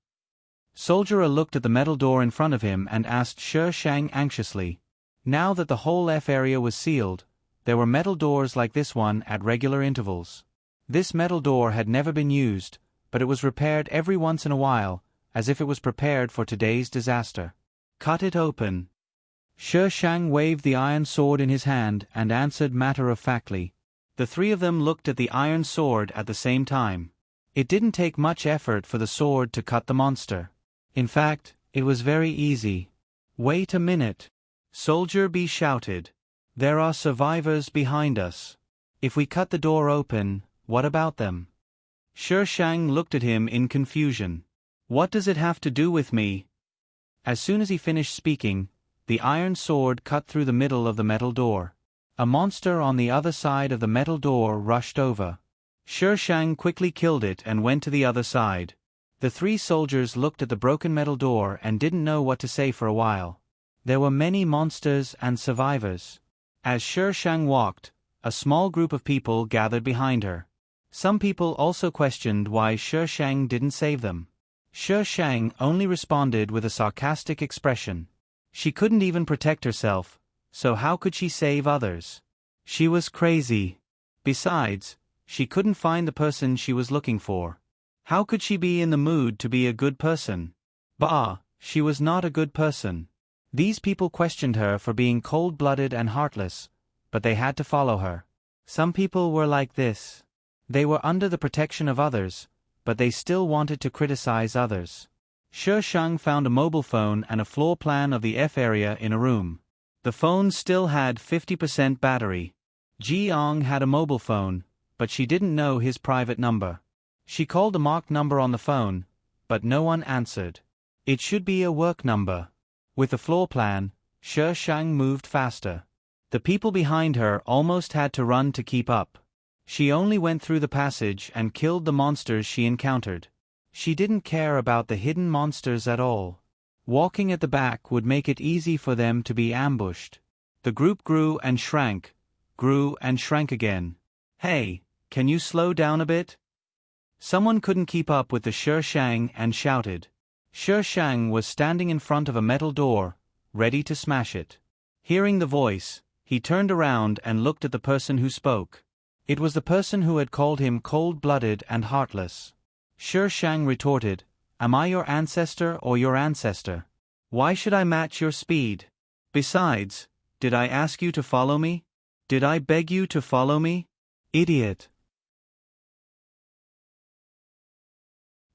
Soldier looked at the metal door in front of him and asked Shi Shang anxiously. Now that the whole F area was sealed, there were metal doors like this one at regular intervals. This metal door had never been used, but it was repaired every once in a while, as if it was prepared for today's disaster. Cut it open. Shi Shang waved the iron sword in his hand and answered matter-of-factly. The 3 of them looked at the iron sword at the same time. It didn't take much effort for the sword to cut the monster. In fact, it was very easy. Wait a minute. Soldier B shouted. There are survivors behind us. If we cut the door open, what about them? Shi Shang looked at him in confusion. What does it have to do with me? As soon as he finished speaking, the iron sword cut through the middle of the metal door. A monster on the other side of the metal door rushed over. Shi Shang quickly killed it and went to the other side. The 3 soldiers looked at the broken metal door and didn't know what to say for a while. There were many monsters and survivors. As Shi Shang walked, a small group of people gathered behind her. Some people also questioned why Shi Shang didn't save them. Shi Shang only responded with a sarcastic expression. She couldn't even protect herself, so how could she save others? She was crazy. Besides, she couldn't find the person she was looking for. How could she be in the mood to be a good person? Bah, she was not a good person. These people questioned her for being cold-blooded and heartless, but they had to follow her. Some people were like this. They were under the protection of others, but they still wanted to criticize others. Shi Shang found a mobile phone and a floor plan of the F area in a room. The phone still had 50% battery. Jiang had a mobile phone, but she didn't know his private number. She called a marked number on the phone, but no one answered. It should be a work number. With the floor plan, Shi Shang moved faster. The people behind her almost had to run to keep up. She only went through the passage and killed the monsters she encountered. She didn't care about the hidden monsters at all. Walking at the back would make it easy for them to be ambushed. The group grew and shrank again. Hey, can you slow down a bit? Someone couldn't keep up with the Shi Shang and shouted. Shi Shang was standing in front of a metal door, ready to smash it. Hearing the voice, he turned around and looked at the person who spoke. It was the person who had called him cold-blooded and heartless. Shi Shang retorted, "Am I your ancestor or your ancestor? Why should I match your speed? Besides, did I ask you to follow me? Did I beg you to follow me? Idiot."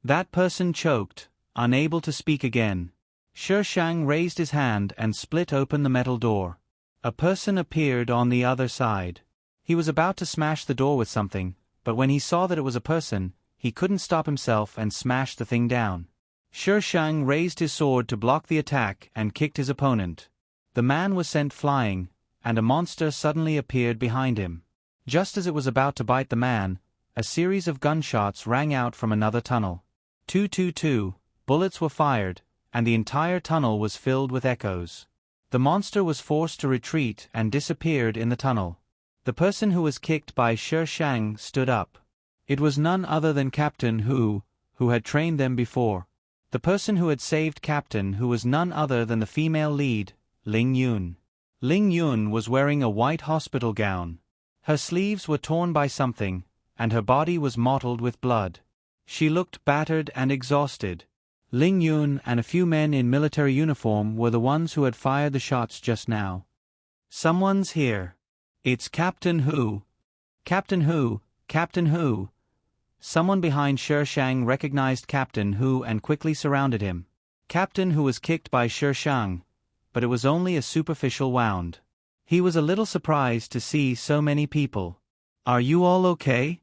That person choked, unable to speak again. Shi Shang raised his hand and split open the metal door. A person appeared on the other side. He was about to smash the door with something, but when he saw that it was a person, he couldn't stop himself and smashed the thing down. Shi Shang raised his sword to block the attack and kicked his opponent. The man was sent flying, and a monster suddenly appeared behind him. Just as it was about to bite the man, a series of gunshots rang out from another tunnel. 222, bullets were fired, and the entire tunnel was filled with echoes. The monster was forced to retreat and disappeared in the tunnel. The person who was kicked by Shi Shang stood up. It was none other than Captain Hu had trained them before. The person who had saved Captain Hu was none other than the female lead, Ling Yun. Ling Yun was wearing a white hospital gown. Her sleeves were torn by something, and her body was mottled with blood. She looked battered and exhausted. Ling Yun and a few men in military uniform were the ones who had fired the shots just now. "Someone's here. It's Captain Hu. Captain Hu, Captain Hu." Someone behind Shi Shang recognized Captain Hu and quickly surrounded him. Captain Hu was kicked by Shi Shang, but it was only a superficial wound. He was a little surprised to see so many people. "Are you all okay?"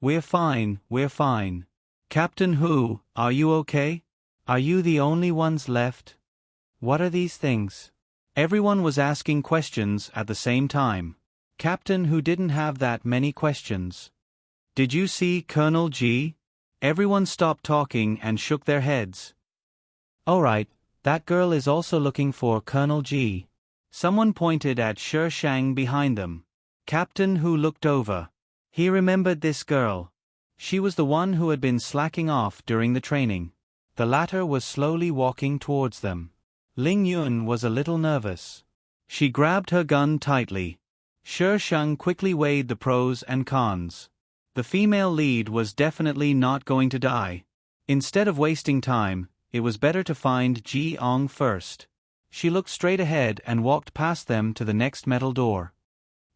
We're fine. "Captain Hu, are you okay? Are you the only ones left? What are these things?" Everyone was asking questions at the same time. Captain Hu didn't have that many questions. "Did you see Colonel G?" Everyone stopped talking and shook their heads. "Alright, that girl is also looking for Colonel G." Someone pointed at Shi Shang behind them. Captain Hu looked over. He remembered this girl. She was the one who had been slacking off during the training. The latter was slowly walking towards them. Ling Yun was a little nervous. She grabbed her gun tightly. Shi Shang quickly weighed the pros and cons. The female lead was definitely not going to die. Instead of wasting time, it was better to find Ji Ong first. She looked straight ahead and walked past them to the next metal door.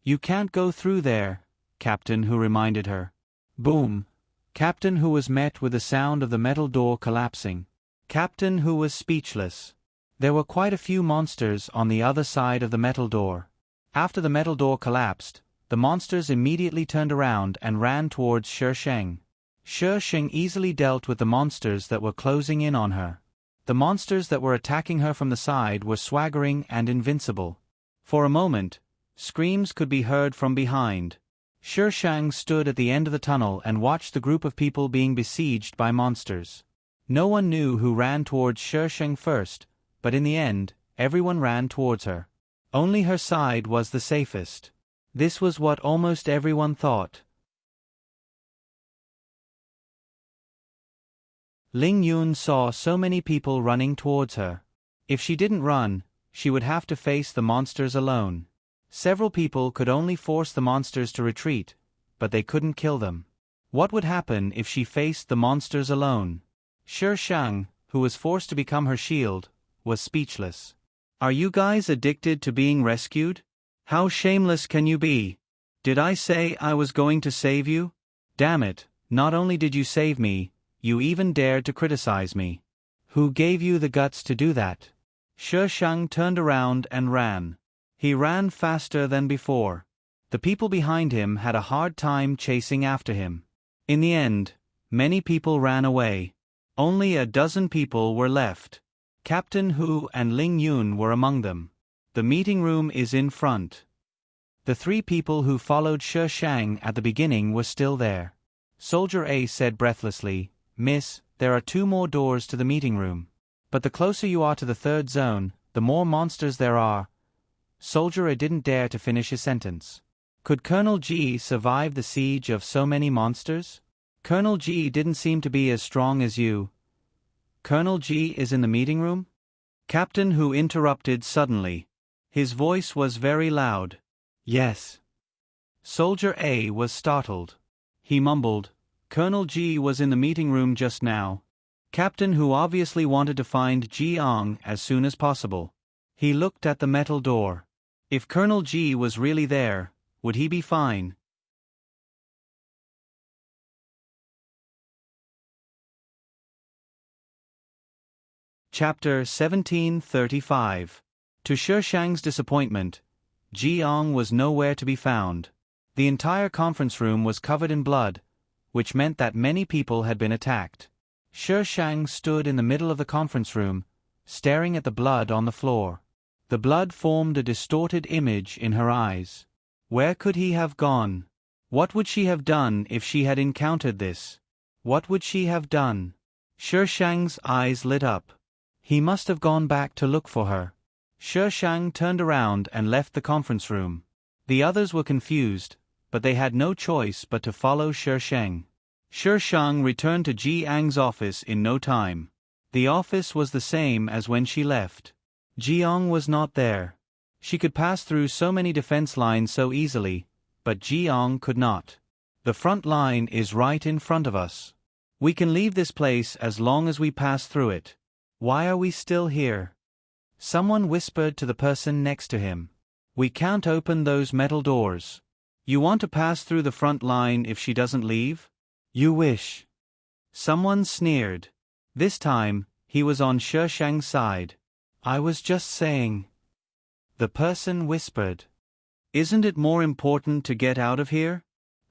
"You can't go through there," Captain Hu reminded her. Boom! Captain Hu was met with the sound of the metal door collapsing. Captain Hu was speechless. There were quite a few monsters on the other side of the metal door. After the metal door collapsed, the monsters immediately turned around and ran towards Shi Shang. Shi Shang easily dealt with the monsters that were closing in on her. The monsters that were attacking her from the side were swaggering and invincible. For a moment, screams could be heard from behind. Shi Shang stood at the end of the tunnel and watched the group of people being besieged by monsters. No one knew who ran towards Shi Shang first, but in the end, everyone ran towards her. Only her side was the safest. This was what almost everyone thought. Ling Yun saw so many people running towards her. If she didn't run, she would have to face the monsters alone. Several people could only force the monsters to retreat, but they couldn't kill them. What would happen if she faced the monsters alone? Shi Shang, who was forced to become her shield, was speechless. "Are you guys addicted to being rescued? How shameless can you be? Did I say I was going to save you? Damn it, not only did you save me, you even dared to criticize me. Who gave you the guts to do that?" Shi Shang turned around and ran. He ran faster than before. The people behind him had a hard time chasing after him. In the end, many people ran away. Only a dozen people were left. Captain Hu and Ling Yun were among them. The meeting room is in front. The three people who followed Shi Shang at the beginning were still there. Soldier A said breathlessly, "Miss, there are 2 more doors to the meeting room. But the closer you are to the 3rd zone, the more monsters there are." Soldier A didn't dare to finish his sentence. Could Colonel G survive the siege of so many monsters? Colonel G didn't seem to be as strong as you. Colonel G is in the meeting room? Captain Hu interrupted suddenly. His voice was very loud. "Yes." Soldier A was startled. He mumbled, "Colonel G was in the meeting room just now." Captain Hu obviously wanted to find Ji Ong as soon as possible. He looked at the metal door. If Colonel G was really there, would he be fine? Chapter 1735. To Shi Shang's disappointment, Ji Ong was nowhere to be found. The entire conference room was covered in blood, which meant that many people had been attacked. Shi Shang stood in the middle of the conference room, staring at the blood on the floor. The blood formed a distorted image in her eyes. Where could he have gone? What would she have done if she had encountered this? What would she have done? Shi Shang's eyes lit up. He must have gone back to look for her. Shi Shang turned around and left the conference room. The others were confused, but they had no choice but to follow Shi Shang. Shi Shang returned to Ji Ang's office in no time. The office was the same as when she left. Jiang was not there. She could pass through so many defense lines so easily, but Jiang could not. The front line is right in front of us. We can leave this place as long as we pass through it. Why are we still here? Someone whispered to the person next to him. We can't open those metal doors. You want to pass through the front line if she doesn't leave? You wish. Someone sneered. This time, he was on Shi Shang's side. I was just saying. The person whispered. Isn't it more important to get out of here?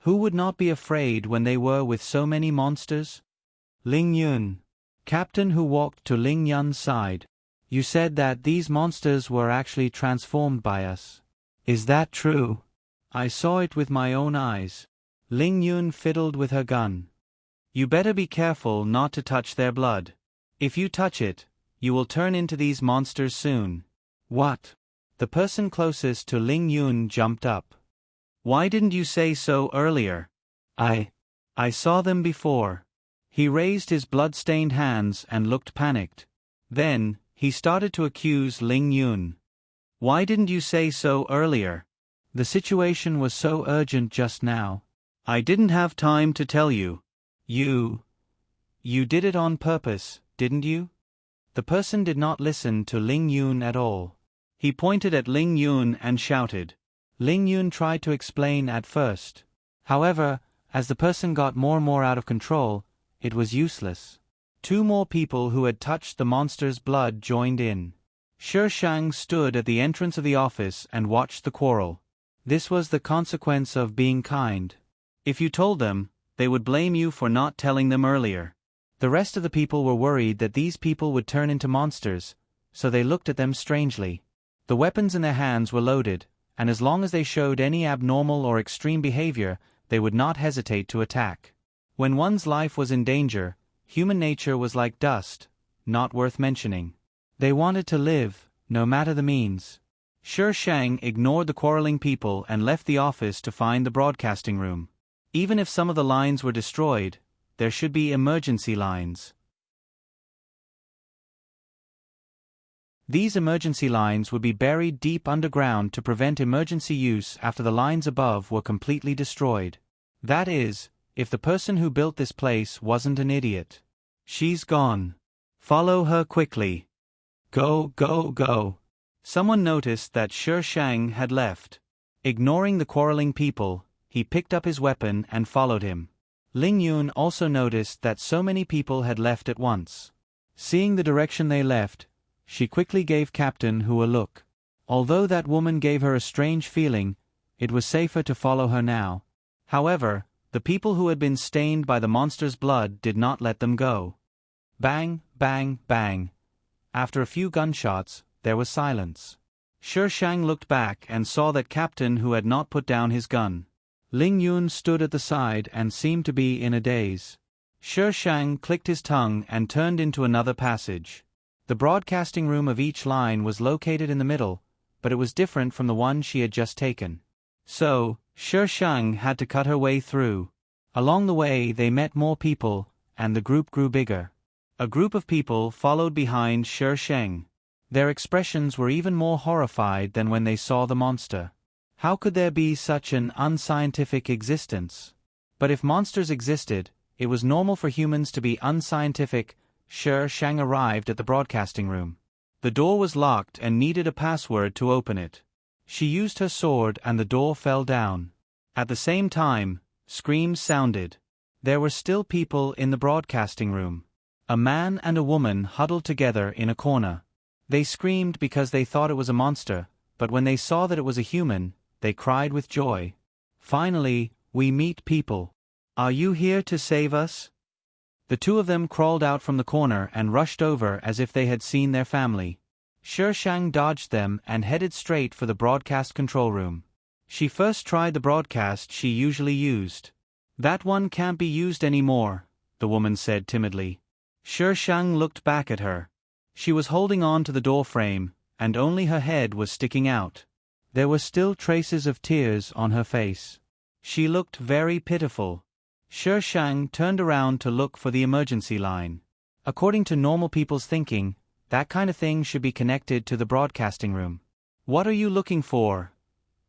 Who would not be afraid when they were with so many monsters? Ling Yun. Captain who walked to Ling Yun's side. You said that these monsters were actually transformed by us. Is that true? I saw it with my own eyes. Ling Yun fiddled with her gun. You better be careful not to touch their blood. If you touch it, you will turn into these monsters soon. What? The person closest to Ling Yun jumped up. Why didn't you say so earlier? I saw them before. He raised his blood-stained hands and looked panicked. Then, he started to accuse Ling Yun. Why didn't you say so earlier? The situation was so urgent just now. I didn't have time to tell you. You did it on purpose, didn't you? The person did not listen to Ling Yun at all. He pointed at Ling Yun and shouted. Ling Yun tried to explain at first. However, as the person got more and more out of control, it was useless. Two more people who had touched the monster's blood joined in. Shi Shang stood at the entrance of the office and watched the quarrel. This was the consequence of being kind. If you told them, they would blame you for not telling them earlier. The rest of the people were worried that these people would turn into monsters, so they looked at them strangely. The weapons in their hands were loaded, and as long as they showed any abnormal or extreme behavior, they would not hesitate to attack. When one's life was in danger, human nature was like dust, not worth mentioning. They wanted to live, no matter the means. Shi Shang ignored the quarreling people and left the office to find the broadcasting room. Even if some of the lines were destroyed, there should be emergency lines. These emergency lines would be buried deep underground to prevent emergency use after the lines above were completely destroyed. That is, if the person who built this place wasn't an idiot. She's gone. Follow her quickly. Go, go, go. Someone noticed that Shi Shang had left. Ignoring the quarreling people, he picked up his weapon and followed him. Ling Yun also noticed that so many people had left at once. Seeing the direction they left, she quickly gave Captain Hu a look. Although that woman gave her a strange feeling, it was safer to follow her now. However, the people who had been stained by the monster's blood did not let them go. Bang, bang, bang. After a few gunshots, there was silence. Shi Shang looked back and saw that Captain Hu had not put down his gun. Ling Yun stood at the side and seemed to be in a daze. Shi Shang clicked his tongue and turned into another passage. The broadcasting room of each line was located in the middle, but it was different from the one she had just taken. So, Shi Shang had to cut her way through. Along the way they met more people, and the group grew bigger. A group of people followed behind Shi Shang. Their expressions were even more horrified than when they saw the monster. How could there be such an unscientific existence? But if monsters existed, it was normal for humans to be unscientific. Shi Shang arrived at the broadcasting room. The door was locked and needed a password to open it. She used her sword and the door fell down. At the same time, screams sounded. There were still people in the broadcasting room. A man and a woman huddled together in a corner. They screamed because they thought it was a monster, but when they saw that it was a human, they cried with joy. Finally, we meet people. Are you here to save us? The two of them crawled out from the corner and rushed over as if they had seen their family. Shi Shang dodged them and headed straight for the broadcast control room. She first tried the broadcast she usually used. That one can't be used anymore, the woman said timidly. Shi Shang looked back at her. She was holding on to the door frame, and only her head was sticking out. There were still traces of tears on her face. She looked very pitiful. Shi Shang turned around to look for the emergency line. According to normal people's thinking, that kind of thing should be connected to the broadcasting room. "What are you looking for?"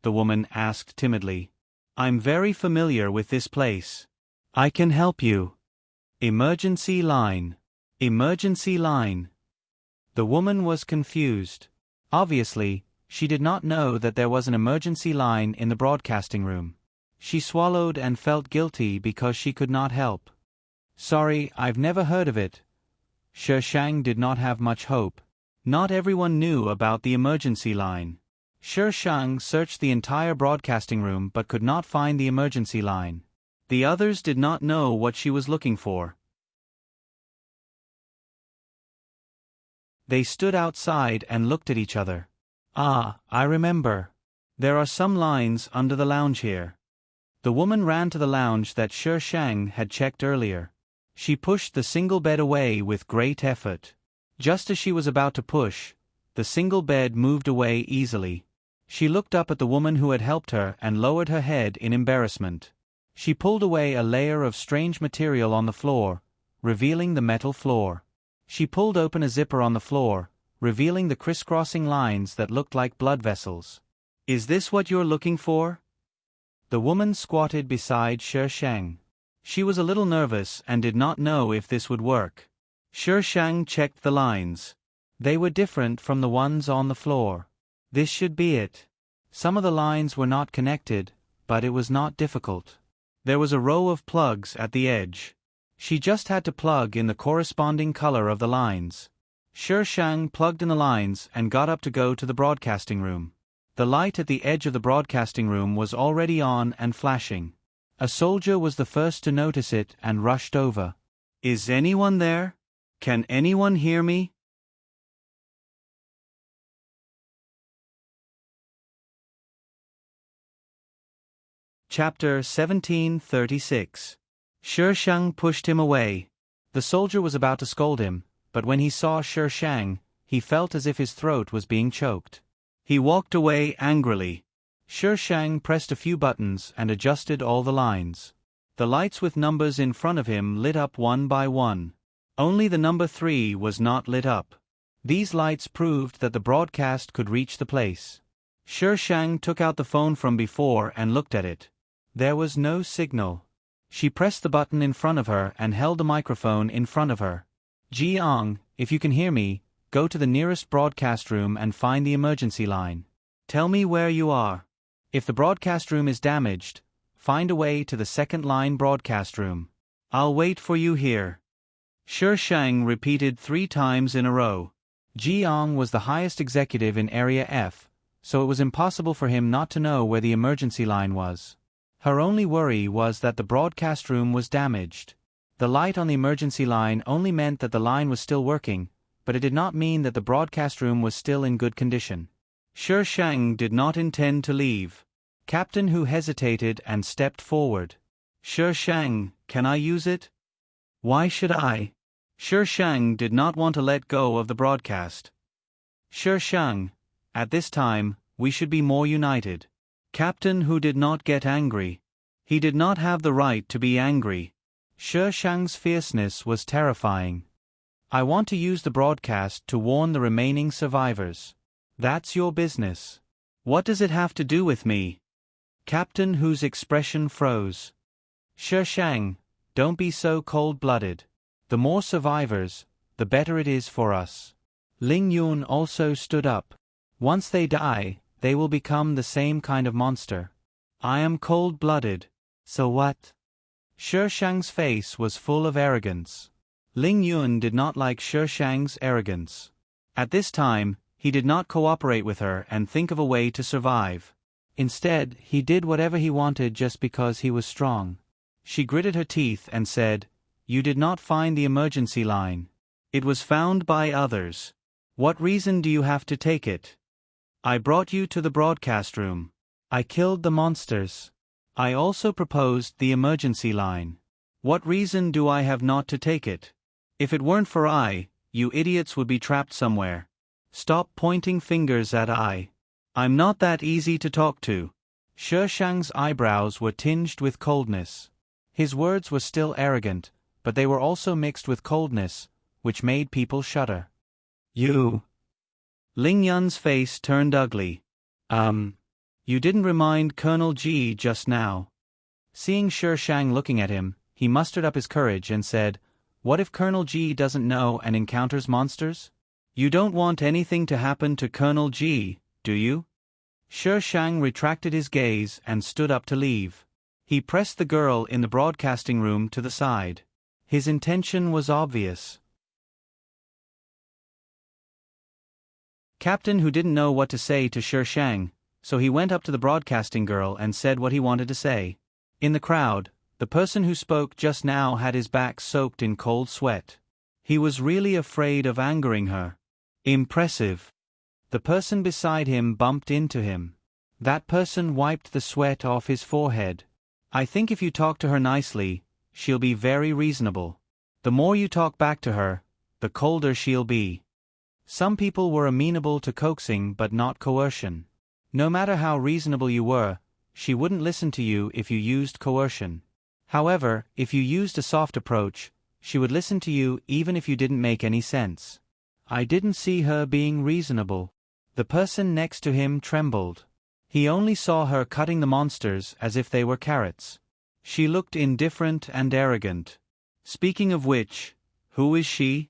the woman asked timidly. "I'm very familiar with this place. I can help you." Emergency line. Emergency line. The woman was confused. Obviously, she did not know that there was an emergency line in the broadcasting room. She swallowed and felt guilty because she could not help. "Sorry, I've never heard of it." Shi Shang did not have much hope. Not everyone knew about the emergency line. Shi Shang searched the entire broadcasting room but could not find the emergency line. The others did not know what she was looking for. They stood outside and looked at each other. "Ah, I remember. There are some lines under the lounge here." The woman ran to the lounge that Shi Shang had checked earlier. She pushed the single bed away with great effort. Just as she was about to push, the single bed moved away easily. She looked up at the woman who had helped her and lowered her head in embarrassment. She pulled away a layer of strange material on the floor, revealing the metal floor. She pulled open a zipper on the floor, revealing the crisscrossing lines that looked like blood vessels. "Is this what you're looking for?" The woman squatted beside Shi Shang. She was a little nervous and did not know if this would work. Shi Shang checked the lines. They were different from the ones on the floor. This should be it. Some of the lines were not connected, but it was not difficult. There was a row of plugs at the edge. She just had to plug in the corresponding color of the lines. Shi Shang plugged in the lines and got up to go to the broadcasting room. The light at the edge of the broadcasting room was already on and flashing. A soldier was the first to notice it and rushed over. "Is anyone there? Can anyone hear me?" Chapter 1736. Shi Shang pushed him away. The soldier was about to scold him, but when he saw Shi Shang, he felt as if his throat was being choked. He walked away angrily. Shi Shang pressed a few buttons and adjusted all the lines. The lights with numbers in front of him lit up one by one. Only the number 3 was not lit up. These lights proved that the broadcast could reach the place. Shi Shang took out the phone from before and looked at it. There was no signal. She pressed the button in front of her and held the microphone in front of her. "Jiang, if you can hear me, go to the nearest broadcast room and find the emergency line. Tell me where you are. If the broadcast room is damaged, find a way to the second line broadcast room. I'll wait for you here." Shi Shang repeated 3 times in a row. Jiang was the highest executive in Area F, so it was impossible for him not to know where the emergency line was. Her only worry was that the broadcast room was damaged. The light on the emergency line only meant that the line was still working, but it did not mean that the broadcast room was still in good condition. Shi Shang did not intend to leave. Captain Hu hesitated and stepped forward. "Shi Shang, can I use it?" "Why should I?" Shi Shang did not want to let go of the broadcast. "Shi Shang, at this time, we should be more united." Captain Hu did not get angry. He did not have the right to be angry. Shi Shang's fierceness was terrifying. "I want to use the broadcast to warn the remaining survivors." "That's your business. What does it have to do with me?" Captain Hu's expression froze. "Shi Shang, don't be so cold-blooded. The more survivors, the better it is for us." Ling Yun also stood up. "Once they die, they will become the same kind of monster. I am cold-blooded. So what?" Shi Shang's face was full of arrogance. Ling Yun did not like Shi Shang's arrogance. At this time, he did not cooperate with her and think of a way to survive. Instead, he did whatever he wanted just because he was strong. She gritted her teeth and said, "You did not find the emergency line. It was found by others. What reason do you have to take it?" "I brought you to the broadcast room. I killed the monsters. I also proposed the emergency line. What reason do I have not to take it?" If it weren't for I, you idiots would be trapped somewhere. Stop pointing fingers at I. I'm not that easy to talk to. Shi Shang's eyebrows were tinged with coldness. His words were still arrogant, but they were also mixed with coldness, which made people shudder. You. Ling Yun's face turned ugly. You didn't remind Colonel Ji just now. Seeing Shi Shang looking at him, he mustered up his courage and said, "What if Colonel Ji doesn't know and encounters monsters? You don't want anything to happen to Colonel Ji, do you?" Shi Shang retracted his gaze and stood up to leave. He pressed the girl in the broadcasting room to the side. His intention was obvious. Captain Hu didn't know what to say to Shi Shang, so he went up to the broadcasting girl and said what he wanted to say. In the crowd, the person who spoke just now had his back soaked in cold sweat. He was really afraid of angering her. Impressive. The person beside him bumped into him. That person wiped the sweat off his forehead. I think if you talk to her nicely, she'll be very reasonable. The more you talk back to her, the colder she'll be. Some people were amenable to coaxing but not coercion. No matter how reasonable you were, she wouldn't listen to you if you used coercion. However, if you used a soft approach, she would listen to you even if you didn't make any sense. I didn't see her being reasonable. The person next to him trembled. He only saw her cutting the monsters as if they were carrots. She looked indifferent and arrogant. Speaking of which, who is she?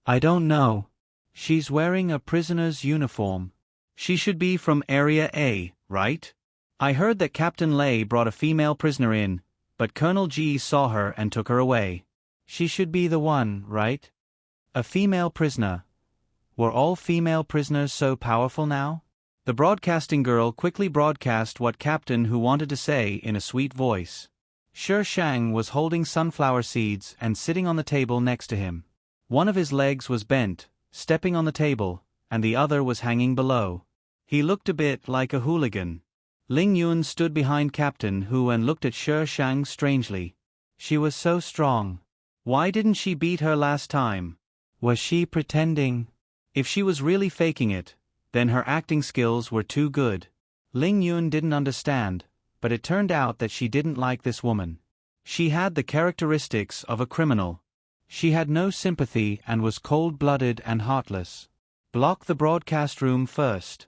I don't know. She's wearing a prisoner's uniform. She should be from Area A, right? I heard that Captain Lei brought a female prisoner in, but Colonel Ji saw her and took her away. She should be the one, right? A female prisoner. Were all female prisoners so powerful now? The broadcasting girl quickly broadcast what Captain Hu wanted to say in a sweet voice. Shi Shang was holding sunflower seeds and sitting on the table next to him. One of his legs was bent, stepping on the table, and the other was hanging below. He looked a bit like a hooligan. Ling Yun stood behind Captain Hu and looked at Shi Shang strangely. She was so strong. Why didn't she beat her last time? Was she pretending? If she was really faking it, then her acting skills were too good. Ling Yun didn't understand, but it turned out that she didn't like this woman. She had the characteristics of a criminal. She had no sympathy and was cold-blooded and heartless. Block the broadcast room first.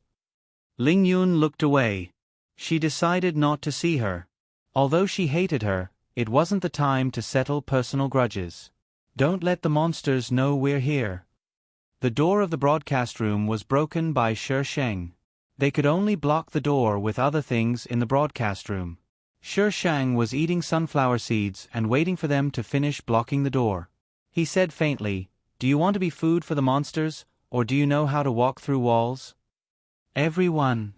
Ling Yun looked away. She decided not to see her. Although she hated her, it wasn't the time to settle personal grudges. Don't let the monsters know we're here. The door of the broadcast room was broken by Shi Shang. They could only block the door with other things in the broadcast room. Shi Shang was eating sunflower seeds and waiting for them to finish blocking the door. He said faintly, "Do you want to be food for the monsters, or do you know how to walk through walls?" Everyone.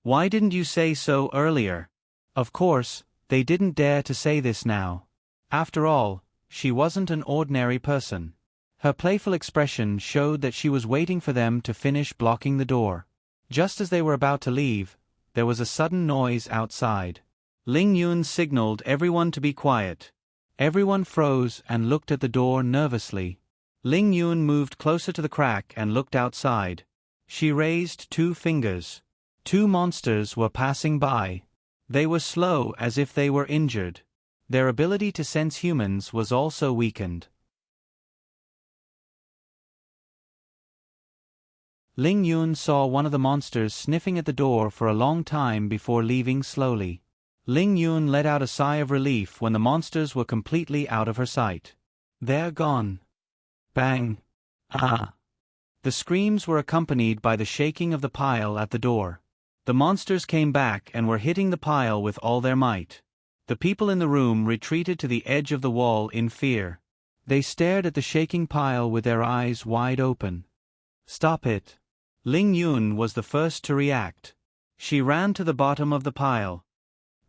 Why didn't you say so earlier? Of course, they didn't dare to say this now. After all, she wasn't an ordinary person. Her playful expression showed that she was waiting for them to finish blocking the door. Just as they were about to leave, there was a sudden noise outside. Ling Yun signaled everyone to be quiet. Everyone froze and looked at the door nervously. Ling Yun moved closer to the crack and looked outside. She raised 2 fingers. 2 monsters were passing by. They were slow as if they were injured. Their ability to sense humans was also weakened. Ling Yun saw one of the monsters sniffing at the door for a long time before leaving slowly. Ling Yun let out a sigh of relief when the monsters were completely out of her sight. They're gone. Bang. Ah. The screams were accompanied by the shaking of the pile at the door. The monsters came back and were hitting the pile with all their might. The people in the room retreated to the edge of the wall in fear. They stared at the shaking pile with their eyes wide open. Stop it. Ling Yun was the first to react. She ran to the bottom of the pile.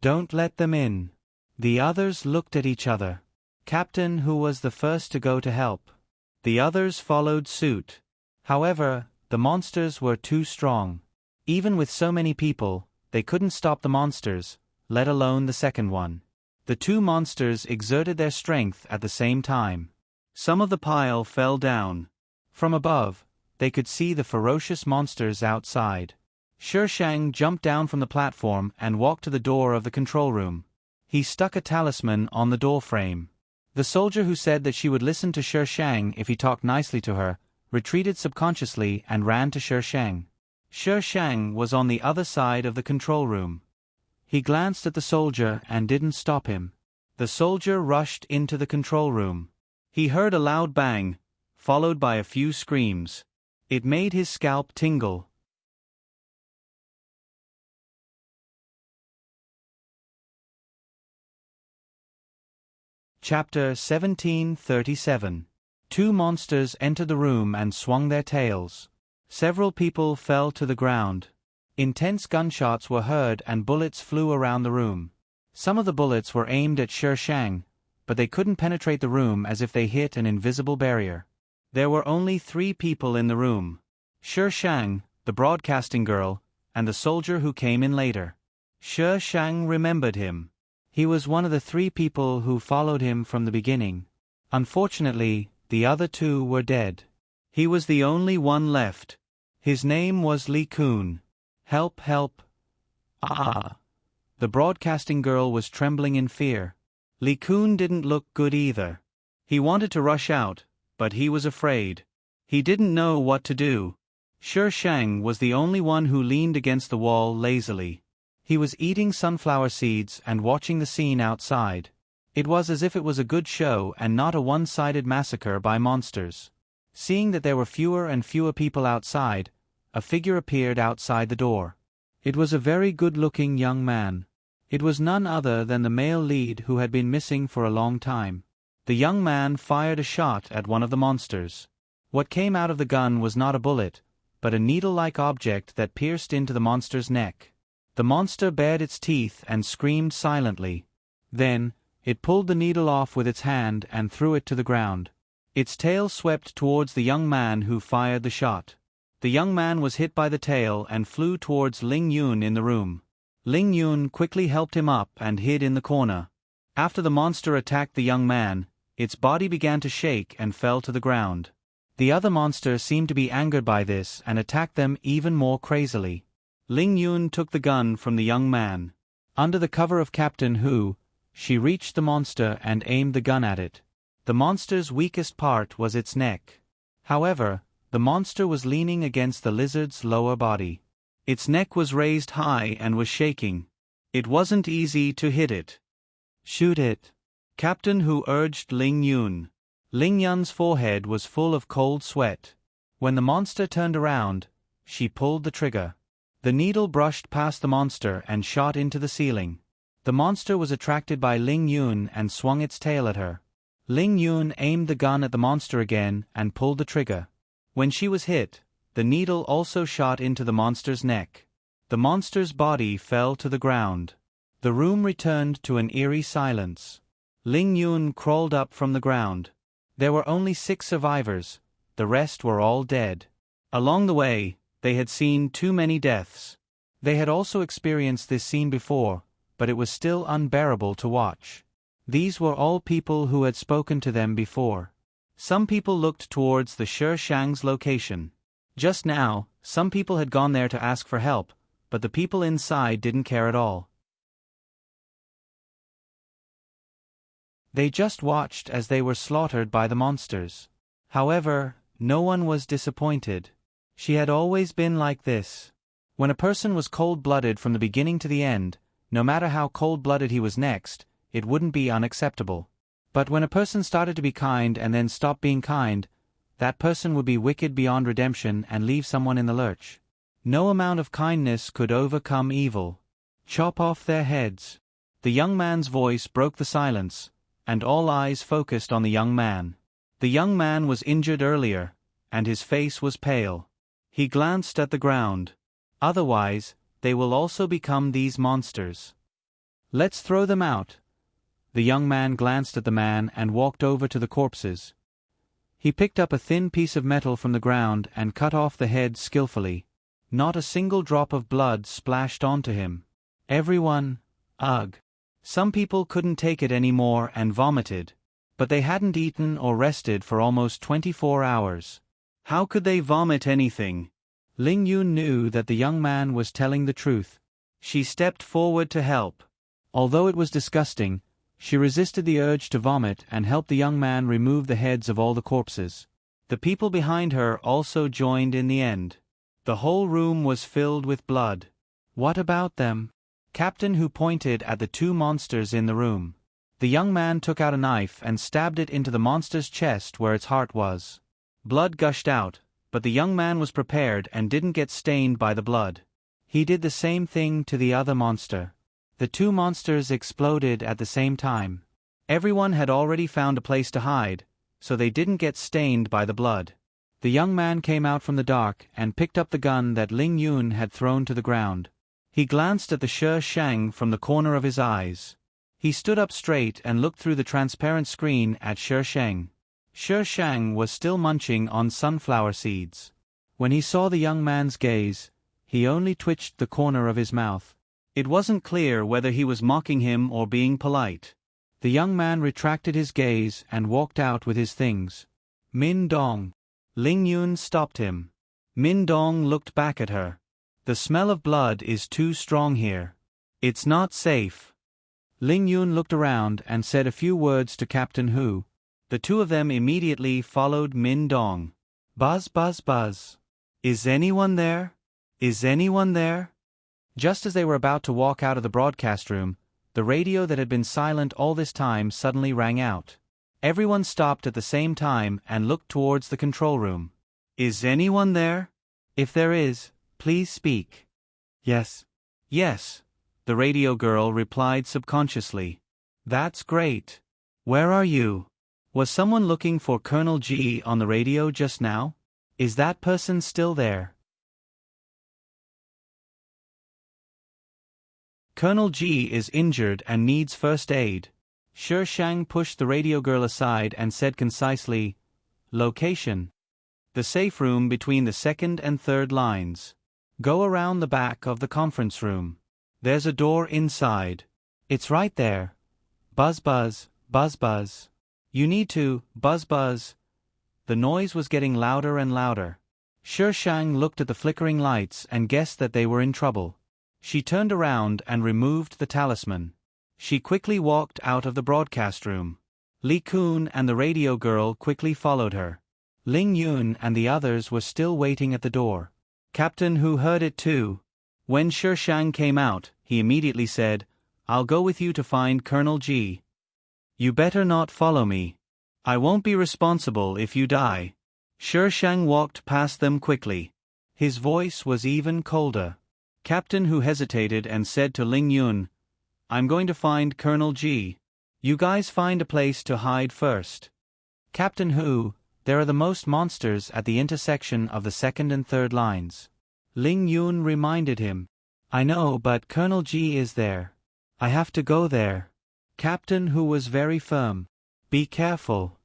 Don't let them in. The others looked at each other. Captain Hu was the first to go to help. The others followed suit. However, the monsters were too strong. Even with so many people, they couldn't stop the monsters, let alone the second one. The 2 monsters exerted their strength at the same time. Some of the pile fell down. From above, they could see the ferocious monsters outside. Sher Shang jumped down from the platform and walked to the door of the control room. He stuck a talisman on the door frame. The soldier who said that she would listen to Sher Shang if he talked nicely to her, retreated subconsciously and ran to Sher Shang. Sher Shang was on the other side of the control room. He glanced at the soldier and didn't stop him. The soldier rushed into the control room. He heard a loud bang, followed by a few screams. It made his scalp tingle. Chapter 1737. Two monsters entered the room and swung their tails. Several people fell to the ground. Intense gunshots were heard and bullets flew around the room. Some of the bullets were aimed at Sher Shang, but they couldn't penetrate the room as if they hit an invisible barrier. There were only 3 people in the room: Sher Shang, the broadcasting girl, and the soldier who came in later. Sher Shang remembered him. He was one of the 3 people who followed him from the beginning. Unfortunately, the other 2 were dead. He was the only one left. His name was Li Kun. Help, help. Ah! The broadcasting girl was trembling in fear. Li Kun didn't look good either. He wanted to rush out, but he was afraid. He didn't know what to do. Sher Shang was the only one who leaned against the wall lazily. He was eating sunflower seeds and watching the scene outside. It was as if it was a good show and not a one-sided massacre by monsters. Seeing that there were fewer and fewer people outside, a figure appeared outside the door. It was a very good-looking young man. It was none other than the male lead who had been missing for a long time. The young man fired a shot at one of the monsters. What came out of the gun was not a bullet, but a needle-like object that pierced into the monster's neck. The monster bared its teeth and screamed silently. Then, it pulled the needle off with its hand and threw it to the ground. Its tail swept towards the young man who fired the shot. The young man was hit by the tail and flew towards Ling Yun in the room. Ling Yun quickly helped him up and hid in the corner. After the monster attacked the young man, its body began to shake and fell to the ground. The other monster seemed to be angered by this and attacked them even more crazily. Ling Yun took the gun from the young man. Under the cover of Captain Hu, she reached the monster and aimed the gun at it. The monster's weakest part was its neck. However, the monster was leaning against the lizard's lower body. Its neck was raised high and was shaking. It wasn't easy to hit it. Shoot it, Captain Hu urged Ling Yun. Ling Yun's forehead was full of cold sweat. When the monster turned around, she pulled the trigger. The needle brushed past the monster and shot into the ceiling. The monster was attracted by Ling Yun and swung its tail at her. Ling Yun aimed the gun at the monster again and pulled the trigger. When she was hit, the needle also shot into the monster's neck. The monster's body fell to the ground. The room returned to an eerie silence. Ling Yun crawled up from the ground. There were only 6 survivors. The rest were all dead. Along the way, they had seen too many deaths. They had also experienced this scene before, but it was still unbearable to watch. These were all people who had spoken to them before. Some people looked towards the Sher Shang's location. Just now, some people had gone there to ask for help, but the people inside didn't care at all. They just watched as they were slaughtered by the monsters. However, no one was disappointed. She had always been like this. When a person was cold-blooded from the beginning to the end, no matter how cold-blooded he was next, it wouldn't be unacceptable. But when a person started to be kind and then stopped being kind, that person would be wicked beyond redemption and leave someone in the lurch. No amount of kindness could overcome evil. Chop off their heads. The young man's voice broke the silence, and all eyes focused on the young man. The young man was injured earlier, and his face was pale. He glanced at the ground. Otherwise, they will also become these monsters. Let's throw them out. The young man glanced at the man and walked over to the corpses. He picked up a thin piece of metal from the ground and cut off the head skillfully. Not a single drop of blood splashed onto him. Everyone, ugh. Some people couldn't take it anymore and vomited. but they hadn't eaten or rested for almost 24 hours. How could they vomit anything? Ling Yun knew that the young man was telling the truth. She stepped forward to help. Although it was disgusting, she resisted the urge to vomit and helped the young man remove the heads of all the corpses. The people behind her also joined in the end. The whole room was filled with blood. What about them? Captain Hu pointed at the two monsters in the room. The young man took out a knife and stabbed it into the monster's chest where its heart was. Blood gushed out, but the young man was prepared and didn't get stained by the blood. He did the same thing to the other monster. The two monsters exploded at the same time. Everyone had already found a place to hide, so they didn't get stained by the blood. The young man came out from the dark and picked up the gun that Ling Yun had thrown to the ground. He glanced at the Shi Shang from the corner of his eyes. He stood up straight and looked through the transparent screen at Shi Shang. Shi Shang was still munching on sunflower seeds. When he saw the young man's gaze, he only twitched the corner of his mouth. It wasn't clear whether he was mocking him or being polite. The young man retracted his gaze and walked out with his things. Min Dong. Ling Yun stopped him. Min Dong looked back at her. The smell of blood is too strong here. It's not safe. Ling Yun looked around and said a few words to Captain Hu. The two of them immediately followed Min Dong. Buzz, buzz, buzz. Is anyone there? Is anyone there? Just as they were about to walk out of the broadcast room, the radio that had been silent all this time suddenly rang out. Everyone stopped at the same time and looked towards the control room. Is anyone there? If there is, please speak. Yes. Yes, the radio girl replied subconsciously. That's great. Where are you? Was someone looking for Colonel G on the radio just now? Is that person still there? Colonel G is injured and needs first aid. Shi Shang pushed the radio girl aside and said concisely, Location. The safe room between the second and third lines. Go around the back of the conference room. There's a door inside. It's right there. Buzz buzz, buzz buzz. You need to, buzz buzz. The noise was getting louder and louder. Shi Shang looked at the flickering lights and guessed that they were in trouble. She turned around and removed the talisman. She quickly walked out of the broadcast room. Li Kun and the radio girl quickly followed her. Ling Yun and the others were still waiting at the door. Captain Hu heard it too. When Shi Shang came out, he immediately said, I'll go with you to find Colonel G. You better not follow me. I won't be responsible if you die. Shi Shang walked past them quickly. His voice was even colder. Captain Hu hesitated and said to Ling Yun, I'm going to find Colonel G. You guys find a place to hide first. Captain Hu, there are the most monsters at the intersection of the second and third lines. Ling Yun reminded him. I know, but Colonel G is there. I have to go there. Captain Hu was very firm. Be careful.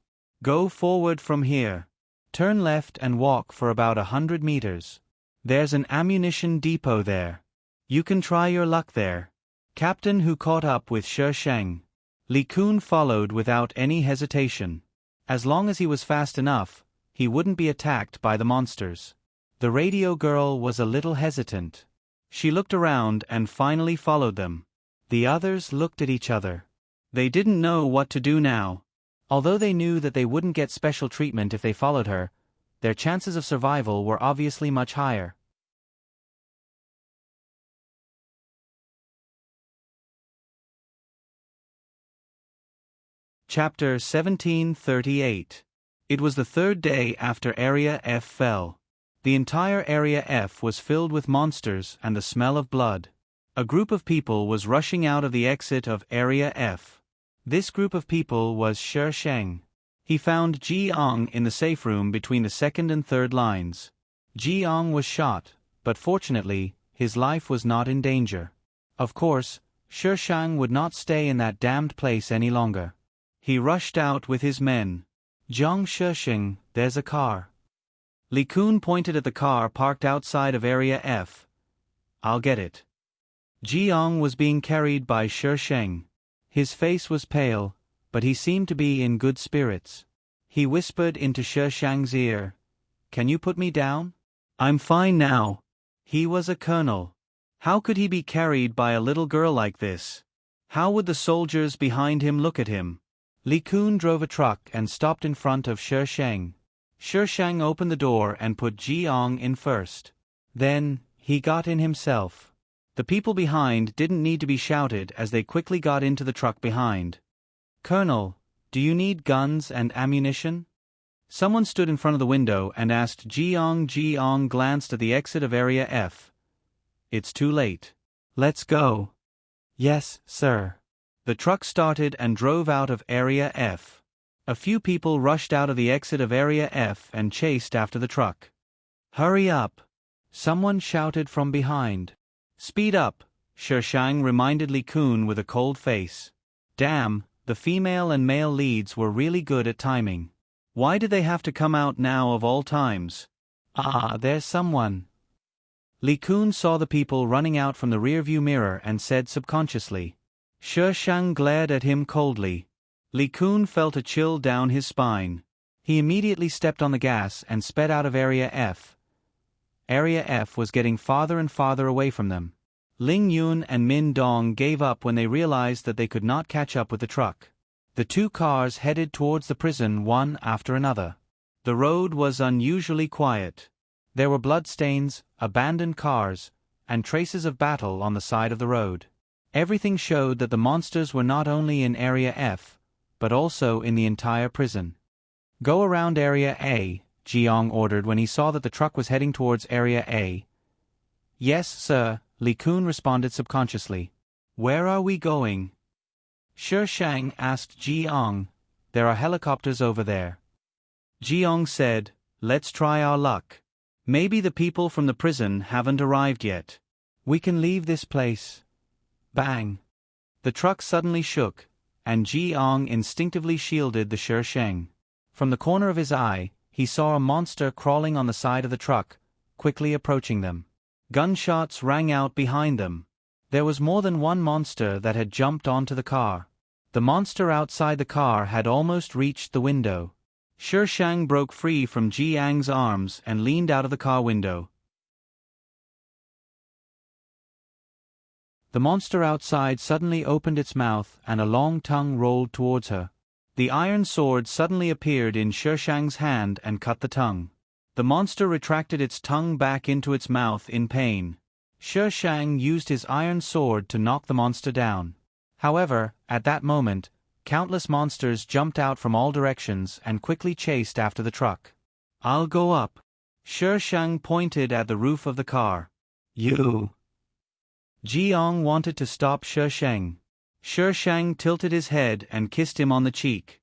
Go forward from here. Turn left and walk for about 100 meters. There's an ammunition depot there. You can try your luck there. Captain Hu caught up with Shi Shang. Li Kun followed without any hesitation. As long as he was fast enough, he wouldn't be attacked by the monsters. The radio girl was a little hesitant. She looked around and finally followed them. The others looked at each other. They didn't know what to do now. Although they knew that they wouldn't get special treatment if they followed her, their chances of survival were obviously much higher. Chapter 1738. It was the third day after Area F fell. The entire Area F was filled with monsters and the smell of blood. A group of people was rushing out of the exit of Area F. This group of people was Shi Shang. He found Ji Ong in the safe room between the second and third lines. Ji Ong was shot, but fortunately, his life was not in danger. Of course, Shi Shang would not stay in that damned place any longer. He rushed out with his men. Zhang Shishing, there's a car. Li Kun pointed at the car parked outside of Area F. I'll get it. Ji Ong was being carried by Shi Sheng. His face was pale, but he seemed to be in good spirits. He whispered into Shi Shang's ear, "Can you put me down? I'm fine now." He was a colonel. How could he be carried by a little girl like this? How would the soldiers behind him look at him? Li Kun drove a truck and stopped in front of Shi Shang. Shi Shang opened the door and put Jiang in first. Then, he got in himself. The people behind didn't need to be shouted as they quickly got into the truck behind. "Colonel, do you need guns and ammunition?" Someone stood in front of the window and asked Jiang. Jiang glanced at the exit of Area F. "It's too late. Let's go." "Yes, sir." The truck started and drove out of Area F. A few people rushed out of the exit of Area F and chased after the truck. "Hurry up!" Someone shouted from behind. "Speed up," Shi Shang reminded Li Kun with a cold face. Damn, the female and male leads were really good at timing. Why did they have to come out now of all times? Ah, there's someone. Li Kun saw the people running out from the rearview mirror and said subconsciously. Shi Shang glared at him coldly. Li Kun felt a chill down his spine. He immediately stepped on the gas and sped out of Area F. Area F was getting farther and farther away from them. Ling Yun and Min Dong gave up when they realized that they could not catch up with the truck. The two cars headed towards the prison one after another. The road was unusually quiet. There were bloodstains, abandoned cars, and traces of battle on the side of the road. Everything showed that the monsters were not only in Area F, but also in the entire prison. "Go around Area A," Jiang ordered when he saw that the truck was heading towards Area A. "Yes, sir," Li Kun responded subconsciously. "Where are we going?" Shi Shang asked Jiang. "There are helicopters over there." Jiang said, "Let's try our luck. Maybe the people from the prison haven't arrived yet. We can leave this place." Bang! The truck suddenly shook, and Jiang instinctively shielded the Shi Shang. From the corner of his eye, he saw a monster crawling on the side of the truck, quickly approaching them. Gunshots rang out behind them. There was more than one monster that had jumped onto the car. The monster outside the car had almost reached the window. Shi Shang broke free from Jiang's arms and leaned out of the car window. The monster outside suddenly opened its mouth and a long tongue rolled towards her. The iron sword suddenly appeared in Shi Shang's hand and cut the tongue. The monster retracted its tongue back into its mouth in pain. Shi Shang used his iron sword to knock the monster down. However, at that moment, countless monsters jumped out from all directions and quickly chased after the truck. "I'll go up." Shi Shang pointed at the roof of the car. "You." Jiang wanted to stop Shi Shang. Shi Shang tilted his head and kissed him on the cheek.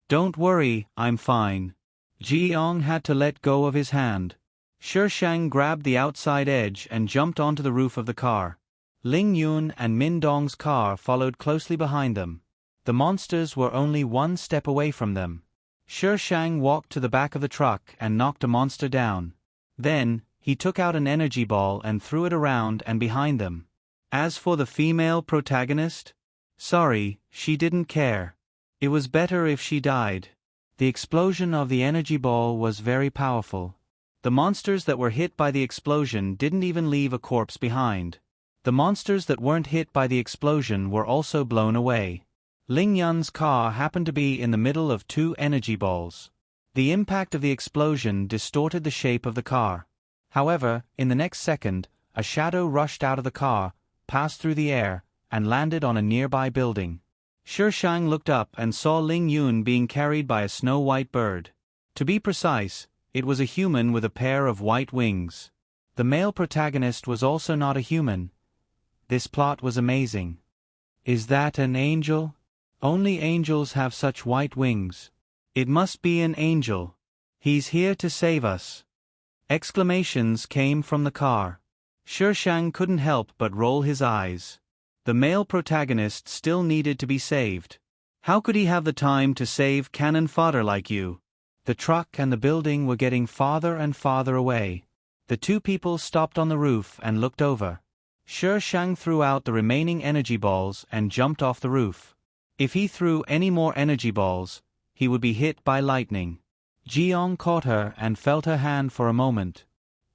"Don't worry, I'm fine." Jiang had to let go of his hand. Shi Shang grabbed the outside edge and jumped onto the roof of the car. Ling Yun and Min Dong's car followed closely behind them. The monsters were only one step away from them. Shi Shang walked to the back of the truck and knocked a monster down. Then, he took out an energy ball and threw it around and behind them. As for the female protagonist, sorry, she didn't care. It was better if she died. The explosion of the energy ball was very powerful. The monsters that were hit by the explosion didn't even leave a corpse behind. The monsters that weren't hit by the explosion were also blown away. Ling Yun's car happened to be in the middle of two energy balls. The impact of the explosion distorted the shape of the car. However, in the next second, a shadow rushed out of the car, passed through the air, and landed on a nearby building. Shi Shang looked up and saw Ling Yun being carried by a snow-white bird. To be precise, it was a human with a pair of white wings. The male protagonist was also not a human. This plot was amazing. Is that an angel? Only angels have such white wings. It must be an angel. He's here to save us. Exclamations came from the car. Shi Shang couldn't help but roll his eyes. The male protagonist still needed to be saved. How could he have the time to save cannon fodder like you? The truck and the building were getting farther and farther away. The two people stopped on the roof and looked over. Shi Shang threw out the remaining energy balls and jumped off the roof. If he threw any more energy balls, he would be hit by lightning. Jeong caught her and felt her hand for a moment.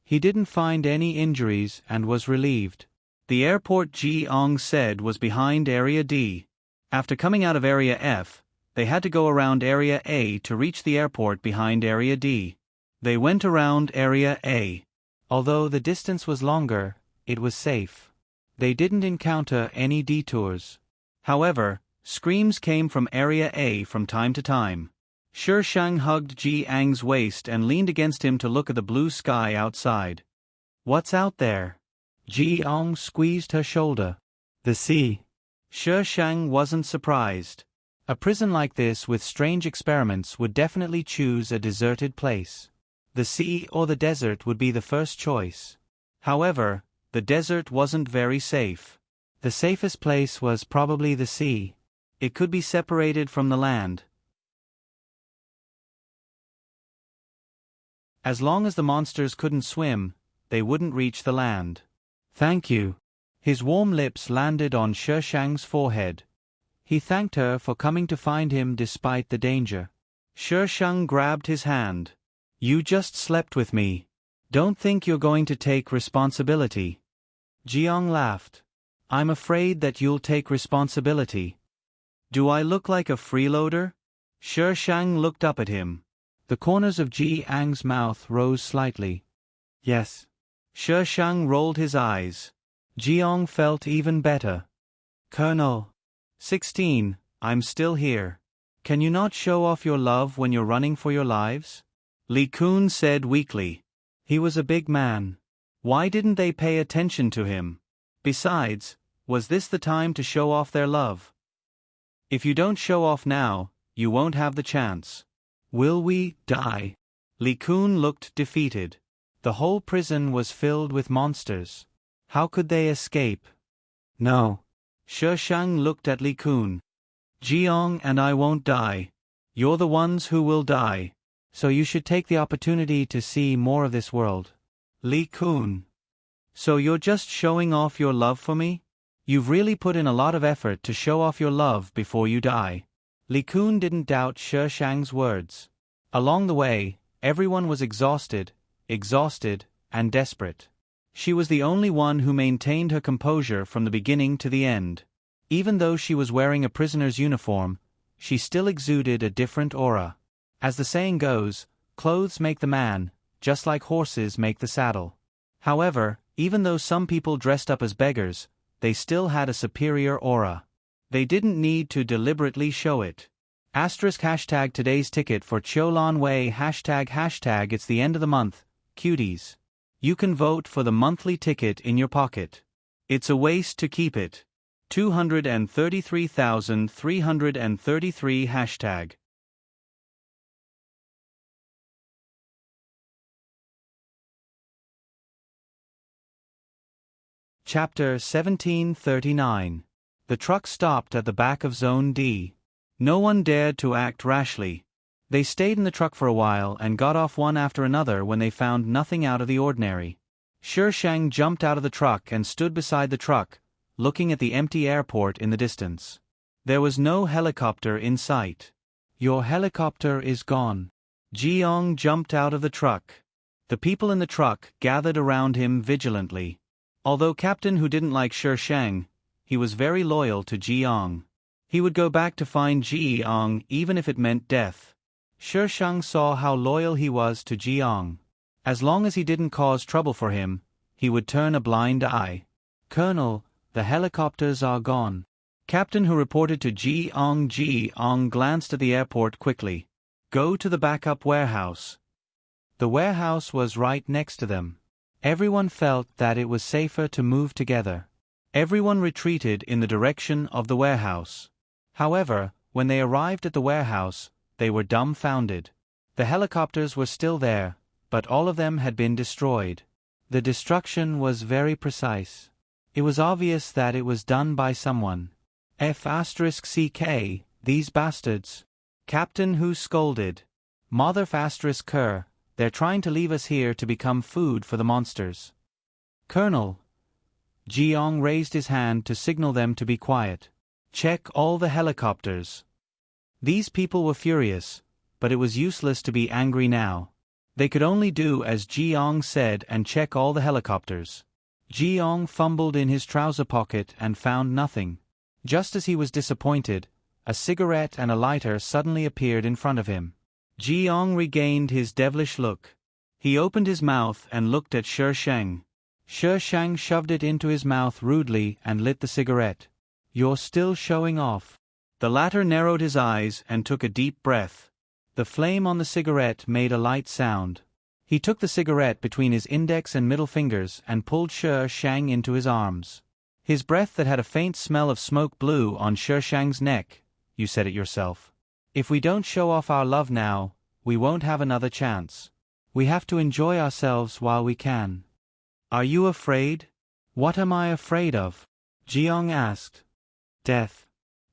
He didn't find any injuries and was relieved. The airport Jeong said was behind Area D. After coming out of Area F, they had to go around Area A to reach the airport behind Area D. They went around Area A. Although the distance was longer, it was safe. They didn't encounter any detours. However, screams came from Area A from time to time. Shishang hugged Ji Ang's waist and leaned against him to look at the blue sky outside. "What's out there?" Jeong squeezed her shoulder. "The sea." Shishang wasn't surprised. A prison like this with strange experiments would definitely choose a deserted place. The sea or the desert would be the first choice. However, the desert wasn't very safe. The safest place was probably the sea. It could be separated from the land. As long as the monsters couldn't swim, they wouldn't reach the land. "Thank you." His warm lips landed on Shishang's forehead. He thanked her for coming to find him despite the danger. Shishang grabbed his hand. "You just slept with me. Don't think you're going to take responsibility." Jeong laughed. "I'm afraid that you'll take responsibility." "Do I look like a freeloader?" Shishang looked up at him. The corners of Ji Ang's mouth rose slightly. "Yes." Shishang rolled his eyes. Jeong felt even better. "Colonel." 16, "I'm still here. Can you not show off your love when you're running for your lives?" Li Kun said weakly. He was a big man. Why didn't they pay attention to him? Besides, was this the time to show off their love? If you don't show off now, you won't have the chance. "Will we die?" Li Kun looked defeated. The whole prison was filled with monsters. How could they escape? "No." Shishang looked at Li Kun. "Jeong and I won't die. You're the ones who will die. So you should take the opportunity to see more of this world." Li Kun. "So you're just showing off your love for me? You've really put in a lot of effort to show off your love before you die." Li Kun didn't doubt Shishang's words. Along the way, everyone was exhausted, and desperate. She was the only one who maintained her composure from the beginning to the end. Even though she was wearing a prisoner's uniform, she still exuded a different aura. As the saying goes, clothes make the man, just like horses make the saddle. However, even though some people dressed up as beggars, they still had a superior aura. They didn't need to deliberately show it. #hashtag today's ticket for Cholan Wei #hashtag it's the end of the month, cuties. You can vote for the monthly ticket in your pocket. It's a waste to keep it. 233,333 #. Chapter 1739. The truck stopped at the back of Zone D. No one dared to act rashly. They stayed in the truck for a while and got off one after another when they found nothing out of the ordinary. Shishang jumped out of the truck and stood beside the truck, looking at the empty airport in the distance. There was no helicopter in sight. "Your helicopter is gone." Jeong jumped out of the truck. The people in the truck gathered around him vigilantly. Although Captain who didn't like Shishang, he was very loyal to Jeong. He would go back to find Jeong even if it meant death. Shishang saw how loyal he was to Jeong. As long as he didn't cause trouble for him, he would turn a blind eye. "Colonel, the helicopters are gone." Captain who reported to Jeong glanced at the airport quickly. "Go to the backup warehouse." The warehouse was right next to them. Everyone felt that it was safer to move together. Everyone retreated in the direction of the warehouse. However, when they arrived at the warehouse, they were dumbfounded. The helicopters were still there, but all of them had been destroyed. The destruction was very precise. It was obvious that it was done by someone. F***ck, these bastards. Captain who scolded. Mother ***, they're trying to leave us here to become food for the monsters. "Colonel." Jeong raised his hand to signal them to be quiet. Check all the helicopters. These people were furious, but it was useless to be angry now. They could only do as Jiang said and check all the helicopters. Jiang fumbled in his trouser pocket and found nothing. Just as he was disappointed, a cigarette and a lighter suddenly appeared in front of him. Jiang regained his devilish look. He opened his mouth and looked at Shi Sheng. Shi Sheng shoved it into his mouth rudely and lit the cigarette. "You're still showing off." The latter narrowed his eyes and took a deep breath. The flame on the cigarette made a light sound. He took the cigarette between his index and middle fingers and pulled Shi Sheng into his arms. His breath that had a faint smell of smoke blew on Shi Sheng's neck. "You said it yourself. If we don't show off our love now, we won't have another chance. We have to enjoy ourselves while we can." "Are you afraid?" "What am I afraid of?" Jiang asked. "Death."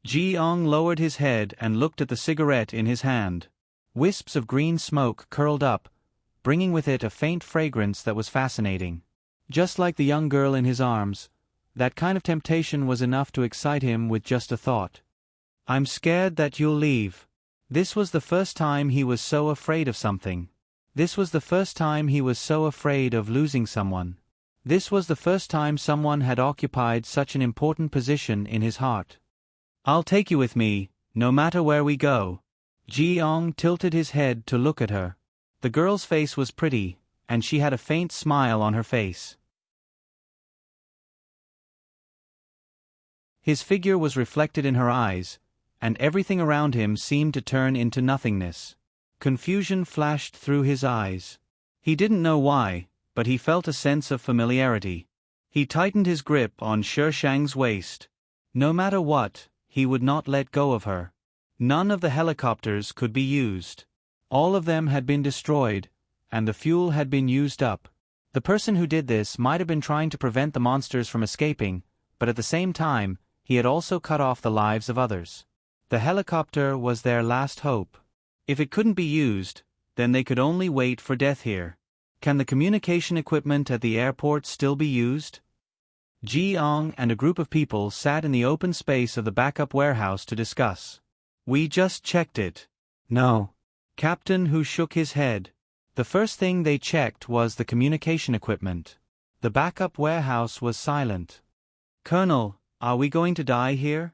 Jiang lowered his head and looked at the cigarette in his hand. Wisps of green smoke curled up, bringing with it a faint fragrance that was fascinating. Just like the young girl in his arms, that kind of temptation was enough to excite him with just a thought. "I'm scared that you'll leave." This was the first time he was so afraid of something. This was the first time he was so afraid of losing someone. This was the first time someone had occupied such an important position in his heart. "I'll take you with me, no matter where we go." Jiang tilted his head to look at her. The girl's face was pretty, and she had a faint smile on her face. His figure was reflected in her eyes, and everything around him seemed to turn into nothingness. Confusion flashed through his eyes. He didn't know why, but he felt a sense of familiarity. He tightened his grip on Shi Sheng's waist. No matter what, he would not let go of her. None of the helicopters could be used. All of them had been destroyed, and the fuel had been used up. The person who did this might have been trying to prevent the monsters from escaping, but at the same time, he had also cut off the lives of others. The helicopter was their last hope. If it couldn't be used, then they could only wait for death here. Can the communication equipment at the airport still be used? Jiang and a group of people sat in the open space of the backup warehouse to discuss. "We just checked it." "No." Captain Hu shook his head. The first thing they checked was the communication equipment. The backup warehouse was silent. "Colonel, are we going to die here?"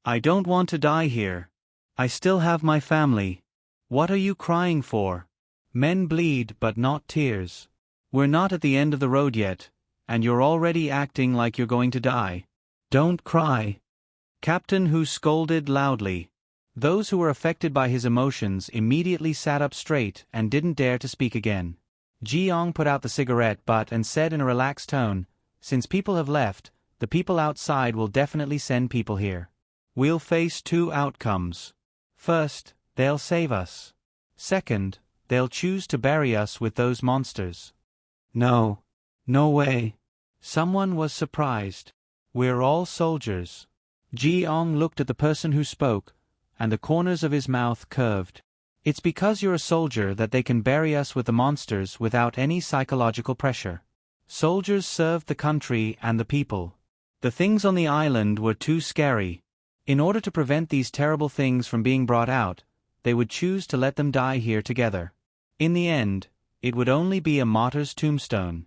"I don't want to die here. I still have my family." "What are you crying for?" "Men bleed but not tears. We're not at the end of the road yet, and you're already acting like you're going to die. Don't cry." Captain Hu scolded loudly. Those who were affected by his emotions immediately sat up straight and didn't dare to speak again. Jiang put out the cigarette butt and said in a relaxed tone, "Since people have left, the people outside will definitely send people here. We'll face two outcomes. First, they'll save us. Second, they'll choose to bury us with those monsters." "No. No way." Someone was surprised. "We're all soldiers." Jiang looked at the person who spoke, and the corners of his mouth curved. "It's because you're a soldier that they can bury us with the monsters without any psychological pressure. Soldiers served the country and the people. The things on the island were too scary. In order to prevent these terrible things from being brought out, they would choose to let them die here together. In the end, it would only be a martyr's tombstone.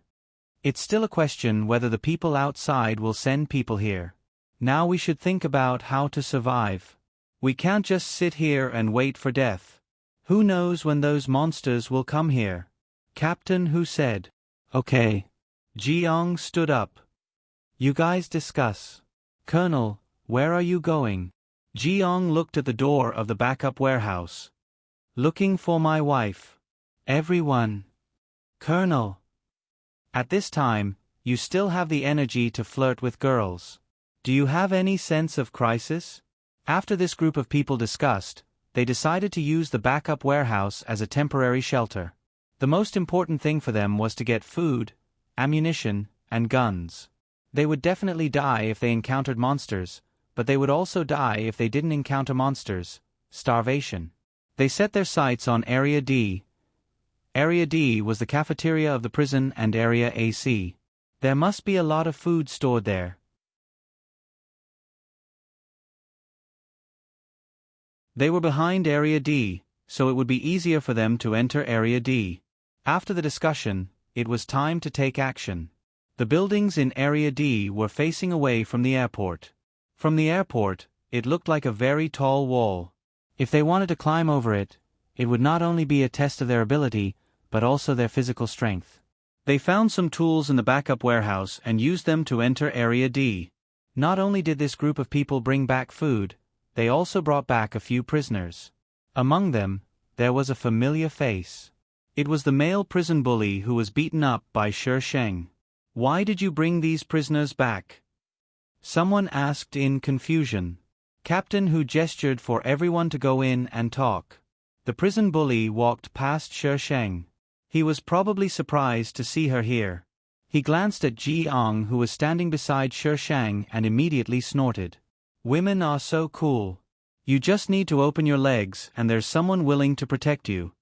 It's still a question whether the people outside will send people here. Now we should think about how to survive. We can't just sit here and wait for death. Who knows when those monsters will come here?" Captain Hu said. "Okay." Jiang stood up. "You guys discuss." "Colonel, where are you going?" Jiang looked at the door of the backup warehouse. "Looking for my wife." "Everyone." "Colonel." At this time, you still have the energy to flirt with girls. Do you have any sense of crisis? After this group of people discussed, they decided to use the backup warehouse as a temporary shelter. The most important thing for them was to get food, ammunition, and guns. They would definitely die if they encountered monsters, but they would also die if they didn't encounter monsters: starvation. They set their sights on Area D. Area D was the cafeteria of the prison and Area AC. There must be a lot of food stored there. They were behind Area D, so it would be easier for them to enter Area D. After the discussion, it was time to take action. The buildings in Area D were facing away from the airport. From the airport, it looked like a very tall wall. If they wanted to climb over it, it would not only be a test of their ability, but also their physical strength. They found some tools in the backup warehouse and used them to enter Area D. Not only did this group of people bring back food, they also brought back a few prisoners. Among them, there was a familiar face. It was the male prison bully who was beaten up by Shi Sheng. "Why did you bring these prisoners back?" someone asked in confusion. Captain Hu gestured for everyone to go in and talk. The prison bully walked past Shi Sheng. He was probably surprised to see her here. He glanced at Jiang, who was standing beside Shi Sheng, and immediately snorted. "Women are so cool. You just need to open your legs and there's someone willing to protect you."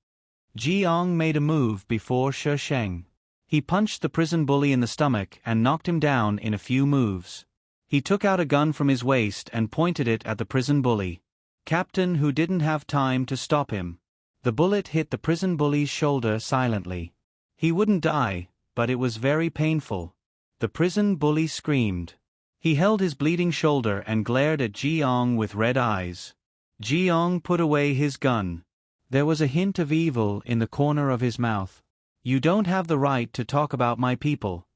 Jiang made a move before Shi Sheng. He punched the prison bully in the stomach and knocked him down in a few moves. He took out a gun from his waist and pointed it at the prison bully. Captain Hu didn't have time to stop him. The bullet hit the prison bully's shoulder silently. He wouldn't die, but it was very painful. The prison bully screamed. He held his bleeding shoulder and glared at Jiang with red eyes. Jiang put away his gun. There was a hint of evil in the corner of his mouth. "You don't have the right to talk about my people."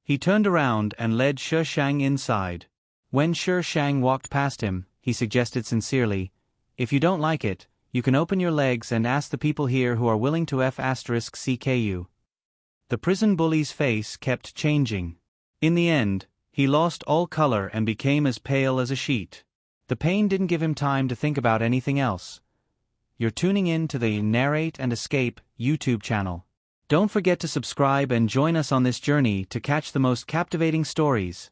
He turned around and led Shi Sheng inside. When Shi Sheng walked past him, he suggested sincerely, "If you don't like it, you can open your legs and ask the people here who are willing to *CKU. The prison bully's face kept changing. In the end, he lost all color and became as pale as a sheet. The pain didn't give him time to think about anything else. You're tuning in to the Narrate and Escape YouTube channel. Don't forget to subscribe and join us on this journey to catch the most captivating stories.